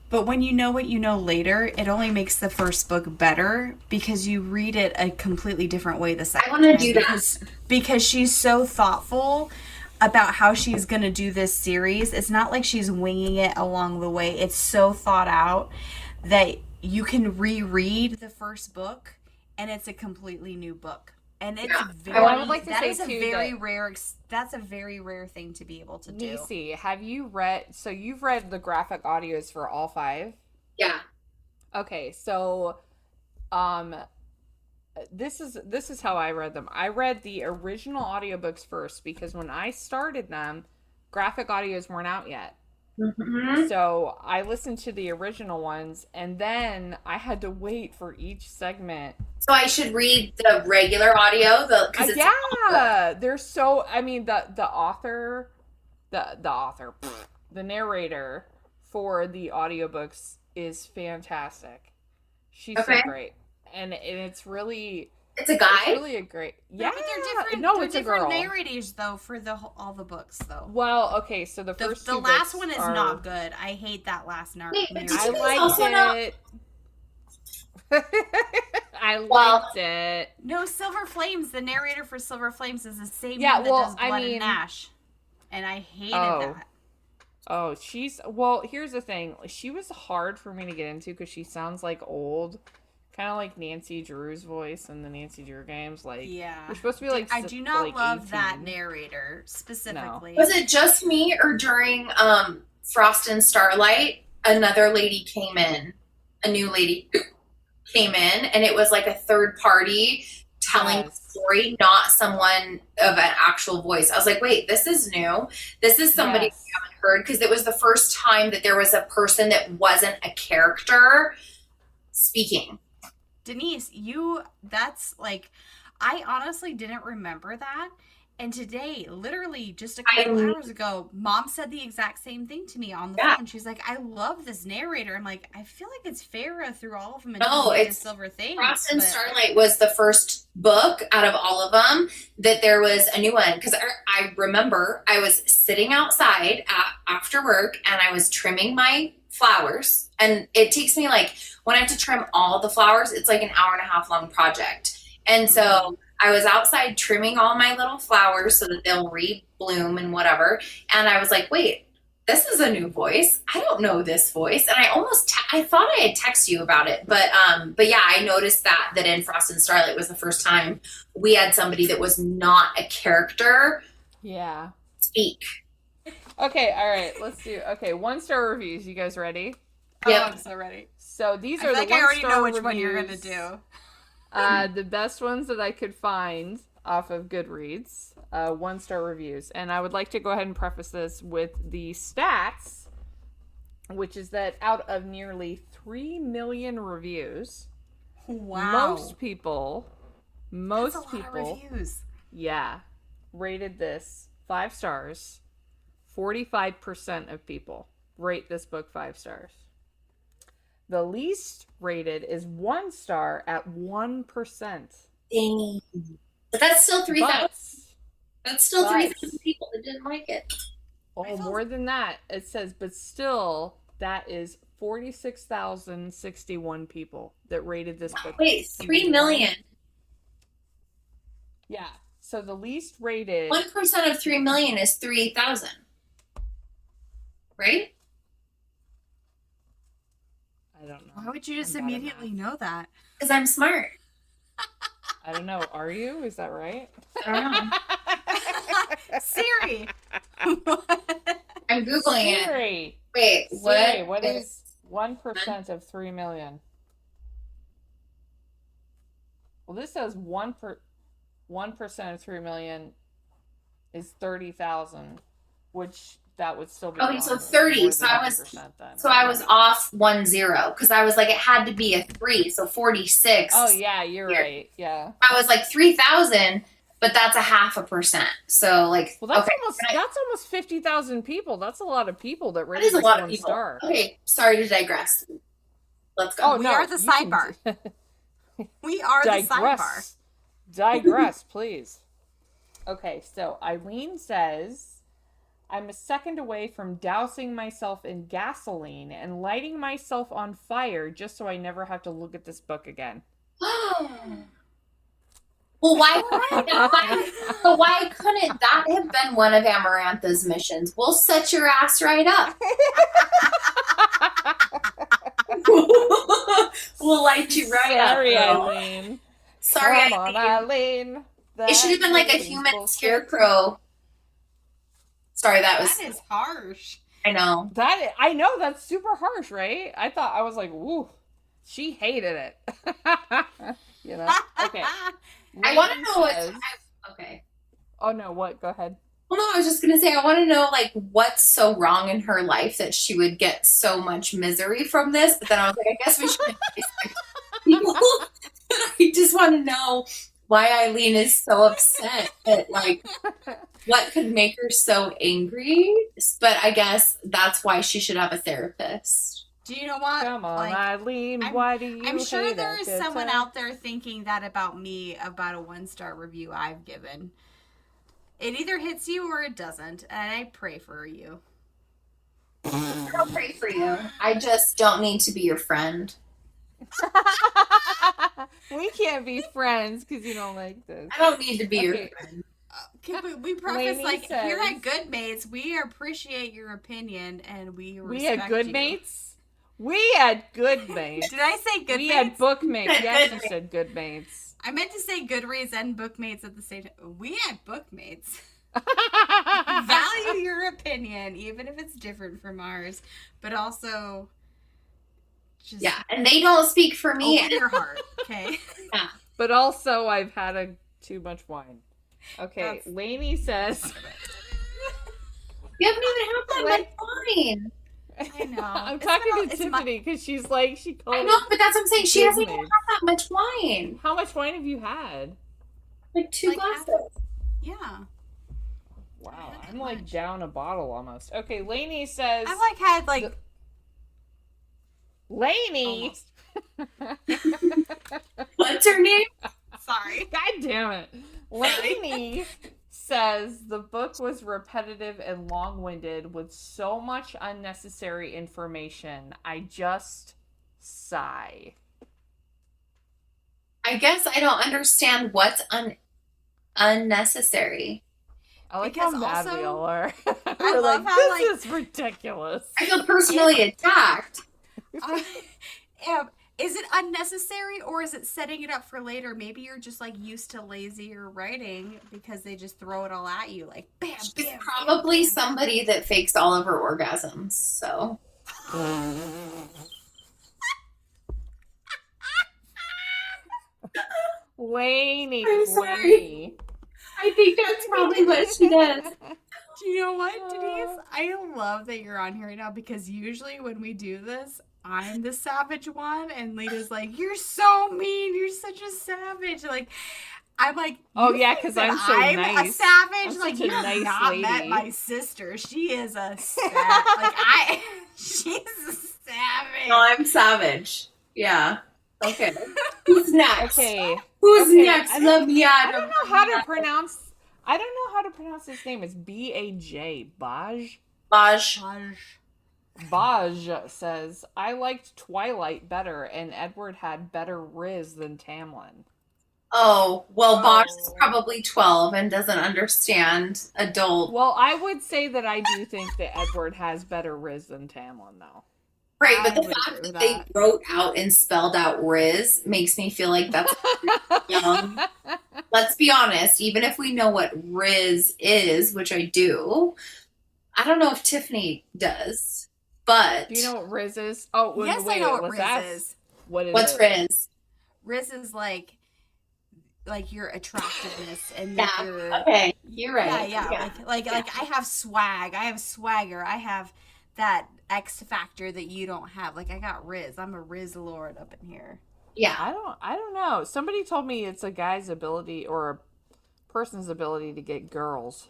but when you know what you know later, it only makes the first book better because you read it a completely different way the second time. I want to do that. Because she's so thoughtful about how she's going to do this series. It's not like she's winging it along the way. It's so thought out that you can reread the first book and it's a completely new book. And it's I would like to say that's a very rare thing to be able to do. Deynece, have you read? So you've read the graphic audios for all 5? Yeah. Okay, so, this is how I read them. I read the original audiobooks first because when I started them, graphic audios weren't out yet. Mm-hmm. So I listened to the original ones, and then I had to wait for each segment. So I should read the regular audio, they're so. I mean, the author, the narrator for the audiobooks is fantastic. She's so great, and it's really. It's a guy? It's really a great... Yeah, but they're different. No, they're it's a different girl. Narrators, though, for all the books, thoh. Well, okay, so the first the last one is not good. I hate that last narrator. I liked it. I liked it. No, Silver Flames, the narrator for Silver Flames is the same one that does Blood and Ash. And I hated that. Oh, well, here's the thing. She was hard for me to get into because she sounds like old. Kind of like Nancy Drew's voice in the Nancy Drew games. Like, we're supposed to be like. I do not like love 18. that narrator specifically. No. Was it just me, or during Frost and Starlight, another lady came in, a new lady came in, and it was like a third party telling the story, not someone of an actual voice. I was like, wait, this is new. This is somebody we haven't heard, because it was the first time that there was a person that wasn't a character speaking. Deynece, that's like, I honestly didn't remember that. And today, literally just a couple hours ago, Mom said the exact same thing to me on the phone. She's like, I love this narrator. I'm like, I feel like it's Feyre through all of them. No, it's Silver Things. Frost and Starlight was the first book out of all of them that there was a new one. Because I remember I was sitting outside after work and I was trimming my flowers. And it takes me like, when I have to trim all the flowers, it's like an hour and a half long project. And so I was outside trimming all my little flowers so that they'll re-bloom and whatever. And I was like, wait, this is a new voice. I don't know this voice. And I thought I had texted you about it. But yeah, I noticed that in Frost and Starlight was the first time we had somebody that was not a character speak. Okay, all right, let's do, 1-star reviews. You guys ready? Yeah, I'm so ready. So these are the 1-star reviews. I already know which one you're going to do. The best ones that I could find off of Goodreads, 1-star reviews. And I would like to go ahead and preface this with the stats, which is that out of nearly 3 million reviews, most people, That's a lot of reviews. rated this 5 stars 45% of people rate this book 5 stars. The least rated is 1 star at 1%. Dang. But that's still 3,000. That's still 3,000 people that didn't like it. Oh, more than that. It says, but still, that is 46,061 people that rated this book. Wait, 3 million. Yeah. So the least rated... 1% of 3 million is 3,000. Right? I don't know. Why would you just immediately know that? Because I'm smart. I don't know. Are you? Is that right? I don't know. Siri. I'm Googling Siri. it. Wait, Siri, what is 1% of 3 million? Well, this says 1% of 3 million is 30,000, which that would still be. Okay, so 30. So I was off 10 because I was like, it had to be a 3, so 46. Oh yeah, you're right. Yeah. I was like 3,000, but that's a 0.5%. So like, well, that's almost 50,000 people. That's a lot of people that rated that is a lot of 1 people. star. Okay, sorry to digress. Let's go. Oh, we are the sidebar. We are the sidebar. Digress, please. Okay, so Eileen says, I'm a second away from dousing myself in gasoline and lighting myself on fire just so I never have to look at this book again. Well, why couldn't that have been one of Amarantha's missions? We'll set your ass right up. We'll light you right Sorry, up. Eileen. Sorry, Come on, Eileen. It should have been like a human scarecrow. Sorry, that is harsh. I know. I know, that's super harsh, right? I was like, ooh, she hated it. You know? Okay. I want to know okay. Oh no, what? Go ahead. Well, no, I was just going to say, I want to know, like, what's so wrong in her life that she would get so much misery from this. But then I was like, I guess we should people. I just want to know why Eileen is so upset at, like, what could make her so angry. But I guess that's why she should have a therapist. Do you know what? Come on, Eileen, why do you I'm sure hate there it? is someone out there thinking that about me, about a 1-star review I've given. It either hits you or it doesn't, and I pray for you. I'll pray for you. I just don't need to be your friend. We can't be friends because you don't like this. I don't need to be your friend. Can we preface, here at Bookmates, we appreciate your opinion and we respect had Bookmates? We had Bookmates. Did I say Bookmates? We had Bookmates. Yes, you said Bookmates. I meant to say Goodreads and Bookmates at the same time. We had Bookmates. Value your opinion, even if it's different from ours, but also just and they don't speak for me. Open your heart, okay? Yeah. But also, I've had too much wine. Okay, Lainey says... You haven't even had that much wine. I know. I'm talking to Tiffany because she's like, she called I know, but that's what I'm saying. She hasn't even had that much wine. How much wine have you had? Like 2 glasses. Yeah. Wow, I'm like down a bottle almost. Okay, Lainey says... I've had like... Lainey! What's her name? Sorry. God damn it. Lainey says the book was repetitive and long-winded with so much unnecessary information. I just sigh. I guess I don't understand what's unnecessary. I like how mad we all are. I love how this is ridiculous. I feel personally attacked. Is it unnecessary or is it setting it up for later? Maybe you're just like used to lazier writing because they just throw it all at you like bam, She's bam. probably somebody that fakes all of her orgasms. So. Lainey. I'm sorry. I think that's probably what she does. Do you know what, Denise? I love that you're on here right now because usually when we do this, I'm the savage one and Lita's like, you're so mean, you're such a savage. Like, I'm like, oh you yeah, think because that I'm so I'm nice. a savage. I'm Like such a you have nice not lady. met my sister. She is a savage. She's a savage. No, I'm savage. Yeah. Okay. Who's next? Okay. Who's Okay, next? I Love don't know how to pronounce. I don't know how to pronounce his name. It's Baj. Baj. Baj. Baj says, I liked Twilight better, and Edward had better riz than Tamlin. Oh, well, Baj is probably 12 and doesn't understand adult. Well, I would say that I do think that Edward has better riz than Tamlin, though. Right, but the fact that they wrote out and spelled out Riz makes me feel like that's young. Let's be honest, even if we know what Riz is, which I do, I don't know if Tiffany does, but... Do you know what Riz is? Oh, yes, I know what Riz is. What's Riz? Riz is like your attractiveness and yeah, your... Okay, you're right. Yeah. Like I have swag, I have swagger, I have that X factor that you don't have. Like I got Riz. I'm a Riz lord up in here. Yeah. I don't know. Somebody told me it's a guy's ability or a person's ability to get girls.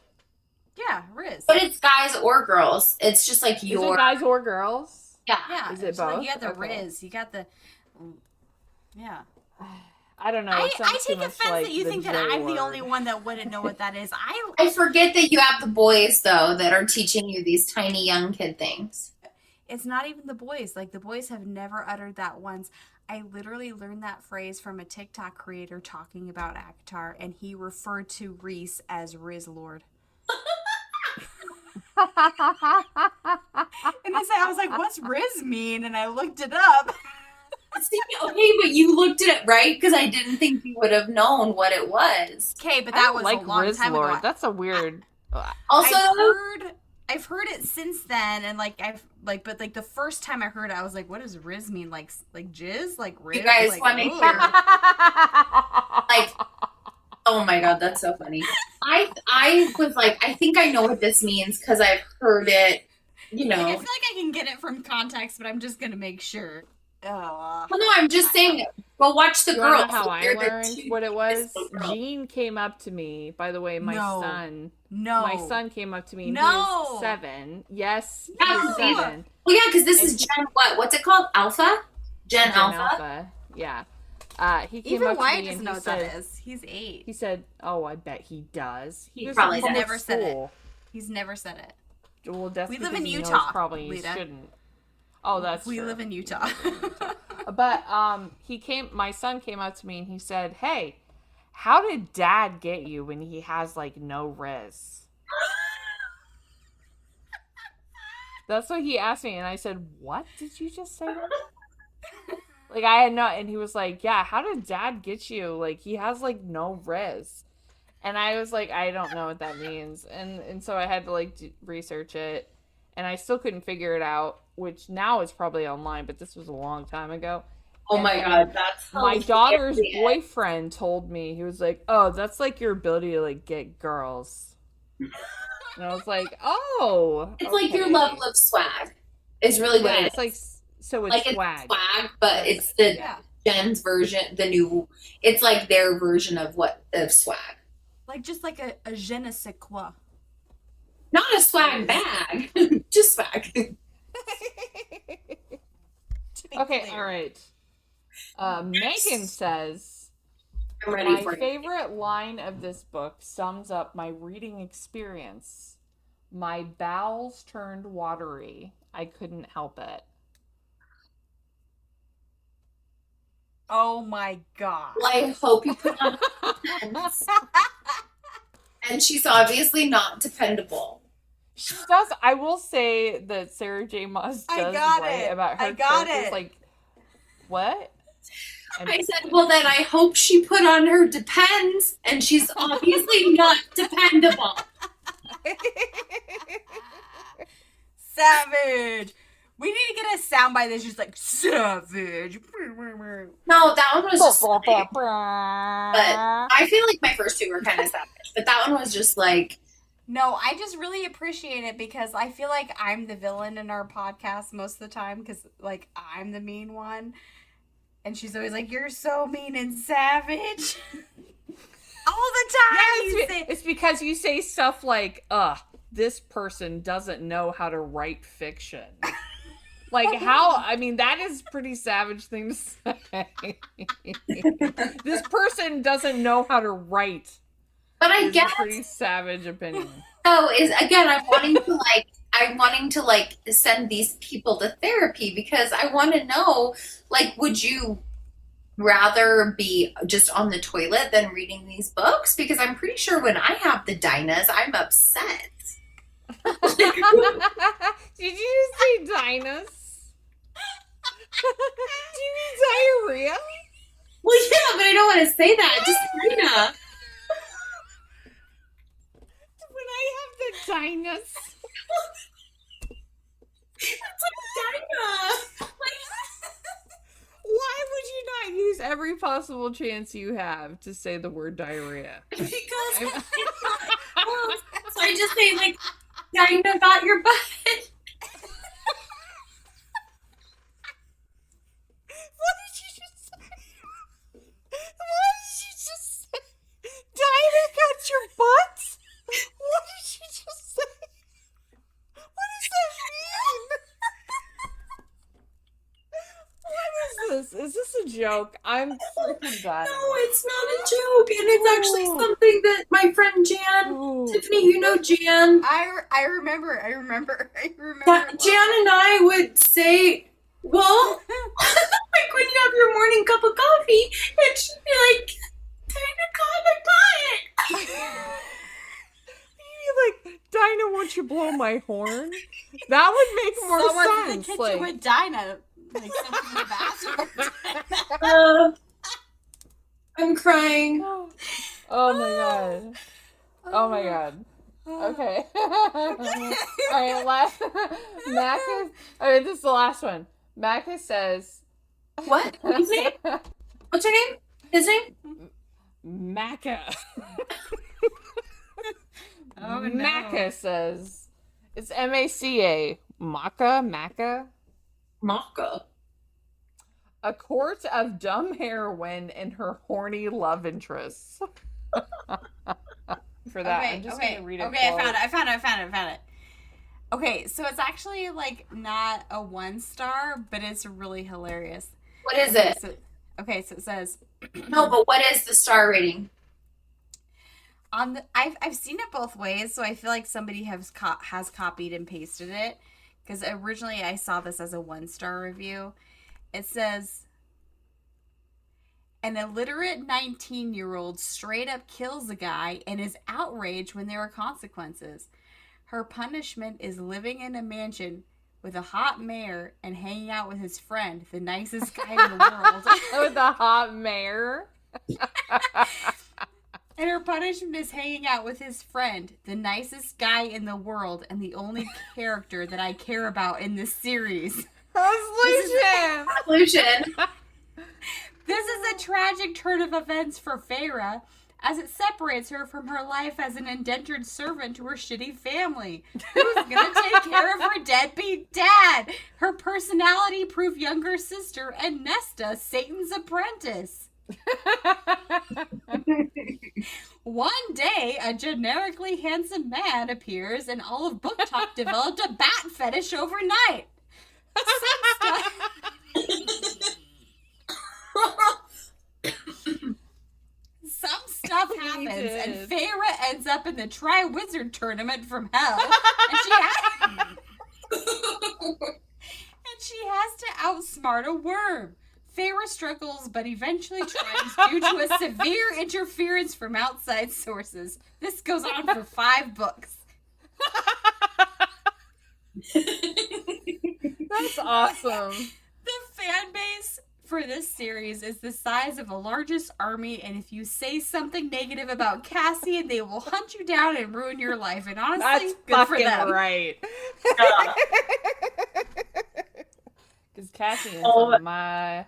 Yeah, Riz. But it's guys or girls. It's just like Is it guys or girls? Yeah. Is it so both? Like you got the Okay. Riz. You got the... Yeah. I don't know. I Sounds too take much offense like that you the think that J I'm the word. only one that wouldn't know what that is. I forget that you have the boys, though, that are teaching you these tiny young kid things. It's not even the boys. Like, the boys have never uttered that once. I literally learned that phrase from a TikTok creator talking about ACOTAR, and he referred to Reese as Riz Lord. And I was like, what's Riz mean? And I looked it up. See, okay, but you looked at it, right? Because I didn't think you would have known what it was. Okay, but that was like a long Riz time Lord. ago. That's a weird... Also, I've heard it since then, and but the first time I heard it, I was like, "What does Riz mean? Like jizz? Like Riz?" You guys like, want to hear? Like, oh my god, that's so funny. I was like, I think I know what this means because I've heard it. You know, I feel like I can get it from context, but I'm just gonna make sure. Well, no, I'm just saying. Well, watch the You girls. know how I They're the learned two what it was? girls. Jean came up to me. By the way, my son. No. My son came up to me. And No. He was 7. Yes, he was 7. Well, yeah, because this is Gen what? What's it called? Alpha? Gen Alpha? Yeah. He came Even up to Wyatt me doesn't and know he what said, that is. He's 8. He said, "Oh, I bet he does." He goes probably to public never said it. school. He's never said it. Well, that's We live because in he knows Utah, probably he Lita. shouldn't. Oh, that's We true. live in Utah. But my son came up to me and he said, "Hey, how did Dad get you when he has like no riz?" That's what he asked me, and I said, "What did you just say?" Like I had no, and he was like, "Yeah, how did Dad get you? Like he has like no riz." And I was like, "I don't know what that means," and so I had to like research it, and I still couldn't figure it out. Which now is probably online, but this was a long time ago. Oh my god, that's My daughter's boyfriend told me, he was like, "Oh, that's like your ability to like get girls." And I was like, "Oh, it's like your level of swag is really what it is. It's like so it's like swag. It's swag, but it's the Gen's version, the new. It's like their version of swag. Like just like a je ne sais quoi. Not a swag bag, just swag. Okay, all right. Megan says, I'm ready my for it. favorite line of this book sums up my reading experience. My bowels turned watery. I couldn't help it. Oh my god. Well, I hope you put on pants. And she's obviously not dependable. She does. I will say that Sarah J. Maas does write about her characters. Like, what? And I said, well, then I hope she put on her depends, and she's obviously not dependable. Savage. We need to get a soundbite that's just like savage. No, that one was just like, but I feel like my first two were kind of savage, but that one was just like. No, I just really appreciate it because I feel like I'm the villain in our podcast most of the time because like I'm the mean one. And she's always like, "You're so mean and savage." the time. Yeah, it's because you say stuff like, this person doesn't know how to write fiction. Like, how, I mean, that is a pretty savage thing to say. This person doesn't know how to write. But I guess a pretty savage opinion. So is again, I'm wanting to like send these people to therapy because I want to know, like, would you rather be just on the toilet than reading these books? Because I'm pretty sure when I have the Deynece, I'm upset. Did you say Deynece? Do you mean diarrhea? Well, yeah, but I don't want to say that. Just Rita. When I have the Deynece. It's like Dinah. Why would you not use every possible chance you have to say the word diarrhea? Because it's not, so I just say, like, Dinah got your butt. What did you just say? What did you just say? Dinah got your butt? What did you just say? What does that mean? What is this? Is this a joke? I'm freaking dying. No, it's not a joke, and it's actually something that my friend Jan, Tiffany, you know Jan. I remember. Jan and I would say, well, like when you have your morning cup of coffee, and she'd be like, Dinah got my butt. Like, Dinah, won't you blow my horn? That would make more Someone's sense. in the kitchen Like, with Dinah. Like something in the bathroom. I'm crying. oh my god. Oh my god. Okay. Alright, Macca. Okay, this is the last one. Macca says. What? What's his name? What's her name? His name? Macca. Oh, no. Macca says. It's M-A-C-A. Macca? Macca. A court of dumb heroine and her horny love interests. For that, I'm just gonna read it. Okay, I found it. Okay, so it's actually like not a 1-star, but it's really hilarious. What is it? So it says. No, but what is the star rating? I've seen it both ways, so I feel like somebody has copied and pasted it. Because originally I saw this as a 1-star review. It says, an illiterate 19-year-old straight up kills a guy and is outraged when there are consequences. Her punishment is living in a mansion with a hot mayor and hanging out with his friend, the nicest guy in the world. With a hot mayor? And her punishment is hanging out with his friend, the nicest guy in the world, and the only character that I care about in this series. Lucian. This is a tragic turn of events for Feyre, as it separates her from her life as an indentured servant to her shitty family. Who's gonna take care of her deadbeat dad, her personality-proof younger sister, and Nesta, Satan's apprentice? One day, a generically handsome man appears, and all of Book Talk developed a bat fetish overnight. Some stuff happens, and Feyre ends up in the Tri-Wizard tournament from hell, and she has to outsmart a worm. Feyre struggles, but eventually triumphs due to a severe interference from outside sources. This goes on for 5 books. That's awesome. The fan base for this series is the size of a largest army, and if you say something negative about Cassian, they will hunt you down and ruin your life. And honestly, that's good for fucking them. Right. Because Cassian's my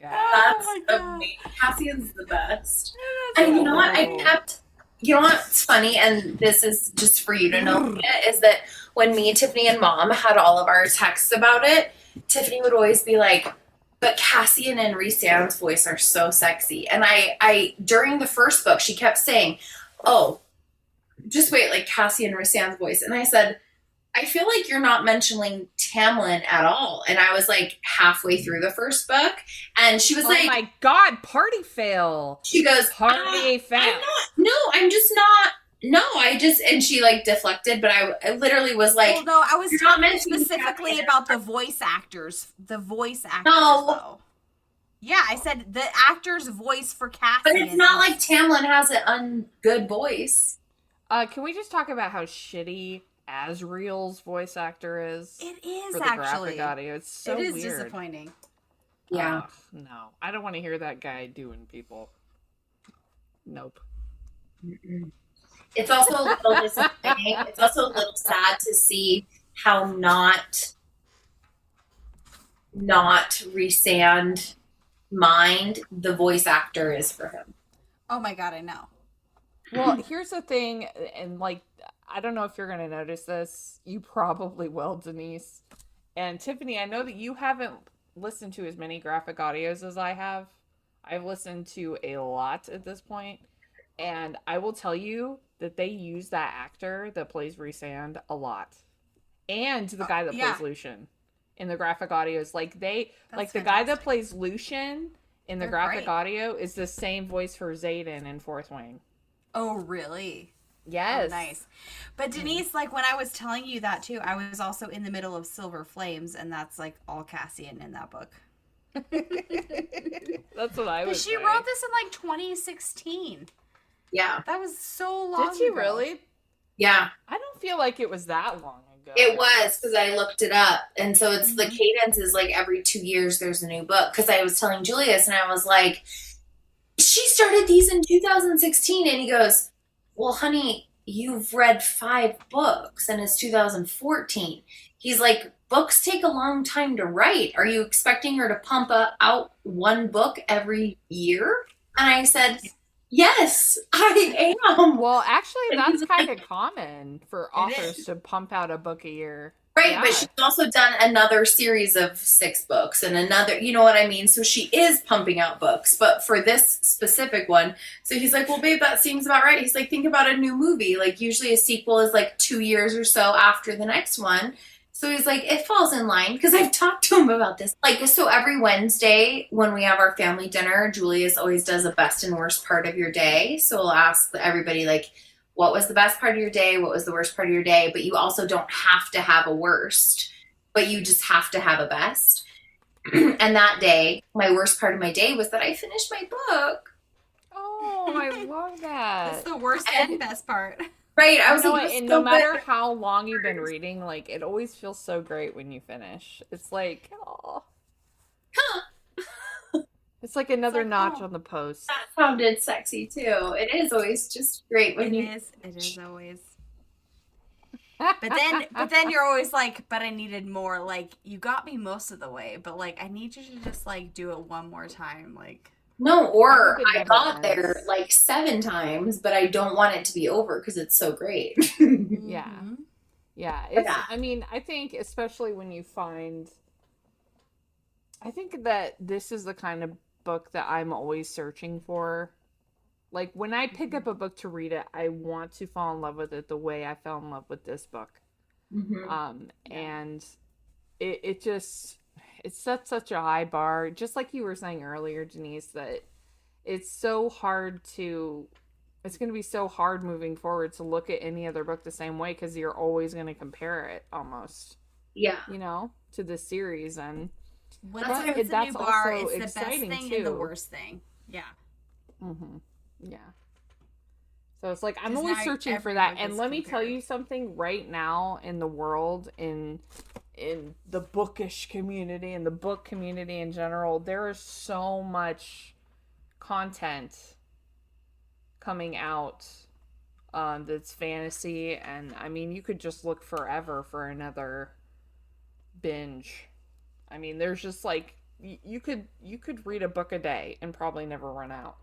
guy. That's amazing. Cassian's the best. And you know what? You know what's funny, and this is just for you to know, is that when me, Tiffany, and Mom had all of our texts about it, Tiffany would always be like, But Cassian and Rhysand's voice are so sexy. And I during the first book, she kept saying, oh, just wait, like Cassian and Rhysand's voice. And I said, I feel like you're not mentioning Tamlin at all. And I was like halfway through the first book. And she was like, oh my God, party fail. She goes, party fail. I'm just not. No, and she like deflected, but I literally was like, well, no, I was talking specifically about the voice actors. The voice actors, though. Yeah, I said the actor's voice for Cassian. But it's not like Tamlin has an good voice. Can we just talk about how shitty Asriel's voice actor is? It is for the actually. Graphic audio. It's so weird. It is disappointing. Yeah. No, I don't want to hear that guy doing people. Nope. Mm-mm. It's also a little disappointing. It's also a little sad to see how not Rhysand mind the voice actor is for him. Oh my God, I know. Well, here's the thing, and like, I don't know if you're going to notice this. You probably will, Deynece. And Tiffany, I know that you haven't listened to as many graphic audios as I have. I've listened to a lot at this point. And I will tell you that they use that actor that plays Rhysand a lot. And the guy that plays Lucian in the graphic audios. Like the guy that plays Lucian in the graphic audio is the same voice for Xaden in Fourth Wing. Oh, really? Yes. Oh, nice. But Deynece, like when I was telling you that too, I was also in the middle of Silver Flames, and that's like all Cassian in that book. That's what I was She wrote this in like 2016. Yeah. That was so long ago. Did she really? Yeah. I don't feel like it was that long ago. It was, because I looked it up. And so it's the cadence is like every 2 years there's a new book. Because I was telling Julius, and I was like, she started these in 2016. And he goes, well, honey, you've read 5 books and it's 2014. He's like, books take a long time to write. Are you expecting her to pump out one book every year? And I said, yes, I am. Well, actually, that's kind of common for authors to pump out a book a year. Right, Yeah. but she's also done another series of 6 books and another, you know what I mean? So she is pumping out books, but for this specific one, so he's like, well, babe, that seems about right. He's like, think about a new movie. Like, usually a sequel is like 2 years or so after the next one. So he's like, it falls in line, because I've talked to him about this. Like, so every Wednesday when we have our family dinner, Julius always does a best and worst part of your day. So we'll ask everybody, like, what was the best part of your day? What was the worst part of your day? But you also don't have to have a worst, but you just have to have a best. And that day, my worst part of my day was that I finished my book. Oh, I love that. That's the worst and best part. Right. I was like, like, and so no matter good. how long you've been reading, like, it always feels so great when you finish. It's like, oh. It's like another notch on the post. That sounded sexy too. It is always just great when It is always. But then you're always like, but I needed more. Like, you got me most of the way, but like, I need you to just like do it one more time. Like, No, or I got there like 7 times, but I don't want it to be over because it's so great. Yeah. Yeah. It's, I mean, I think especially when you find, I think that this is the kind of book that I'm always searching for. Like, when I pick up a book to read it, I want to fall in love with it the way I fell in love with this book. And it just, it sets such a high bar, just like you were saying earlier, Deynece, that it's so hard to, it's going to be so hard moving forward to look at any other book the same way, because you're always going to compare it almost. Yeah. You know, to the series. And it's a new bar. also It's the best exciting, thing too. and the worst thing. Yeah. Yeah. So it's like, I'm 'Cause always now searching for every that. book And is let me tell compared. you something right now in the world, in the bookish community and the book community in general, there is so much content coming out that's fantasy. And I mean, you could just look forever for another binge. I mean, there's just like, you could read a book a day and probably never run out.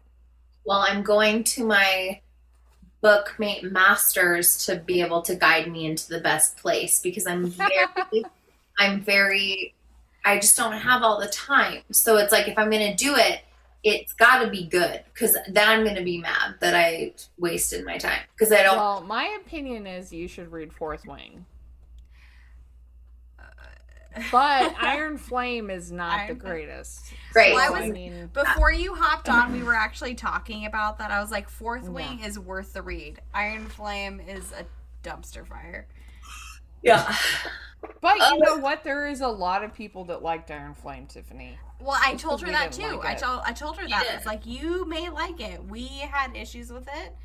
Well, I'm going to my Bookmate Masters to be able to guide me into the best place, because I'm very I just don't have all the time. So it's like, if I'm going to do it, it's got to be good, because then I'm going to be mad that I wasted my time, because I don't. Well, my opinion is you should read Fourth Wing. But Iron Flame is not the greatest. Right. So before you hopped on, we were actually talking about that. I was like, Fourth Wing is worth the read. Iron Flame is a dumpster fire. Yeah. But you know what? There is a lot of people that liked Iron Flame, Tiffany. Well, I told her that too. Like I told her that. It's like, you may like it. We had issues with it.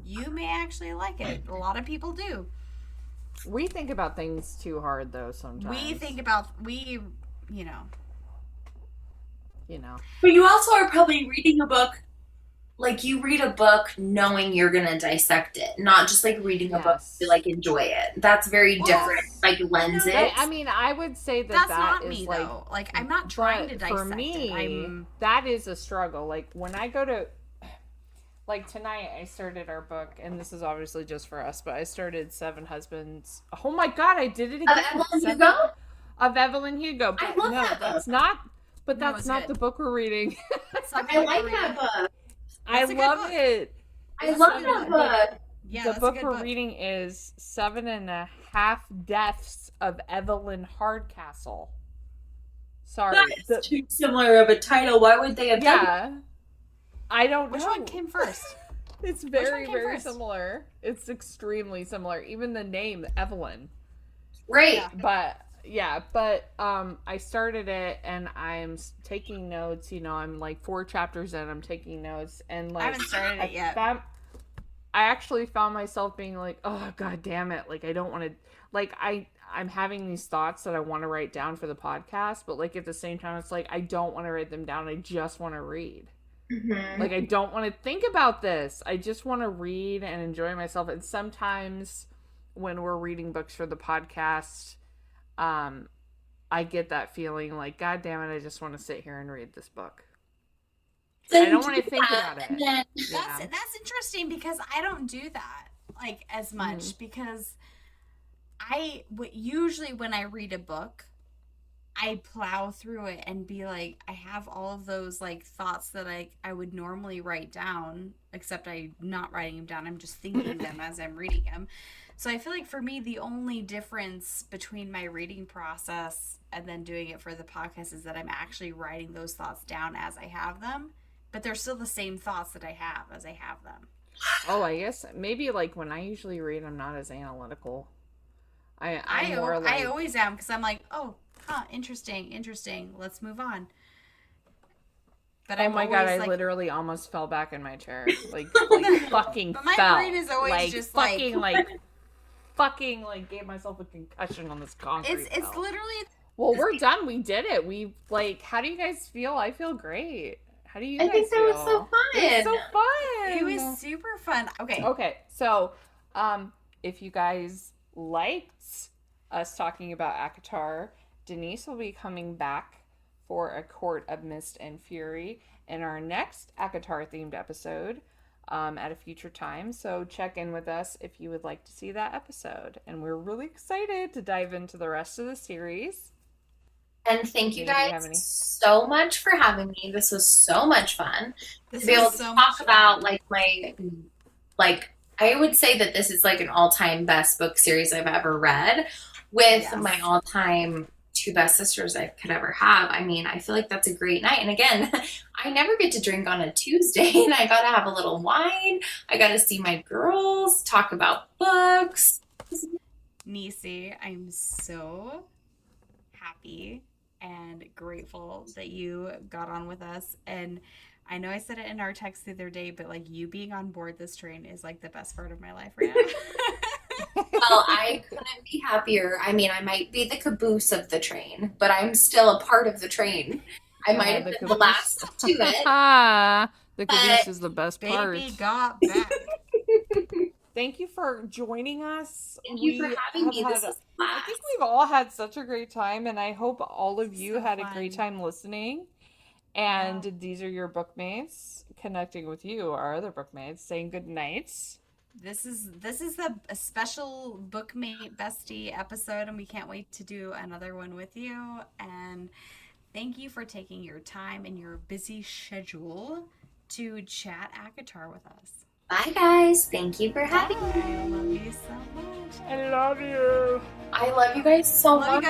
You may actually like it. A lot of people do. We think about things too hard, though, sometimes. You know. But you also are probably reading a book, like, you read a book knowing you're going to dissect it, not just, like, reading a book to, like, enjoy it. That's very different, like, lenses. I mean, I would say that's that not is, me, like... though. Like, I'm not trying to dissect for me, it. that is a struggle. Like, when I go to... Like, tonight, I started our book, and this is obviously just for us, but I started Seven Husbands. Oh my god, I did it again! Of Evelyn Hugo? Of Evelyn Hugo. But I love that that's book. not... But that's not the book we're reading. I like that book. I love it. I love that book. Yeah, the book we're reading is 7.5 Deaths of Evelyn Hardcastle. Sorry. That's too similar of a title. Why would they have done Yeah. I don't know. Which one came first? It's very, very similar. It's extremely similar. Even the name, Evelyn. Right. But I started it and I'm taking notes. You know, I'm like 4 chapters in. I'm taking notes and like I haven't started it yet. I actually found myself being like, oh god damn it! Like I don't want to. Like I'm having these thoughts that I want to write down for the podcast, but like at the same time, it's like I don't want to write them down. I just want to read. Mm-hmm. Like I don't want to think about this. I just want to read and enjoy myself. And sometimes when we're reading books for the podcast, I get that feeling like, god damn it, I just want to sit here and read this book. I don't want to think about it. That's interesting because I don't do that like as much because usually when I read a book, I plow through it and be like, I have all of those like thoughts that I would normally write down, except I'm not writing them down. I'm just thinking them as I'm reading them. So I feel like for me, the only difference between my reading process and then doing it for the podcast is that I'm actually writing those thoughts down as I have them, but they're still the same thoughts that I have as I have them. Oh, I guess maybe like when I usually read, I'm not as analytical. I always am because I'm like, oh, interesting. Let's move on. But oh my god, I literally almost fell back in my chair. Like fucking but my fell. brain is always like, just fucking gave myself a concussion on this concrete. It's literally. Well, we're done. We did it. We how do you guys feel? I feel great. How do you guys I think that feel? was so fun. It was so fun. It was super fun. Okay. So, if you guys liked us talking about ACOTAR, Deynece will be coming back for a Court of Mist and Fury in our next ACOTAR themed episode at a future time. So check in with us if you would like to see that episode. And we're really excited to dive into the rest of the series. And thank you guys so much for having me. This was so much fun. To be able to talk about I would say that this is like an all-time best book series I've ever read with my all-time 2 best sisters I could ever have. I mean, I feel like that's a great night. And again, I never get to drink on a Tuesday and I got to have a little wine. I got to see my girls, talk about books. Nisi, I'm so happy and grateful that you got on with us. And I know I said it in our text the other day, but like you being on board this train is like the best part of my life right now. Well, I couldn't be happier. I mean, I might be the caboose of the train, but I'm still a part of the train. I might have been the last to it. The caboose is the best part. Baby got back. Thank you for joining us. Thank you for having me. This is I think we've all had such a great time, and I hope all of you had a great time listening. And these are your bookmates connecting with you, our other bookmates, saying good night. This is a special Bookmate Bestie episode, and we can't wait to do another one with you. And thank you for taking your time in your busy schedule to chat ACOTAR with us. Bye, guys. Thank you for having me. I love you so much. I love you. I love you guys so much.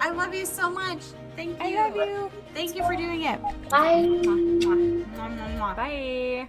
I love you so much. Thank you. I love you. Thank you for doing it. Bye. Mwah, mwah, mwah, mwah, mwah. Bye.